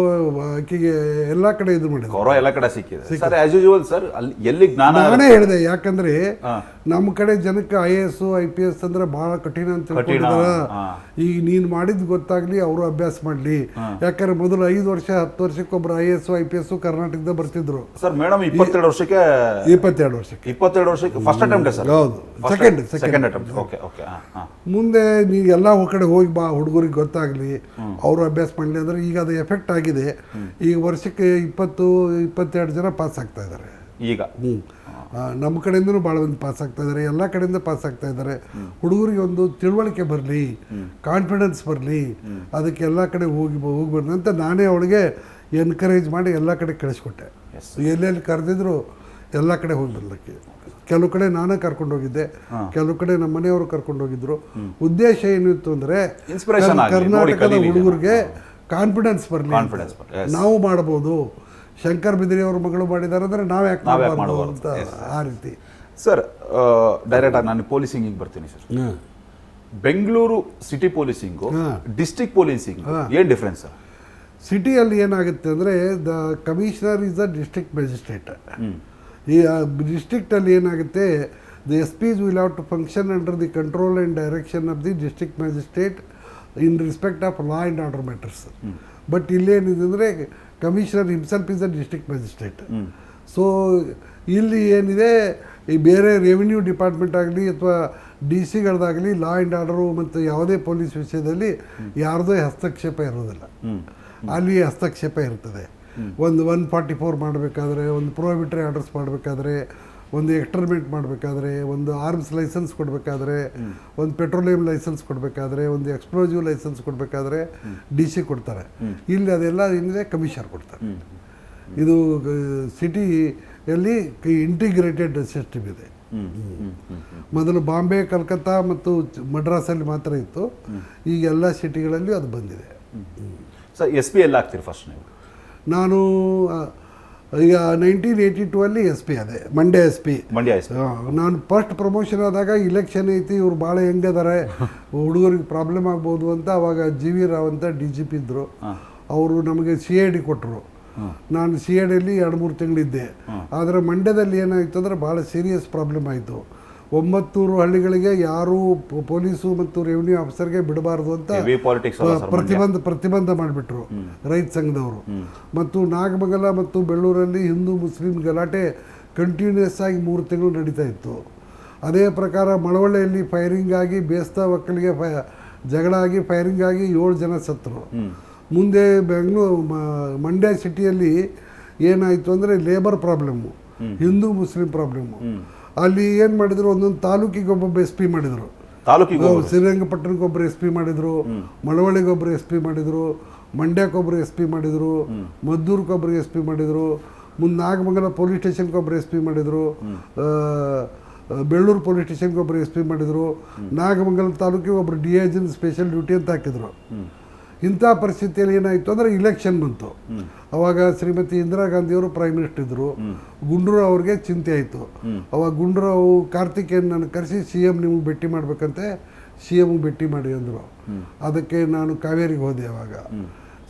ಆಕೆಗೆ ಎಲ್ಲ ಕಡೆ ಇದು ಮಾಡಿದ್ರು, ಎಲ್ಲ ಕಡೆ ಸಿಕ್ಕಿದೆ ಸರ್. ಆಸ್ ಯೂಶುವಲ್ ಸರ್, ಅಲ್ಲಿ ಎಲ್ಲಿ ಜ್ಞಾನ ನಾನೇ ಹೇಳಿದೆ. ಯಾಕಂದ್ರೆ ನಮ್ಮ ಕಡೆ ಜನಕ್ಕೆ IAS IPS ಅಂದ್ರೆ ಬಹಳ ಕಠಿಣ ಅಂತ ತಿಳ್ಕೊಂಡಿದಾರ. ಈಗ ನೀನು ಮಾಡಿದ್ ಗೊತ್ತಾಗ್ಲಿ, ಅವರು ಅಭ್ಯಾಸ ಮಾಡ್ಲಿ. ಯಾಕಂದ್ರೆ ಮೊದಲು 5 ವರ್ಷ 10 ವರ್ಷಕ್ಕೊಬ್ರು IAS IPS ಕರ್ನಾಟಕದ ಬರ್ತಿದ್ರು ಸರ್. ಮೇಡಮ್ 22 ವರ್ಷಕ್ಕೆ ಫಸ್ಟ್ ಅಟೆಂಪ್ಟ್ ಸರ್. ಹೌದು, ಸೆಕೆಂಡ್ ಅಟೆಂಪ್ಟ್. Okay okay. ಮುಂದೆ ನೀವು ಎಲ್ಲ ಕಡೆ ಹೋಗಿ ಬಾ, ಹುಡುಗರಿಗೆ ಗೊತ್ತಾಗ್ಲಿ, ಅವರು ಅಭ್ಯಾಸ ಮಾಡಲಿ ಅಂದ್ರೆ ಈಗ ಅದು ಎಫೆಕ್ಟ್ ಆಗಿದೆ. ಈಗ ವರ್ಷಕ್ಕೆ 20-22 ಜನ ಪಾಸ್ ಆಗ್ತಾ ಇದ್ದಾರೆ ಈಗ. ನಮ್ಮ ಕಡೆಯಿಂದನೂ ಭಾಳ ಮಂದಿ ಪಾಸ್ ಆಗ್ತಾ ಇದ್ದಾರೆ, ಎಲ್ಲ ಕಡೆಯಿಂದ ಪಾಸ್ ಆಗ್ತಾ ಇದ್ದಾರೆ. ಹುಡುಗರಿಗೆ ಒಂದು ತಿಳುವಳಿಕೆ ಬರಲಿ, ಕಾನ್ಫಿಡೆನ್ಸ್ ಬರಲಿ, ಅದಕ್ಕೆ ಎಲ್ಲ ಕಡೆ ಹೋಗಿ ಬರ್ಲಿ ಅಂತ ನಾನೇ ಅವಳಿಗೆ ಎನ್ಕರೇಜ್ ಮಾಡಿ ಎಲ್ಲ ಕಡೆ ಕಳಿಸ್ಕೊಟ್ಟೆ. ಎಲ್ಲೆಲ್ಲಿ ಕರೆದಿದ್ರು ಎಲ್ಲ ಕಡೆ ಹೋಗಿ ಬರ್ಲಿಕ್ಕೆ. ಕೆಲವು ಕಡೆ ನಾನೇ ಕರ್ಕೊಂಡು ಹೋಗಿದ್ದೆ, ಕೆಲವು ಕಡೆ ನಮ್ಮ ಮನೆಯವರು ಕರ್ಕೊಂಡು ಹೋಗಿದ್ರು. ಉದ್ದೇಶ ಏನಿತ್ತು ಅಂದರೆ ಕರ್ನಾಟಕದ ಹುಡುಗರಿಗೆ ಕಾನ್ಫಿಡೆನ್ಸ್ ಬರಲಿ, ನಾವು ಮಾಡ್ಬೋದು. ಶಂಕರ್ ಬಿದ್ರಿ ಅವ್ರ ಮಗಳು ಮಾಡಿದ್ದಾರೆ ಅಂದರೆ ನಾವು ಯಾಕೆ ಮಾಡಬಾರ್ದು ಅಂತ. ಆ ರೀತಿ ಸರ್. ಡೈರೆಕ್ಟ್ ಆಗಿ ನಾನು ಪೊಲೀಸಿಂಗಿಗೆ ಬರ್ತೀನಿ sir. Bengaluru city policing district policing ಏನು ಡಿಫ್ರೆನ್ಸ್ ಸರ್? ಸಿಟಿಯಲ್ಲಿ ಏನಾಗುತ್ತೆ ಅಂದರೆ the commissioner is the district magistrate. ಈ ಡಿಸ್ಟ್ರಿಕ್ಟಲ್ಲಿ ಏನಾಗುತ್ತೆ, the SPs will have to function under the control and direction of the district magistrate in respect of law and order matters. But ಇಲ್ಲೇನಿದೆ ಅಂದರೆ commissioner himself is the district magistrate. So ಇಲ್ಲಿ ಏನಿದೆ, ಈ ಬೇರೆ revenue department ಆಗಲಿ ಅಥವಾ DC law and order ಮತ್ತು ಯಾವುದೇ ಪೊಲೀಸ್ ವಿಷಯದಲ್ಲಿ ಯಾರದೇ ಹಸ್ತಕ್ಷೇಪ ಇರೋದಿಲ್ಲ. ಅಲ್ಲಿ ಹಸ್ತಕ್ಷೇಪ ಇರ್ತದೆ. ಒಂದು 144 ಮಾಡಬೇಕಾದ್ರೆ, ಒಂದು ಪ್ರೊಹಿಬಿಟರಿ ಆರ್ಡರ್ಸ್ ಮಾಡಬೇಕಾದ್ರೆ, ಒಂದು ಎಕ್ಸ್ಟರ್ಮೆಂಟ್ ಮಾಡಬೇಕಾದ್ರೆ, ಒಂದು ಆರ್ಮ್ಸ್ ಲೈಸೆನ್ಸ್ ಕೊಡಬೇಕಾದ್ರೆ, ಒಂದು ಪೆಟ್ರೋಲಿಯಂ ಲೈಸೆನ್ಸ್ ಕೊಡಬೇಕಾದ್ರೆ, ಒಂದು ಎಕ್ಸ್ಪ್ಲೋಸಿವ್ ಲೈಸೆನ್ಸ್ ಕೊಡಬೇಕಾದ್ರೆ DC ಕೊಡ್ತಾರೆ. ಇಲ್ಲಿ ಅದೆಲ್ಲ ಏನಿದೆ ಕಮಿಷನರ್ ಕೊಡ್ತಾರೆ. ಇದು ಸಿಟಿಯಲ್ಲಿ ಇಂಟಿಗ್ರೇಟೆಡ್ ಸಿಸ್ಟಮ್ ಇದೆ. ಮೊದಲು ಬಾಂಬೆ, ಕಲ್ಕತ್ತಾ ಮತ್ತು ಮಡ್ರಾಸಲ್ಲಿ ಮಾತ್ರ ಇತ್ತು. ಈಗ ಎಲ್ಲ ಸಿಟಿಗಳಲ್ಲಿ ಅದು ಬಂದಿದೆ. ಸರ್, SP ಎಲ್ಲ ಆಗ್ತೀರಿ ಫಸ್ಟ್ ನೀವು? ನಾನು ಈಗ 1982 SP ಅದೇ ಮಂಡ್ಯ SP. ನಾನು ಫಸ್ಟ್ ಪ್ರಮೋಷನ್ ಆದಾಗ ಇಲೆಕ್ಷನ್ ಐತಿ, ಇವ್ರು ಭಾಳ ಹೆಂಗದಾರೆ, ಹುಡುಗರಿಗೆ ಪ್ರಾಬ್ಲಮ್ ಆಗ್ಬೋದು ಅಂತ ಅವಾಗ GV ರಾವ್ ಅಂತ DGP ಇದ್ದರು. ಅವರು ನಮಗೆ CID ಕೊಟ್ಟರು. ನಾನು CIDಯಲ್ಲಿ 2-3 ತಿಂಗಳಿದ್ದೆ. ಆದರೆ ಮಂಡ್ಯದಲ್ಲಿ ಏನಾಯಿತು ಅಂದರೆ ಭಾಳ ಸೀರಿಯಸ್ ಪ್ರಾಬ್ಲಮ್ ಆಯಿತು. 900 ಹಳ್ಳಿಗಳಿಗೆ ಯಾರೂ ಪೊಲೀಸು ಮತ್ತು ರೆವಿನ್ಯೂ ಆಫೀಸರ್ಗೆ ಬಿಡಬಾರ್ದು ಅಂತ ಪ್ರತಿಬಂಧ ಮಾಡಿಬಿಟ್ರು ರೈತ ಸಂಘದವರು. ಮತ್ತು ನಾಗಮಂಗಲ ಮತ್ತು ಬೆಳ್ಳೂರಲ್ಲಿ ಹಿಂದೂ ಮುಸ್ಲಿಂ ಗಲಾಟೆ ಕಂಟಿನ್ಯೂಸ್ ಆಗಿ 3 ತಿಂಗಳು ನಡೀತಾ ಇತ್ತು. ಅದೇ ಪ್ರಕಾರ ಮಳವಳ್ಳಿಯಲ್ಲಿ ಫೈರಿಂಗ್ ಆಗಿ ಬೇಸ್ತ ಒಕ್ಕಲಿಗೆ ಜಗಳ ಆಗಿ ಫೈರಿಂಗ್ ಆಗಿ 7 ಜನ ಸತ್ತರು. ಮುಂದೆ ಮಂಡ್ಯ ಸಿಟಿಯಲ್ಲಿ ಏನಾಯಿತು ಅಂದರೆ labour problem, Hindu Muslim problem. ಅಲ್ಲಿ ಏನು ಮಾಡಿದ್ರು, ಒಂದೊಂದು ತಾಲೂಕಿಗೆ ಒಬ್ಬೊಬ್ಬ SP ಮಾಡಿದರು. ಶ್ರೀರಂಗಪಟ್ಟಣಕ್ಕೊಬ್ಬರು SP ಮಾಡಿದರು, ಮಳವಳ್ಳಿಗೊಬ್ಬರು SP ಮಾಡಿದರು, ಮಂಡ್ಯಕ್ಕೊಬ್ಬರು SP ಮಾಡಿದರು, ಮದ್ದೂರ್ಗೊಬ್ಬರು SP ಮಾಡಿದರು, ಮುಂದೆ ನಾಗಮಂಗಲ ಪೊಲೀಸ್ ಸ್ಟೇಷನ್ಗೊಬ್ಬರು SP ಮಾಡಿದರು, ಬೆಳ್ಳೂರು ಪೊಲೀಸ್ ಸ್ಟೇಷನ್ಗೊಬ್ಬರು SP ಮಾಡಿದರು, ನಾಗಮಂಗಲ ತಾಲೂಕಿಗೆ ಒಬ್ಬರು DIG ಸ್ಪೆಷಲ್ ಡ್ಯೂಟಿ ಅಂತ ಹಾಕಿದರು. ಇಂಥ ಪರಿಸ್ಥಿತಿಯಲ್ಲಿ ಏನಾಯಿತು ಅಂದರೆ ಇಲೆಕ್ಷನ್ ಬಂತು. ಅವಾಗ ಶ್ರೀಮತಿ ಇಂದಿರಾ ಗಾಂಧಿಯವರು ಪ್ರೈಮ್ ಮಿನಿಸ್ಟರ್ ಇದ್ದರು. ಗುಂಡೂರಾವ್ ಅವ್ರಿಗೆ ಚಿಂತೆ ಆಯಿತು. ಅವಾಗ ಗುಂಡೂರಾವ್ ಕಾರ್ತಿಕೇಯನ್ ನಾನು ಕರೆಸಿ CM ನಿಮಗೆ ಭೇಟಿ ಮಾಡಬೇಕಂತೆ, CMಗೆ ಭೇಟಿ ಮಾಡಿ ಅಂದರು. ಅದಕ್ಕೆ ನಾನು ಕಾವೇರಿಗೆ ಹೋದೆ. ಅವಾಗ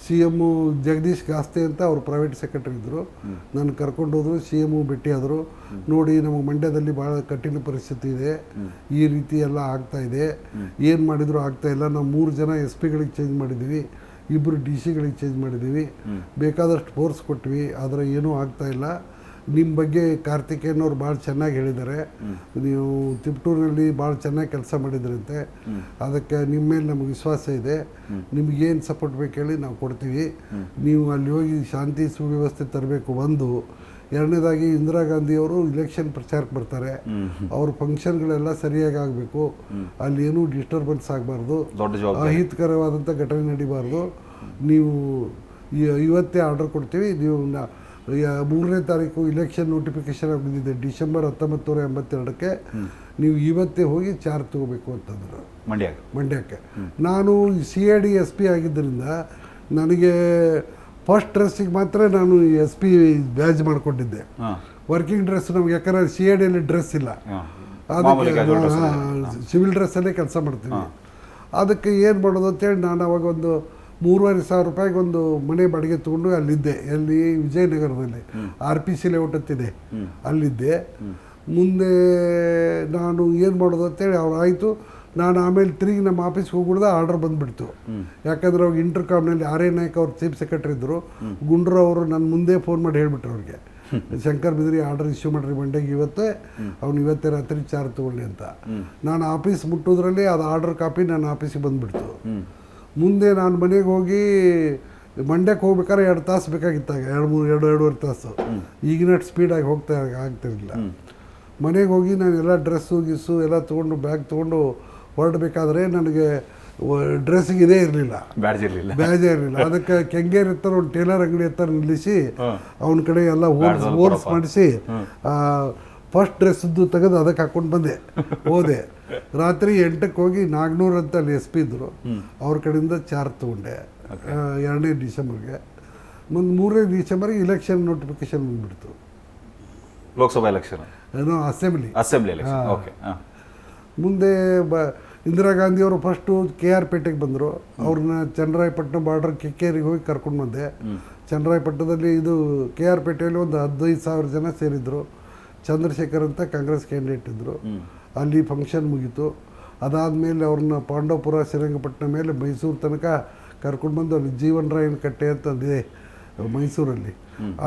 CM ಜಗದೀಶ್ ಗಾಸ್ತೆ ಅಂತ ಅವ್ರು ಪ್ರೈವೇಟ್ ಸೆಕ್ರೆಟರಿ ಇದ್ದರು. ನಾನು ಕರ್ಕೊಂಡೋದ್ರು, CM ಭೇಟಿಯಾದರು. ನೋಡಿ ನಮಗೆ ಮಂಡ್ಯದಲ್ಲಿ ಭಾಳ ಕಠಿಣ ಪರಿಸ್ಥಿತಿ ಇದೆ, ಈ ರೀತಿ ಎಲ್ಲ ಆಗ್ತಾ ಇದೆ, ಏನು ಮಾಡಿದರೂ ಆಗ್ತಾ ಇಲ್ಲ. ನಾವು 3 ಜನ SP ಗಳಿಗೆ ಚೇಂಜ್ ಮಾಡಿದ್ದೀವಿ, 2 DC ಗಳಿಗೆ ಚೇಂಜ್ ಮಾಡಿದ್ದೀವಿ, ಬೇಕಾದಷ್ಟು ಫೋರ್ಸ್ ಕೊಟ್ವಿ, ಆದರೆ ಏನೂ ಆಗ್ತಾ ಇಲ್ಲ. ನಿಮ್ಮ ಬಗ್ಗೆ ಕಾರ್ತಿಕೇಯನವ್ರು ಭಾಳ ಚೆನ್ನಾಗಿ ಹೇಳಿದ್ದಾರೆ, ನೀವು ತಿಪ್ಟೂರಿನಲ್ಲಿ ಭಾಳ ಚೆನ್ನಾಗಿ ಕೆಲಸ ಮಾಡಿದ್ರಂತೆ, ಅದಕ್ಕೆ ನಿಮ್ಮ ಮೇಲೆ ನಮಗೆ ವಿಶ್ವಾಸ ಇದೆ, ನಿಮಗೇನು ಸಪೋರ್ಟ್ ಬೇಕು ಹೇಳಿ ನಾವು ಕೊಡ್ತೀವಿ, ನೀವು ಅಲ್ಲಿ ಹೋಗಿ ಶಾಂತಿ ಸುವ್ಯವಸ್ಥೆ ತರಬೇಕು. ಒಂದು ಎರಡನೇದಾಗಿ ಇಂದಿರಾ ಗಾಂಧಿಯವರು ಇಲೆಕ್ಷನ್ ಪ್ರಚಾರಕ್ಕೆ ಬರ್ತಾರೆ, ಅವ್ರ ಫಂಕ್ಷನ್ಗಳೆಲ್ಲ ಸರಿಯಾಗಿ ಆಗಬೇಕು, ಅಲ್ಲಿ ಏನೂ ಡಿಸ್ಟರ್ಬೆನ್ಸ್ ಆಗಬಾರ್ದು, ಅಹಿತಕರವಾದಂಥ ಘಟನೆ ನಡಿಬಾರ್ದು. ನೀವು ಇವತ್ತೇ ಆರ್ಡರ್ ಕೊಡ್ತೀವಿ, ನೀವು 3ನೇ ತಾರೀಕು ಇಲೆಕ್ಷನ್ ನೋಟಿಫಿಕೇಶನ್ ಬಂದಿದೆ, ಡಿಸೆಂಬರ್ 1982ಕ್ಕೆ, ನೀವು ಇವತ್ತೇ ಹೋಗಿ ಚಾರ್ಜ್ ತಗೋಬೇಕು ಅಂತಂದರು ಮಂಡ್ಯಕ್ಕೆ. ನಾನು CID SP ಆಗಿದ್ದರಿಂದ ನನಗೆ ಫಸ್ಟ್ ಡ್ರೆಸ್ಸಿಗೆ ಮಾತ್ರ ನಾನು SP ಬ್ಯಾಜ್ ಮಾಡಿಕೊಂಡಿದ್ದೆ, ವರ್ಕಿಂಗ್ ಡ್ರೆಸ್ ನಮ್ಗೆ, ಯಾಕಂದರೆ CIDಯಲ್ಲಿ ಡ್ರೆಸ್ ಇಲ್ಲ, ಅದಕ್ಕೆ ಸಿವಿಲ್ ಡ್ರೆಸ್ಸಲ್ಲೇ ಕೆಲಸ ಮಾಡ್ತೀವಿ. ಅದಕ್ಕೆ ಏನು ಮಾಡೋದು ಅಂತೇಳಿ ನಾನು ಅವಾಗ ಒಂದು 3,500 ರೂಪಾಯಿಗೆ ಒಂದು ಮನೆ ಬಾಡಿಗೆ ತೊಗೊಂಡು ಅಲ್ಲಿದ್ದೆ, ಎಲ್ಲಿ ವಿಜಯನಗರದಲ್ಲಿ RPC ಲೇಔಟ್ ಅಂತಿದೆ, ಅಲ್ಲಿದ್ದೆ. ಮುಂದೆ ನಾನು ಏನು ಮಾಡೋದು ಅಂತೇಳಿ ಅವ್ರು ಆಯಿತು. ನಾನು ಆಮೇಲೆ ತಿರುಗಿ ನಮ್ಮ ಆಫೀಸ್ಗೆ ಹೋಗ್ಬಿಡ್ದೆ, ಆರ್ಡರ್ ಬಂದುಬಿಡ್ತು. ಯಾಕಂದ್ರೆ ಅವಾಗ ಇಂಟರ್ಕಾಮ್ನಲ್ಲಿ R.A. ನಾಯ್ಕ ಅವ್ರು ಚೀಫ್ ಸೆಕ್ರೆಟರಿ ಇದ್ದರು. ಗುಂಡ್ರು ಅವರು ನನ್ನ ಮುಂದೆ ಫೋನ್ ಮಾಡಿ ಹೇಳಿಬಿಟ್ರು ಅವ್ರಿಗೆ, ಶಂಕರ್ ಬಿದ್ರಿ ಆರ್ಡರ್ ಇಶ್ಯೂ ಮಾಡಿರಿ ಮಂಡ್ಯಗೆ ಇವತ್ತೇ, ಅವ್ನು ಇವತ್ತೇ ರಾತ್ರಿ ಚಾರ್ಜ್ ತೊಗೊಳ್ಳಿ ಅಂತ. ನಾನು ಆಫೀಸ್ ಮುಟ್ಟೋದ್ರಲ್ಲಿ ಅದು ಆರ್ಡರ್ ಕಾಪಿ ನನ್ನ ಆಫೀಸಿಗೆ ಬಂದುಬಿಡ್ತು. ಮುಂದೆ ನಾನು ಮನೆಗೆ ಹೋಗಿ ಮಂಡ್ಯಕ್ಕೆ ಹೋಗ್ಬೇಕಾದ್ರೆ 2 ತಾಸು ಬೇಕಾಗಿತ್ತಾಗ, 2-2.5 ತಾಸು, ಈಗಿನ ಸ್ಪೀಡಾಗಿ ಆಗ್ತಿರಲಿಲ್ಲ. ಮನೆಗೆ ಹೋಗಿ ನಾನು ಎಲ್ಲ ಡ್ರೆಸ್ಸು ಗಿಸ್ಸು ಎಲ್ಲ ತೊಗೊಂಡು ಬ್ಯಾಗ್ ತೊಗೊಂಡು ಹೊರಡಬೇಕಾದ್ರೆ ನನಗೆ ಡ್ರೆಸ್ಸಿಗೆ ಇದೇ ಇರಲಿಲ್ಲ, ಬ್ಯಾಜೇ ಇರಲಿಲ್ಲ. ಅದಕ್ಕೆ ಕೆಂಗೇರಿ ಹತ್ರ ಒಂದು ಟೇಲರ್ ಅಂಗಡಿ ಹತ್ರ ನಿಲ್ಲಿಸಿ ಅವನ ಕಡೆ ಎಲ್ಲ ಓರ್ಸ್ ಮಾಡಿಸಿ ಫಸ್ಟ್ ಡ್ರೆಸ್ಸದ್ದು ತೆಗೆದು ಅದಕ್ಕೆ ಹಾಕ್ಕೊಂಡು ಬಂದೆ, ಹೋದೆ. ರಾತ್ರಿ 8ಕ್ಕೆ ಹೋಗಿ ನಾಗನೂರು ಅಂತ ಅಲ್ಲಿ SP ಇದ್ದರು, ಅವ್ರ ಕಡೆಯಿಂದ ಚಾರ್ಜ್ ತೊಗೊಂಡೆ 2ನೇ ಡಿಸೆಂಬರ್ಗೆ. ಮುಂದೆ 3ನೇ ಡಿಸೆಂಬರ್ಗೆ ಇಲೆಕ್ಷನ್ ನೋಟಿಫಿಕೇಶನ್ ಬಂದುಬಿಡ್ತು, ಲೋಕಸಭಾ ಎಲೆಕ್ಷನ್, ಏನೋ ಅಸೆಂಬ್ಲಿ. ಮುಂದೆ ಇಂದಿರಾ ಗಾಂಧಿಯವರು ಫಸ್ಟು KR ಪೇಟೆಗೆ ಬಂದರು, ಅವ್ರನ್ನ ಚನ್ನರಾಯಪಟ್ಟಣ ಬಾರ್ಡರ್ ಕೆಕ್ಕೇರಿಗೆ ಹೋಗಿ ಕರ್ಕೊಂಡು ಬಂದೆ. ಚನ್ನರಾಯಪಟ್ಟಣದಲ್ಲಿ ಇದು KR ಪೇಟೆಯಲ್ಲಿ ಒಂದು 15,000 ಜನ ಸೇರಿದ್ರು. ಚಂದ್ರಶೇಖರ್ ಅಂತ ಕಾಂಗ್ರೆಸ್ ಕ್ಯಾಂಡಿಡೇಟ್ ಇದ್ದರು. ಅಲ್ಲಿ ಫಂಕ್ಷನ್ ಮುಗೀತು. ಅದಾದಮೇಲೆ ಅವ್ರನ್ನ ಪಾಂಡವಪುರ ಶ್ರೀರಂಗಪಟ್ಟಣ ಮೇಲೆ ಮೈಸೂರು ತನಕ ಕರ್ಕೊಂಡು ಬಂದು ಅಲ್ಲಿ ಜೀವನ್ ರಾಯನ ಕಟ್ಟೆ ಅಂತಂದಿದೆ ಮೈಸೂರಲ್ಲಿ,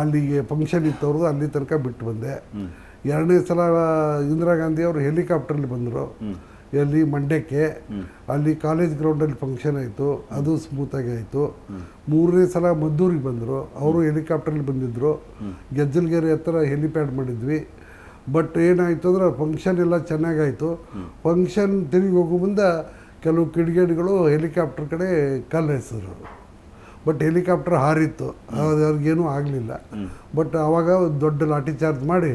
ಅಲ್ಲಿಗೆ ಫಂಕ್ಷನ್ ಇತ್ತು ಅವ್ರದ್ದು, ಅಲ್ಲಿ ತನಕ ಬಿಟ್ಟು ಬಂದೆ. 2ನೇ ಸಲ ಇಂದಿರಾ ಗಾಂಧಿ ಅವರು ಹೆಲಿಕಾಪ್ಟ್ರಲ್ಲಿ ಬಂದರು ಎಲ್ಲಿ ಮಂಡ್ಯಕ್ಕೆ, ಅಲ್ಲಿ ಕಾಲೇಜ್ ಗ್ರೌಂಡಲ್ಲಿ ಫಂಕ್ಷನ್ ಆಯಿತು, ಅದು ಸ್ಮೂತಾಗಿ ಆಯಿತು. 3ನೇ ಸಲ ಮದ್ದೂರಿಗೆ ಬಂದರು, ಅವರು ಹೆಲಿಕಾಪ್ಟ್ರಲ್ಲಿ ಬಂದಿದ್ದರು. ಗೆಜ್ಜಲಗೆರೆ ಹತ್ರ ಹೆಲಿಪ್ಯಾಡ್ ಮಾಡಿದ್ವಿ. ಬಟ್ ಏನಾಯಿತು ಅಂದ್ರೆ ಫಂಕ್ಷನ್ ಎಲ್ಲ ಚೆನ್ನಾಗಾಯಿತು. ಫಂಕ್ಷನ್ ತಿರುಗಿ ಹೋಗೋ ಮುಂದೆ ಕೆಲವು ಕಿಡಿಗೇಡಿಗಳು ಹೆಲಿಕಾಪ್ಟರ್ ಕಡೆ ಕಲ್ಲು ಎಸೆದ್ರು. ಬಟ್ ಹೆಲಿಕಾಪ್ಟರ್ ಹಾರಿತ್ತು, ಅವ್ರಿಗೇನೂ ಆಗಲಿಲ್ಲ. ಬಟ್ ಆವಾಗ ದೊಡ್ಡ ಲಾಠಿ ಚಾರ್ಜ್ ಮಾಡಿ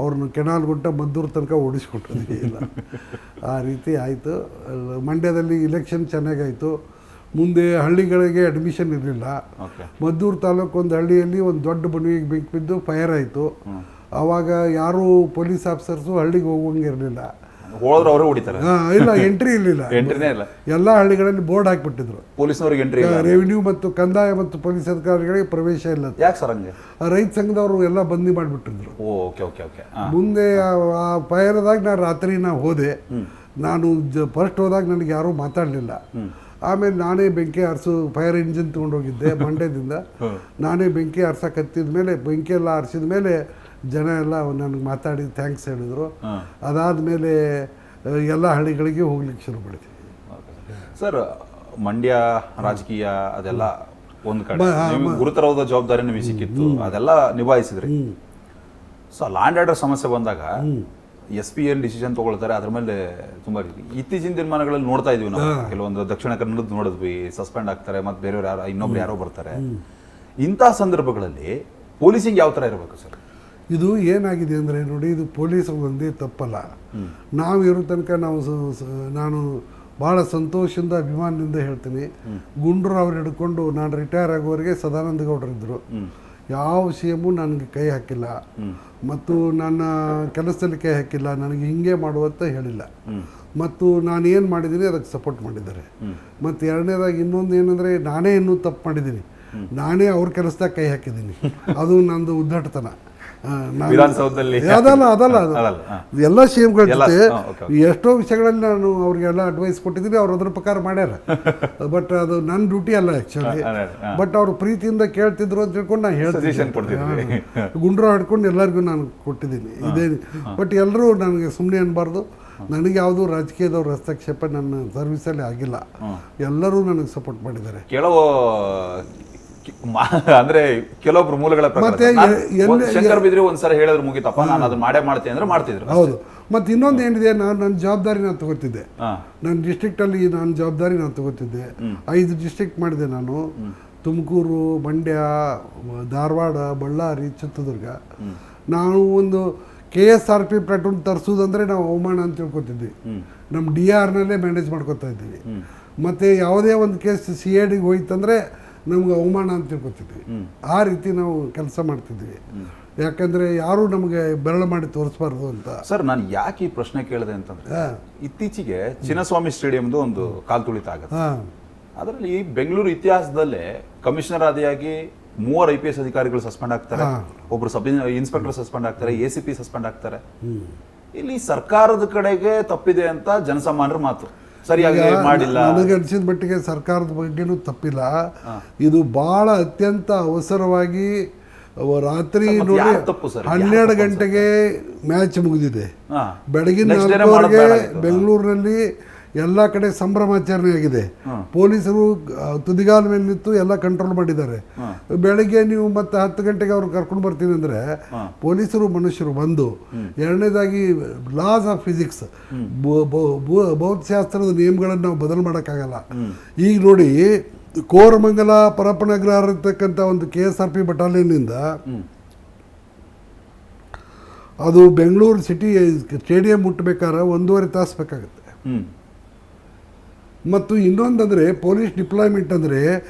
ಅವ್ರನ್ನ ಕೆನಾಲ್ ಗುಂಟ ಮದ್ದೂರು ತನಕ ಓಡಿಸ್ಕೊಟ್ಟಿದ್ವಿ ಇಲ್ಲ. ಆ ರೀತಿ ಆಯಿತು. ಮಂಡ್ಯದಲ್ಲಿ ಇಲೆಕ್ಷನ್ ಚೆನ್ನಾಗಾಯಿತು. ಮುಂದೆ ಹಳ್ಳಿಗಳಿಗೆ ಅಡ್ಮಿಷನ್ ಇರಲಿಲ್ಲ. ಮದ್ದೂರು ತಾಲೂಕು ಒಂದು ಹಳ್ಳಿಯಲ್ಲಿ ಒಂದು ದೊಡ್ಡ ಬಣವಿಗೆ ಬೆಂಕಿ ಬಿದ್ದು ಫೈರ್ ಆಯಿತು. ಆವಾಗ ಯಾರೂ ಪೊಲೀಸ್ ಆಫೀಸರ್ಸು ಹಳ್ಳಿಗೆ ಹೋಗುವಂಗಿರಲಿಲ್ಲ, ಹೋದ್ರೆ ಅವರೇ ಹೊಡಿತಾರೆ. ಇಲ್ಲ, ಎಂಟ್ರಿ ಇರಲಿಲ್ಲ. ಎಲ್ಲ ಹಳ್ಳಿಗಳಲ್ಲಿ ಬೋರ್ಡ್ ಹಾಕಿಬಿಟ್ಟಿದ್ರು, ಪೊಲೀಸ್ನವ್ರಿಗೆ ಎಂಟ್ರಿ, ರೆವಿನ್ಯೂ ಮತ್ತು ಕಂದಾಯ ಮತ್ತು ಪೊಲೀಸ್ ಅಧಿಕಾರಿಗಳಿಗೆ ಪ್ರವೇಶ ಇಲ್ಲ. ಯಾಕೆ ಸರ್ ಹಂಗೆ? ರೈತ ಸಂಘದವರು ಎಲ್ಲ ಬಂದಿ ಮಾಡಿಬಿಟ್ಟಿದ್ರು. ಮುಂದೆ ಆ ಫೈರ್ದಾಗ ನಾನು ರಾತ್ರಿ ಹೋದೆ. ನಾನು ಫಸ್ಟ್ ಹೋದಾಗ ನನಗೆ ಯಾರೂ ಮಾತಾಡಲಿಲ್ಲ. ಆಮೇಲೆ ನಾನೇ ಬೆಂಕಿ ಆರಿಸು ಫೈರ್ ಇಂಜಿನ್ ತೊಗೊಂಡೋಗಿದ್ದೆ ಮಂಡ್ಯದಿಂದ. ನಾನೇ ಬೆಂಕಿ ಆರ್ಸಕ್ಕೆ ಹತ್ತಿದ ಮೇಲೆ, ಬೆಂಕಿ ಎಲ್ಲ ಆರಿಸಿದ ಮೇಲೆ ಜನ ಎಲ್ಲ ನನಗೆ ಮಾತಾಡಿ ಥ್ಯಾಂಕ್ಸ್ ಹೇಳಿದರು. ಅದಾದಮೇಲೆ ಎಲ್ಲ ಹಳ್ಳಿಗಳಿಗೆ ಹೋಗ್ಲಿಕ್ಕೆ ಶುರು ಮಾಡಿದ್ವಿ. ಸರ್, ಮಂಡ್ಯ ರಾಜಕೀಯ ಅದೆಲ್ಲ ಒಂದು ಕಡೆ, ಗುರುತರವಾದ ಜವಾಬ್ದಾರಿ ನಿಮಗೆ ಸಿಕ್ಕಿತ್ತು, ಅದೆಲ್ಲ ನಿಭಾಯಿಸಿದ್ರಿ. ಸೊ ಲ್ಯಾಂಡ್ ಆರ್ಡರ್ ಸಮಸ್ಯೆ ಬಂದಾಗ SP ಏನು ಡಿಸಿಷನ್ ತೊಗೊಳ್ತಾರೆ, ಅದ್ರ ಮೇಲೆ ತುಂಬ ಇತ್ತೀಚಿನ ದಿನಮಾನಗಳಲ್ಲಿ ನೋಡ್ತಾ ಇದೀವಿ ನಾವು. ಕೆಲವೊಂದು ದಕ್ಷಿಣ ಕನ್ನಡದ ನೋಡಿದ್ವಿ, ಸಸ್ಪೆಂಡ್ ಆಗ್ತಾರೆ, ಮತ್ತು ಬೇರೆಯವ್ರು ಯಾರೋ ಇನ್ನೊಬ್ರು ಯಾರೋ ಬರ್ತಾರೆ. ಇಂಥ ಸಂದರ್ಭಗಳಲ್ಲಿ ಪೊಲೀಸಿಂಗ್ ಯಾವ ಥರ ಇರಬೇಕು ಸರ್? ಇದು ಏನಾಗಿದೆ ಅಂದರೆ ನೋಡಿ, ಇದು ಪೊಲೀಸರು ಒಂದೇ ತಪ್ಪಲ್ಲ. ನಾವು ಇರೋ ತನಕ ನಾನು ಭಾಳ ಸಂತೋಷದಿಂದ ಅಭಿಮಾನದಿಂದ ಹೇಳ್ತೀನಿ, ಗುಂಡ್ರು ಅವ್ರು ಹಿಡ್ಕೊಂಡು ನಾನು ರಿಟೈರ್ ಆಗೋವರೆಗೆ ಸದಾನಂದ ಗೌಡರಿದ್ದರು. ಯಾವ CM ನನಗೆ ಕೈ ಹಾಕಿಲ್ಲ ಮತ್ತು ನನ್ನ ಕೆಲಸದಲ್ಲಿ ಕೈ ಹಾಕಿಲ್ಲ, ನನಗೆ ಹಿಂಗೆ ಮಾಡುವಂತ ಹೇಳಿಲ್ಲ. ಮತ್ತು ನಾನು ಏನು ಮಾಡಿದ್ದೀನಿ ಅದಕ್ಕೆ ಸಪೋರ್ಟ್ ಮಾಡಿದ್ದಾರೆ. ಮತ್ತು ಎರಡನೇದಾಗಿ ಇನ್ನೊಂದು ಏನಂದರೆ, ನಾನೇ ಇನ್ನೂ ತಪ್ಪು ಮಾಡಿದ್ದೀನಿ, ನಾನೇ ಅವ್ರ ಕೆಲಸದಾಗ ಕೈ ಹಾಕಿದ್ದೀನಿ. ಅದು ನಂದು ಉದ್ದಟತನ. ವಿಧಾನಸೌಧದಲ್ಲಿ ಅದಲ್ಲ ಎಲ್ಲ CM-ಗಳ ಜೊತೆ ಎಷ್ಟೋ ವಿಷಯಗಳಲ್ಲಿ ನಾನು ಅವ್ರಿಗೆಲ್ಲ ಅಡ್ವೈಸ್ ಕೊಟ್ಟಿದ್ದೀನಿ, ಅವ್ರು ಅದ್ರ ಪ್ರಕಾರ ಮಾಡ್ಯಾರ. ಬಟ್ ಅದು ನನ್ನ ಡ್ಯೂಟಿ ಅಲ್ಲ ಆ್ಯಕ್ಚುಲಿ. ಬಟ್ ಅವ್ರು ಪ್ರೀತಿಯಿಂದ ಕೇಳ್ತಿದ್ರು ಅಂತ ತಿಳ್ಕೊಂಡು ನಾನು ಹೇಳ್ತೀನಿ. ಗುಂಡ್ರ ಹಿಡ್ಕೊಂಡು ಎಲ್ಲರಿಗೂ ನಾನು ಕೊಟ್ಟಿದ್ದೀನಿ ಇದೇ. ಬಟ್ ಎಲ್ಲರೂ ನನಗೆ ಸುಮ್ಮನೆ ಅನ್ಬಾರ್ದು. ನನಗೆ ಯಾವುದು ರಾಜಕೀಯದವ್ರ ಹಸ್ತಕ್ಷೇಪ ನನ್ನ ಸರ್ವಿಸಲ್ಲಿ ಆಗಿಲ್ಲ. ಎಲ್ಲರೂ ನನಗೆ ಸಪೋರ್ಟ್ ಮಾಡಿದ್ದಾರೆ. ಕೆಲವು ಅಂದ್ರೆ ಕೆಲವೊಬ್ರು ಮೂಲಗಳ ಶಂಕರ್ ಬಿದ್ರಿ ಒಂದ್ಸಲ ಹೇಳಿದ್ರು ಮುಗಿತಪ್ಪ ನಾನು ಅದನ್ನ ಮಾಡ್ತೀನಿ ಅಂದ್ರೆ ಮಾಡ್ತಿದ್ರು. ಹೌದು. ಮತ್ತೆ ಇನ್ನೊಂದು ಏನಿದೆ, ನನ್ನ ಜವಾಬ್ದಾರಿ ನಾನು ತಗೋತಿದ್ದೆ. ನನ್ನ ಡಿಸ್ಟ್ರಿಕ್ಟಲ್ಲಿ ನನ್ನ ಜವಾಬ್ದಾರಿ ನಾನು ತಗೋತಿದ್ದೆ. 5 ಡಿಸ್ಟ್ರಿಕ್ಟ್ ಮಾಡಿದೆ ನಾನು. ತುಮಕೂರು, ಮಂಡ್ಯ, ಧಾರವಾಡ, ಬಳ್ಳಾರಿ, ಚಿತ್ರದುರ್ಗ. ನಾವು ಒಂದು KSRP ಪ್ಲಾಟೂನ್ ತರಿಸೋದಂದ್ರೆ ನಾವು ಅವಮಾನ ಅಂತ ತಿಳ್ಕೊತಿದ್ವಿ. ನಮ್ಮ DRನಲ್ಲೇ ಮ್ಯಾನೇಜ್ ಮಾಡ್ಕೊತಾ ಇದ್ದೀವಿ. ಮತ್ತು ಯಾವುದೇ ಒಂದು ಕೇಸ್ CIDಗೆ ಹೋಯ್ತಂದರೆ ನಮ್ಗೆ ಅವಮಾನ ಅಂತ ತಿಳ್ಕೊತಿದ್ವಿ. ಆ ರೀತಿ ನಾವು ಕೆಲಸ ಮಾಡ್ತಿದ್ವಿ. ಯಾಕಂದರೆ ಯಾರೂ ನಮಗೆ ಬೆರಳು ಮಾಡಿ ತೋರಿಸ್ಬಾರ್ದು ಅಂತ. ಸರ್, ನಾನು ಯಾಕೆ ಈ ಪ್ರಶ್ನೆ ಕೇಳಿದೆ ಅಂತಂದರೆ, ಇತ್ತೀಚೆಗೆ ಚಿನ್ನಸ್ವಾಮಿ ಸ್ಟೇಡಿಯಂದು ಒಂದು ಕಾಲ್ತುಳಿತ ಆಗುತ್ತೆ. ಅದರಲ್ಲಿ ಬೆಂಗಳೂರು ಇತಿಹಾಸದಲ್ಲೇ ಕಮಿಷನರ್ ಆದಿಯಾಗಿ 3 IPS ಅಧಿಕಾರಿಗಳು ಸಸ್ಪೆಂಡ್ ಆಗ್ತಾರೆ, ಒಬ್ರು ಸಬ್ ಇನ್ಸ್ಪೆಕ್ಟರ್ ಸಸ್ಪೆಂಡ್ ಆಗ್ತಾರೆ, ACP ಸಸ್ಪೆಂಡ್ ಆಗ್ತಾರೆ. ಇಲ್ಲಿ ಸರ್ಕಾರದ ಕಡೆಗೆ ತಪ್ಪಿದೆ ಅಂತ ಜನಸಾಮಾನ್ಯರ ಮಾತು. ಸರಿಯಾಗಿ ಮಾಡಿಲ್ಲ. ನನಗೆ ಅನಿಸಿದ ಮಟ್ಟಿಗೆ ಸರ್ಕಾರದ ಬಗ್ಗೆನೂ ತಪ್ಪಿಲ್ಲ. ಇದು ಬಹಳ ಅತ್ಯಂತ ಅವಸರವಾಗಿ ರಾತ್ರಿ ನೋಡಿ 12 ಗಂಟೆಗೆ ಮ್ಯಾಚ್ ಮುಗಿದಿದೆ. ಬೆಳಗಿನ 4 ಬೆಂಗಳೂರಿನಲ್ಲಿ ಎಲ್ಲ ಕಡೆ ಸಂಭ್ರಮಾಚರಣೆ ಆಗಿದೆ. ಪೊಲೀಸರು ತುದಿಗಾಲ ಮೇಲೆ ನಿಂತು ಎಲ್ಲ ಕಂಟ್ರೋಲ್ ಮಾಡಿದ್ದಾರೆ. ಬೆಳಗ್ಗೆ ನೀವು ಮತ್ತೆ 10 ಗಂಟೆಗೆ ಅವ್ರು ಕರ್ಕೊಂಡು ಬರ್ತೀನಿ ಅಂದರೆ ಪೊಲೀಸರು ಮನುಷ್ಯರು ಬಂದು, ಎರಡನೇದಾಗಿ ಲಾಸ್ ಆಫ್ ಫಿಸಿಕ್ಸ್, ಭೌತಶಾಸ್ತ್ರದ ನಿಯಮಗಳನ್ನು ನಾವು ಬದಲು ಮಾಡೋಕ್ಕಾಗಲ್ಲ. ಈಗ ನೋಡಿ, ಕೋರಮಂಗಲ ಪರಪ್ಪನಗರ ಇರ್ತಕ್ಕಂಥ ಒಂದು KSRP ಬಟಾಲಿಯನ್ನಿಂದ ಅದು ಬೆಂಗಳೂರು ಸಿಟಿ ಸ್ಟೇಡಿಯಂ ಮುಟ್ಟಬೇಕಾದ್ರೆ 1.5 ತಾಸು ಬೇಕಾಗುತ್ತೆ. ಮತ್ತು ಇನ್ನೊಂದಂದರೆ ಪೊಲೀಸ್ ಡಿಪ್ಲಾಯ್ಮೆಂಟ್ ಅಂದರೆ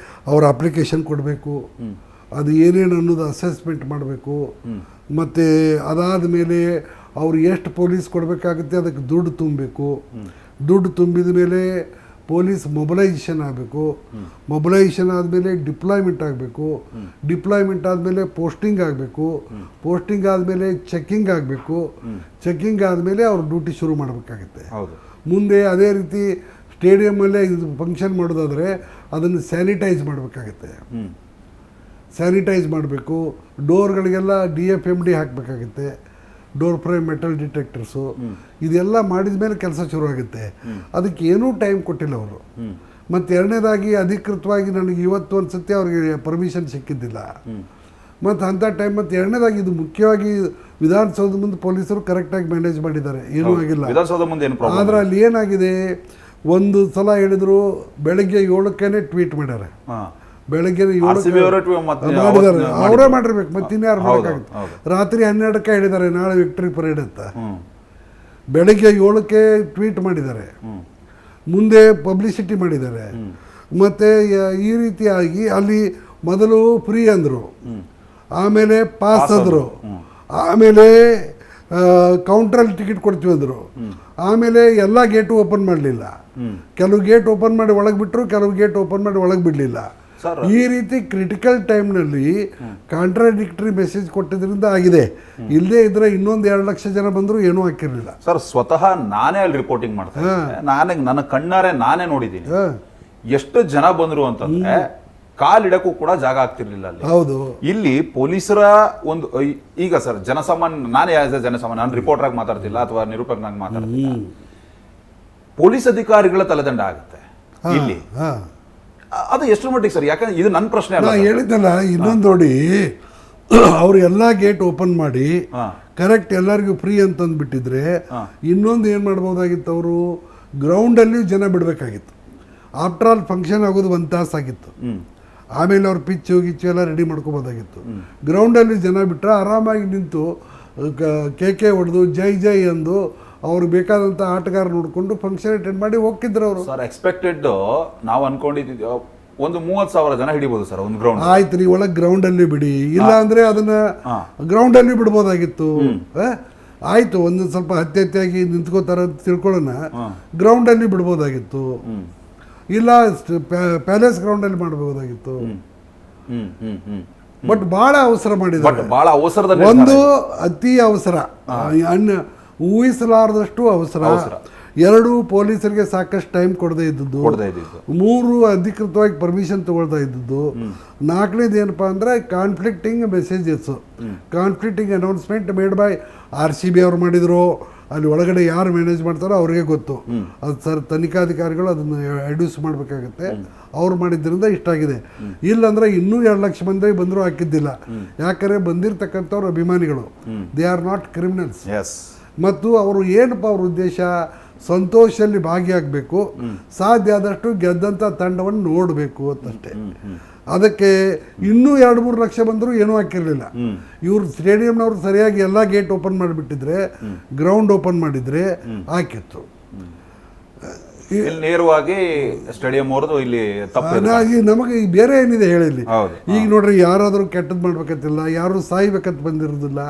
ಅವ್ರ ಅಪ್ಲಿಕೇಶನ್ ಕೊಡಬೇಕು, ಅದು ಏನೇನು ಅನ್ನೋದು ಅಸೆಸ್ಮೆಂಟ್ ಮಾಡಬೇಕು. ಮತ್ತು ಅದಾದ ಮೇಲೆ ಅವ್ರು ಎಷ್ಟು ಪೊಲೀಸ್ ಕೊಡಬೇಕಾಗುತ್ತೆ ಅದಕ್ಕೆ ದುಡ್ಡು ತುಂಬಬೇಕು. ದುಡ್ಡು ತುಂಬಿದ ಮೇಲೆ ಪೊಲೀಸ್ ಮೊಬಿಲೈಸೇಷನ್ ಆಗಬೇಕು. ಮೊಬಿಲೈಸೇಷನ್ ಆದಮೇಲೆ ಡಿಪ್ಲಾಯ್ಮೆಂಟ್ ಆಗಬೇಕು. ಡಿಪ್ಲಾಯ್ಮೆಂಟ್ ಆದಮೇಲೆ ಪೋಸ್ಟಿಂಗ್ ಆಗಬೇಕು. ಪೋಸ್ಟಿಂಗ್ ಆದಮೇಲೆ ಚೆಕ್ಕಿಂಗ್ ಆಗಬೇಕು. ಚೆಕ್ಕಿಂಗ್ ಆದಮೇಲೆ ಅವ್ರು ಡ್ಯೂಟಿ ಶುರು ಮಾಡಬೇಕಾಗುತ್ತೆ. ಮುಂದೆ ಅದೇ ರೀತಿ ಸ್ಟೇಡಿಯಮ್ಮಲ್ಲೇ ಇದು ಫಂಕ್ಷನ್ ಮಾಡೋದಾದರೆ ಅದನ್ನು ಸ್ಯಾನಿಟೈಸ್ ಮಾಡಬೇಕಾಗತ್ತೆ. ಸ್ಯಾನಿಟೈಸ್ ಮಾಡಬೇಕು. ಡೋರ್ಗಳಿಗೆಲ್ಲ DFMD ಹಾಕಬೇಕಾಗುತ್ತೆ, ಡೋರ್ ಫ್ರೇಮ್ ಮೆಟಲ್ ಡಿಟೆಕ್ಟರ್ಸು. ಇದೆಲ್ಲ ಮಾಡಿದ ಮೇಲೆ ಕೆಲಸ ಶುರುವಾಗುತ್ತೆ. ಅದಕ್ಕೆ ಏನೂ ಟೈಮ್ ಕೊಟ್ಟಿಲ್ಲ ಅವರು. ಮತ್ತು ಎರಡನೇದಾಗಿ ಅಧಿಕೃತವಾಗಿ ನನಗೆ ಇವತ್ತು ಒಂದು ಸತಿ ಅವ್ರಿಗೆ ಪರ್ಮಿಷನ್ ಸಿಕ್ಕಿದ್ದಿಲ್ಲ. ಮತ್ತು ಅಂಥ ಟೈಮ್, ಮತ್ತು ಎರಡನೇದಾಗಿ ಇದು ಮುಖ್ಯವಾಗಿ ವಿಧಾನಸೌಧ ಮುಂದೆ ಪೊಲೀಸರು ಕರೆಕ್ಟಾಗಿ ಮ್ಯಾನೇಜ್ ಮಾಡಿದ್ದಾರೆ, ಏನೂ ಆಗಿಲ್ಲ. ಆದರೆ ಅಲ್ಲಿ ಏನಾಗಿದೆ, ಒಂದು ಸಲ ಹೇಳಿದ್ರು ಬೆಳಗ್ಗೆ 7ಕ್ಕೆ ಟ್ವೀಟ್ ಮಾಡ್ಯಾರ. ಬೆಳಗ್ಗೆ 7 ಮಾಡಿದ್ದಾರೆ, ಅವರೇ ಮಾಡಿರ್ಬೇಕು, ಮತ್ತೆ ಇನ್ಯಾರು ಮಾಡೋಕ್ಕಾಗುತ್ತೆ. ರಾತ್ರಿ 12ಕ್ಕೆ ಹೇಳಿದ್ದಾರೆ ನಾಳೆ ವಿಕ್ಟರಿ ಪರೇಡ್ ಅಂತ. ಬೆಳಗ್ಗೆ 7ಕ್ಕೆ ಟ್ವೀಟ್ ಮಾಡಿದ್ದಾರೆ, ಮುಂದೆ ಪಬ್ಲಿಸಿಟಿ ಮಾಡಿದ್ದಾರೆ. ಮತ್ತು ಈ ರೀತಿಯಾಗಿ ಅಲ್ಲಿ ಮೊದಲು ಫ್ರೀ ಅಂದರು, ಆಮೇಲೆ ಪಾಸ್ ಅಂದರು, ಆಮೇಲೆ ಕೌಂಟ್ರಲ್ಲಿ ಟಿಕೆಟ್ ಕೊಡ್ತೀವಿ ಅಂದರು, ಆಮೇಲೆ ಎಲ್ಲ ಗೇಟು ಓಪನ್ ಮಾಡಲಿಲ್ಲ. ಕೆಲವು ಗೇಟ್ ಓಪನ್ ಮಾಡಿ ಒಳಗೆ ಬಿಟ್ಟರು, ಕೆಲವು ಗೇಟ್ ಓಪನ್ ಮಾಡಿ ಒಳಗೆ ಬಿಡಲಿಲ್ಲ. ಈ ರೀತಿ ಕ್ರಿಟಿಕಲ್ ಟೈಮ್ನಲ್ಲಿ ಕಾಂಟ್ರಾಡಿಕ್ಟರಿ ಮೆಸೇಜ್ ಕೊಟ್ಟಿದ್ರಿಂದ ಆಗಿದೆ. ಇಲ್ಲದೇ ಇದ್ರೆ ಇನ್ನೊಂದು 2 ಲಕ್ಷ ಜನ ಬಂದರೂ ಏನೂ ಹಾಕಿರಲಿಲ್ಲ. ಸರ್, ಸ್ವತಃ ನಾನೇ ಅಲ್ಲಿ ರಿಪೋರ್ಟಿಂಗ್ ಮಾಡ್ತೇನೆ, ನನ್ನ ಕಣ್ಣಾರೆ ನಾನೇ ನೋಡಿದ್ದೀನಿ. ಎಷ್ಟು ಜನ ಬಂದರು ಅಂತಂದ್ರೆ ಕಾಲಿಡಕ್ಕೂ ಕೂಡ ಜಾಗ ಆಗ್ತಿರ್ಲಿಲ್ಲ ಅಲ್ಲಿ. ಹೌದು. ಇಲ್ಲಿ ಪೊಲೀಸರ ಒಂದು, ಈಗ ಸರ್ ಜನಸಾಮಾನ್ಯ, ನಾನೇ ಆಸ್ ಎ ಜನಸಾಮಾನ್ಯ, ನಾನು ರಿಪೋರ್ಟರ್ ಆಗಿ ಮಾತಾಡ್ತಿಲ್ಲ ಅಥವಾ ನಿರೂಪಕನಾಗಿ ಮಾತಾಡ್ತಿಲ್ಲ, ಪೊಲೀಸ್ ಅಧಿಕಾರಿಗಳ ತಲೆದಂಡ ಆಗುತ್ತೆ ಇಲ್ಲಿ. ಅದು ಎಷ್ಟು ಮಟ್ಟಿಗೆ ಸರ್? ಯಾಕಂದ್ರೆ ಇದು ನನ್ನ ಪ್ರಶ್ನೆ ಅಲ್ಲ, ಹೇಳಿದ್ದಲ್ಲ. ಇನ್ನೊಂದು ನೋಡಿ, ಅವರು ಎಲ್ಲ ಗೇಟ್ ಓಪನ್ ಮಾಡಿ ಕರೆಕ್ಟ್ ಎಲ್ಲರಿಗೂ ಫ್ರೀ ಅಂತಂದ್ಬಿಟ್ಟಿದ್ರೆ ಇನ್ನೊಂದು ಏನು ಮಾಡ್ಬೋದಾಗಿತ್ತು, ಅವರು ಗ್ರೌಂಡಲ್ಲಿ ಜನ ಬಿಡಬೇಕಾಗಿತ್ತು. ಆಫ್ಟರ್ ಆಲ್ ಫಂಕ್ಷನ್ ಆಗೋದು 1 ತಾಸು ಆಗಿತ್ತು. ಆಮೇಲೆ ಅವ್ರು ಪಿಚ್ಚು ಗಿಚ್ಚು ಎಲ್ಲ ರೆಡಿ ಮಾಡ್ಕೋಬೋದಾಗಿತ್ತು. ಗ್ರೌಂಡಲ್ಲಿ ಜನ ಬಿಟ್ಟರೆ ಆರಾಮಾಗಿ ನಿಂತು ಕೇಕೆ ಹೊಡೆದು ಜೈ ಜೈ ಅಂದು ಅವ್ರಿಗೆ ಬೇಕಾದಂಥ ಆಟಗಾರ ನೋಡಿಕೊಂಡು ಫಂಕ್ಷನ್ ಅಟೆಂಡ್ ಮಾಡಿ ಹೋಗ್ತಿದ್ರು ಅವರು. ಸರ್, ಎಕ್ಸ್ಪೆಕ್ಟೆಡ್ ನಾವು ಅನ್ಕೊಂಡಿದ್ದೀವಿ ಒಂದು 30,000 ಜನ ಹಿಡಿಬೋದು ಸರ್ ಒಂದು ಗ್ರೌಂಡ್. ಆಯ್ತು, ನೀವು ಒಳಗೆ ಗ್ರೌಂಡಲ್ಲಿ ಬಿಡಿ, ಇಲ್ಲ ಅಂದರೆ ಅದನ್ನ ಗ್ರೌಂಡಲ್ಲಿ ಬಿಡ್ಬೋದಾಗಿತ್ತು. ಆಯಿತು, ಒಂದು ಸ್ವಲ್ಪ ಹತ್ಯೆಯಾಗಿ ನಿಂತ್ಕೋತಾರ ಅಂತ ತಿಳ್ಕೊಳ್ಳೋಣ, ಗ್ರೌಂಡಲ್ಲಿ ಬಿಡ್ಬೋದಾಗಿತ್ತು. ಇಲ್ಲ ಪ್ಯಾಲೇಸ್ ಗ್ರೌಂಡಲ್ಲಿ ಮಾಡಬಹುದಾಗಿತ್ತು. ಬಟ್ ಬಹಳ ಅವಸರ ಮಾಡಿದ್ದಾರೆ. ಬಹಳ ಅವಸರದ ಒಂದು ಅತಿ ಅವಸರ, ಊಹಿಸಲಾರದಷ್ಟು ಅವಸರ. ಎರಡು, ಪೊಲೀಸರಿಗೆ ಸಾಕಷ್ಟು ಟೈಮ್ ಕೊಡದೇ ಇದ್ದದ್ದು. 3, ಅಧಿಕೃತವಾಗಿ ಪರ್ಮಿಷನ್ ತಗೊಳ್ತಾ ಇದ್ದದ್ದು. 4ನೇದು ಏನಪ್ಪಾ ಅಂದ್ರೆ conflicting messages, conflicting announcement made by RCB ಅವ್ರು ಮಾಡಿದ್ರು. ಅಲ್ಲಿ ಒಳಗಡೆ ಯಾರು ಮ್ಯಾನೇಜ್ ಮಾಡ್ತಾರೋ ಅವ್ರಿಗೆ ಗೊತ್ತು. ಅದು ಸರ್ ತನಿಖಾಧಿಕಾರಿಗಳು ಅದನ್ನು ಅಡ್ಯೂಸ್ ಮಾಡಬೇಕಾಗತ್ತೆ. ಅವ್ರು ಮಾಡಿದ್ರಿಂದ ಇಷ್ಟಾಗಿದೆ. ಇಲ್ಲಾಂದ್ರೆ ಇನ್ನೂ 2 ಲಕ್ಷ ಮಂದಿ ಬಂದರೂ ಹಾಕಿದ್ದಿಲ್ಲ. ಯಾಕಂದರೆ ಬಂದಿರತಕ್ಕಂಥವ್ರು ಅಭಿಮಾನಿಗಳು, ದೇ ಆರ್ ನಾಟ್ ಕ್ರಿಮಿನಲ್ಸ್. ಮತ್ತು ಅವರು ಏನಪ್ಪ ಅವ್ರ ಉದ್ದೇಶ, ಸಂತೋಷದಲ್ಲಿ ಭಾಗಿಯಾಗಬೇಕು, ಸಾಧ್ಯ ಆದಷ್ಟು ಗೆದ್ದಂಥ ತಂಡವನ್ನು ನೋಡಬೇಕು ಅಂತಷ್ಟೇ. ಅದಕ್ಕೆ ಇನ್ನೂ 2-3 ಲಕ್ಷ ಬಂದರೂ ಏನೂ ಹಾಕಿರಲಿಲ್ಲ. ಇವ್ರು ಸ್ಟೇಡಿಯಂನವ್ರು ಸರಿಯಾಗಿ ಎಲ್ಲ ಗೇಟ್ ಓಪನ್ ಮಾಡಿಬಿಟ್ಟಿದ್ರೆ, ಗ್ರೌಂಡ್ ಓಪನ್ ಮಾಡಿದ್ರೆ ಹಾಕಿತ್ತು. ನೇರವಾಗಿ ಸ್ಟೇಡಿಯಂ ಅವ್ರದ್ದು ಇಲ್ಲಿ ನಮಗೆ ಬೇರೆ ಏನಿದೆ ಹೇಳಿಲ್ಲಿ. ಈಗ ನೋಡ್ರಿ, ಯಾರಾದರೂ ಕೆಟ್ಟದ್ದು ಮಾಡ್ಬೇಕಂತಿಲ್ಲ, ಯಾರು ಸಾಯ್ಬೇಕಂತ ಬಂದಿರೋದಿಲ್ಲ,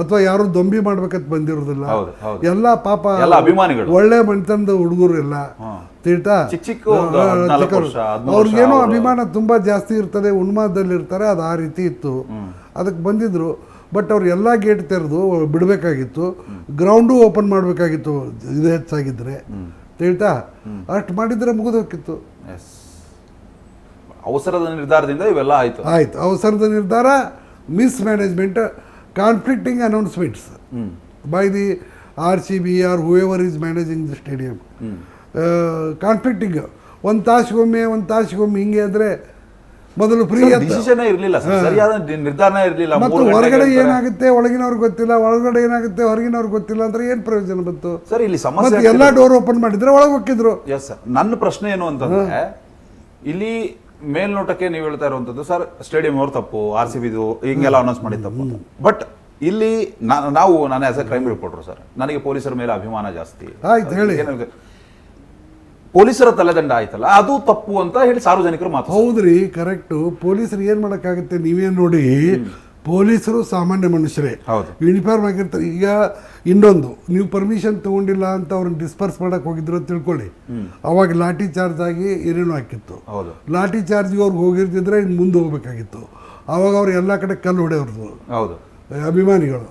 ಅಥವಾ ಯಾರು ದೊಂಬಿ ಮಾಡ್ಬೇಕಂತ ಬಂದಿರೋದಿಲ್ಲ. ಎಲ್ಲ ಪಾಪ ಒಳ್ಳೆ ಮನೆತನದ ಹುಡುಗರು ಎಲ್ಲ ತಿಳ್ತಾ, ಅವ್ರಿಗೇನೋ ಅಭಿಮಾನ ತುಂಬಾ ಜಾಸ್ತಿ ಇರ್ತದೆ, ಉನ್ಮಾದದಲ್ಲಿ ಇರ್ತಾರೆ. ಅದು ಆ ರೀತಿ ಇತ್ತು, ಅದಕ್ಕೆ ಬಂದಿದ್ರು. ಬಟ್ ಅವ್ರು ಎಲ್ಲ ಗೇಟ್ ತೆರೆದು ಬಿಡಬೇಕಾಗಿತ್ತು, ಗ್ರೌಂಡು ಓಪನ್ ಮಾಡಬೇಕಾಗಿತ್ತು ಇದು ಹೆಚ್ಚಾಗಿದ್ರೆ ತಿಳ್ತಾ. ಅಷ್ಟು ಮಾಡಿದ್ರೆ ಮುಗಿದೋಗಿತ್ತು. ಅವಸರದ ನಿರ್ಧಾರದಿಂದ ಇವೆಲ್ಲ ಆಯ್ತು. ಅವಸರದ ನಿರ್ಧಾರ, mismanagement, conflicting announcements by the RCB or whoever is managing the stadium. Conflicting ಒಂದು ತಾಸಿಗೊಮ್ಮೆ ಹಿಂಗೆ ಅಂದರೆ ಮೊದಲು ಫ್ರೀ ಇರಲಿಲ್ಲ, ಸರಿಯಾದ ನಿರ್ಧಾರ ಇರಲಿಲ್ಲ. ಮತ್ತು ಹೊರಗಡೆ ಏನಾಗುತ್ತೆ ಒಳಗಿನವ್ರಿಗೆ ಗೊತ್ತಿಲ್ಲ, ಒಳಗಡೆ ಏನಾಗುತ್ತೆ ಹೊರಗಿನವ್ರಿಗೆ ಗೊತ್ತಿಲ್ಲ ಅಂದ್ರೆ ಏನು ಪ್ರಯೋಜನ ಬಂತು ಸರ್? ಇಲ್ಲಿ ಸಮಸ್ಯೆ ಎಲ್ಲ ಡೋರ್ ಓಪನ್ ಮಾಡಿದ್ರೆ ಒಳಗೆ ಹೋಗಿದ್ರು. ನನ್ನ ಪ್ರಶ್ನೆ ಏನು ಅಂತಂದ್ರೆ, ಇಲ್ಲಿ ಮೇಲ್ನೋಟಕ್ಕೆ ನೀವು ಹೇಳ್ತಾ ಇರುವಂತದ್ದು ಸರ್ ಸ್ಟೇಡಿಯಂ ಅವ್ರು ತಪ್ಪು, RCBದು ಹಿಂಗೆಲ್ಲ ಅನೌನ್ಸ್ ಮಾಡಿದ ತಪ್ಪು. ಬಟ್ ಇಲ್ಲಿ ನಾನು as A crime reporter sir, ನನಗೆ ಪೊಲೀಸರ ಮೇಲೆ ಅಭಿಮಾನ ಜಾಸ್ತಿ. ಆಯ್ತು ಹೇಳಿ. ಪೊಲೀಸರ ತಲೆದಂಡ ಆಯ್ತಲ್ಲ, ಅದು ತಪ್ಪು ಅಂತ ಹೇಳಿ ಸಾರ್ವಜನಿಕರು ಮಾತು. ಹೌದ್ರಿ, ಕರೆಕ್ಟ್. ಪೊಲೀಸರು ಏನ್ ಮಾಡಕ್ಕಾಗುತ್ತೆ, ನೀವೇ ನೋಡಿ. ಪೊಲೀಸರು ಸಾಮಾನ್ಯ ಮನುಷ್ಯರೇ, ಯೂನಿಫಾರ್ಮ್ ಆಗಿರ್ತಾರೆ. ಈಗ ಇನ್ನೊಂದು, ನೀವು ಪರ್ಮಿಷನ್ ತಗೊಂಡಿಲ್ಲ ಅಂತ ಅವ್ರನ್ನ ಡಿಸ್ಪರ್ಸ್ ಮಾಡಕ್ ಹೋಗಿದ್ರು ಅಂತ ತಿಳ್ಕೊಳ್ಳಿ, ಅವಾಗ ಲಾಠಿ ಚಾರ್ಜ್ ಆಗಿ ಏನೇನೋ ಹಾಕಿತ್ತು. ಲಾಠಿ ಚಾರ್ಜ್ಗೆ ಅವ್ರಿಗೆ ಹೋಗಿರ್ತಿದ್ರೆ ಇನ್ನು ಮುಂದೆ ಹೋಗ್ಬೇಕಾಗಿತ್ತು. ಅವಾಗ ಅವ್ರು ಎಲ್ಲ ಕಡೆ ಕಲ್ಲು ಹೊಡೆಯವ್ರದ್ದು ಅಭಿಮಾನಿಗಳು.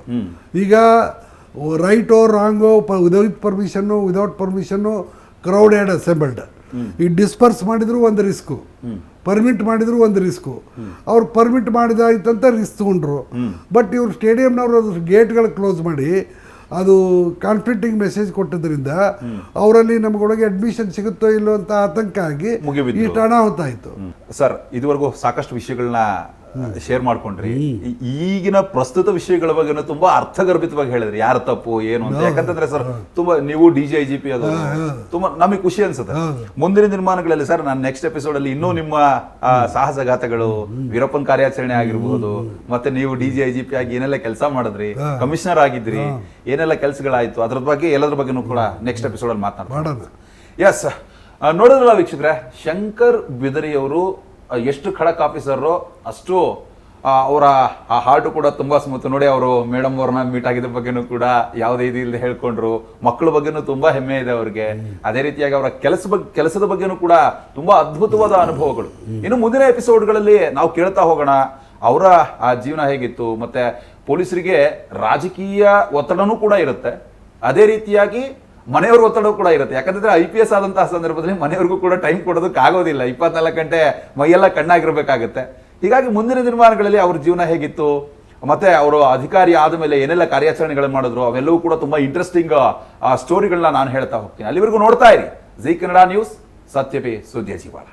ಈಗ ರೈಟೋ ರಾಂಗೋ, ವಿದೌಟ್ ಪರ್ಮಿಷನ್ನು ಕ್ರೌಡ್ ಹ್ಯಾಡ್ ಅಸೆಂಬಲ್ಡ್. ಈ ಡಿಸ್ಪರ್ಸ್ ಮಾಡಿದ್ರು ಒಂದು ರಿಸ್ಕು, ಪರ್ಮಿಟ್ ಮಾಡಿದ್ರು ಒಂದು ರಿಸ್ಕು. ಅವ್ರು ಪರ್ಮಿಟ್ ಮಾಡಿದಾಯ್ತಂತ ರಿಸ್ಕ್ ತಗೊಂಡ್ರು. ಬಟ್ ಇವ್ರು ಸ್ಟೇಡಿಯಂನವರು ಗೇಟ್ಗಳು ಕ್ಲೋಸ್ ಮಾಡಿ ಅದು ಕಾನ್ಫ್ಲಿಕ್ಟಿಂಗ್ ಮೆಸೇಜ್ ಕೊಟ್ಟಿದ್ದರಿಂದ ಅವರಲ್ಲಿ ನಮಗೊಳಗೆ ಅಡ್ಮಿಷನ್ ಸಿಗುತ್ತೋ ಇಲ್ಲೋ ಅಂತ ಆತಂಕ ಆಗಿ ಇಷ್ಟು ಅನಾಹುತ ಆಯಿತು. ಸರ್, ಇದುವರೆಗೂ ಸಾಕಷ್ಟು ವಿಷಯಗಳನ್ನ ಶೇರ್ ಮಾಡ್ಕೊಂಡ್ರಿ. ಈಗಿನ ಪ್ರಸ್ತುತ ವಿಷಯಗಳ ಬಗ್ಗೆ ತುಂಬಾ ಅರ್ಥಗರ್ಭಿತವಾಗಿ ಹೇಳಿದ್ರಿ, ಯಾರ ತಪ್ಪು ಏನು ಅಂತ. ಯಾಕಂತಂದ್ರೆ ಸರ್, ತುಂಬಾ ನೀವು DGIGP ಅದು ತುಂಬಾ ನಮಗೆ ಖುಷಿ ಅನ್ಸುತ್ತೆ. ಮುಂದಿನ ದಿನಮಾನಗಳಲ್ಲಿ ಸರ್, ನಾನು ನೆಕ್ಸ್ಟ್ ಎಪಿಸೋಡ್ ಅಲ್ಲಿ ಇನ್ನೂ ನಿಮ್ಮ ಸಾಹಸಗಾಥಗಳು, ವೀರಪ್ಪನ್ ಕಾರ್ಯಾಚರಣೆ ಆಗಿರ್ಬೋದು, ಮತ್ತೆ ನೀವು DGIGP ಆಗಿ ಏನೆಲ್ಲ ಕೆಲಸ ಮಾಡಿದ್ರಿ, ಕಮಿಷನರ್ ಆಗಿದ್ರಿ, ಏನೆಲ್ಲ ಕೆಲಸಗಳಾಯ್ತು, ಅದ್ರ ಬಗ್ಗೆ ಎಲ್ಲದ್ರ ಬಗ್ಗೆನೂ ಕೂಡ ನೆಕ್ಸ್ಟ್ ಎಪಿಸೋಡ್ ಅಲ್ಲಿ ಮಾತನಾಡೋಣ. ಎಸ್, ನೋಡಿದ್ರಲ್ಲ ವೀಕ್ಷಕರೇ, ಶಂಕರ್ ಬಿದರಿ ಅವರು ಎಷ್ಟು ಖಡಕ್ ಆಫೀಸರು, ಅಷ್ಟು ಅವರ ಆ ಹಾರ್ಟು ಕೂಡ ತುಂಬಾ ಸ್ಮೂತ್. ನೋಡಿ, ಅವರು ಮೇಡಮ್ ಅವ್ರನ್ನ ಮೀಟ್ ಆಗಿದ್ದ ಬಗ್ಗೆನೂ ಕೂಡ ಯಾವುದೇ ಇದು ಇಲ್ಲದೆ ಹೇಳ್ಕೊಂಡ್ರು. ಮಕ್ಕಳ ಬಗ್ಗೆನೂ ತುಂಬಾ ಹೆಮ್ಮೆ ಇದೆ ಅವ್ರಿಗೆ. ಅದೇ ರೀತಿಯಾಗಿ ಅವರ ಕೆಲಸದ ಬಗ್ಗೆನೂ ಕೂಡ ತುಂಬಾ ಅದ್ಭುತವಾದ ಅನುಭವಗಳು. ಇನ್ನು ಮುಂದಿನ ಎಪಿಸೋಡ್ಗಳಲ್ಲಿ ನಾವು ಕೇಳ್ತಾ ಹೋಗೋಣ ಅವರ ಆ ಜೀವನ ಹೇಗಿತ್ತು. ಮತ್ತೆ ಪೊಲೀಸರಿಗೆ ರಾಜಕೀಯ ಒತ್ತಡನೂ ಕೂಡ ಇರುತ್ತೆ, ಅದೇ ರೀತಿಯಾಗಿ ಮನೆಯವ್ರ ಒತ್ತಡ ಕೂಡ ಇರುತ್ತೆ. ಯಾಕಂದ್ರೆ IPS ಆದಂತಹ ಸಂದರ್ಭದಲ್ಲಿ ಮನೆಯವ್ರಿಗೂ ಕೂಡ ಟೈಮ್ ಕೊಡೋದಕ್ಕೆ ಆಗೋದಿಲ್ಲ, 24 ಗಂಟೆ ಮೈಯೆಲ್ಲ ಕಣ್ಣಾಗಿರ್ಬೇಕಾಗತ್ತೆ. ಹೀಗಾಗಿ ಮುಂದಿನ ದಿನಮಾನಗಳಲ್ಲಿ ಅವ್ರ ಜೀವನ ಹೇಗಿತ್ತು, ಮತ್ತೆ ಅವರು ಅಧಿಕಾರಿ ಆದ ಮೇಲೆ ಏನೆಲ್ಲ ಕಾರ್ಯಾಚರಣೆಗಳು ಮಾಡಿದ್ರು, ಅವೆಲ್ಲವೂ ಕೂಡ ತುಂಬಾ ಇಂಟ್ರೆಸ್ಟಿಂಗ್ ಸ್ಟೋರಿಗಳನ್ನ ನಾನು ಹೇಳ್ತಾ ಹೋಗ್ತೀನಿ. ಅಲ್ಲಿವರೆಗೂ ನೋಡ್ತಾ ಇರಿ ಜೀ ಕನ್ನಡ ನ್ಯೂಸ್, ಸತ್ಯವೇ ಸುದ್ದಿಯ ಜೀವಾಳ.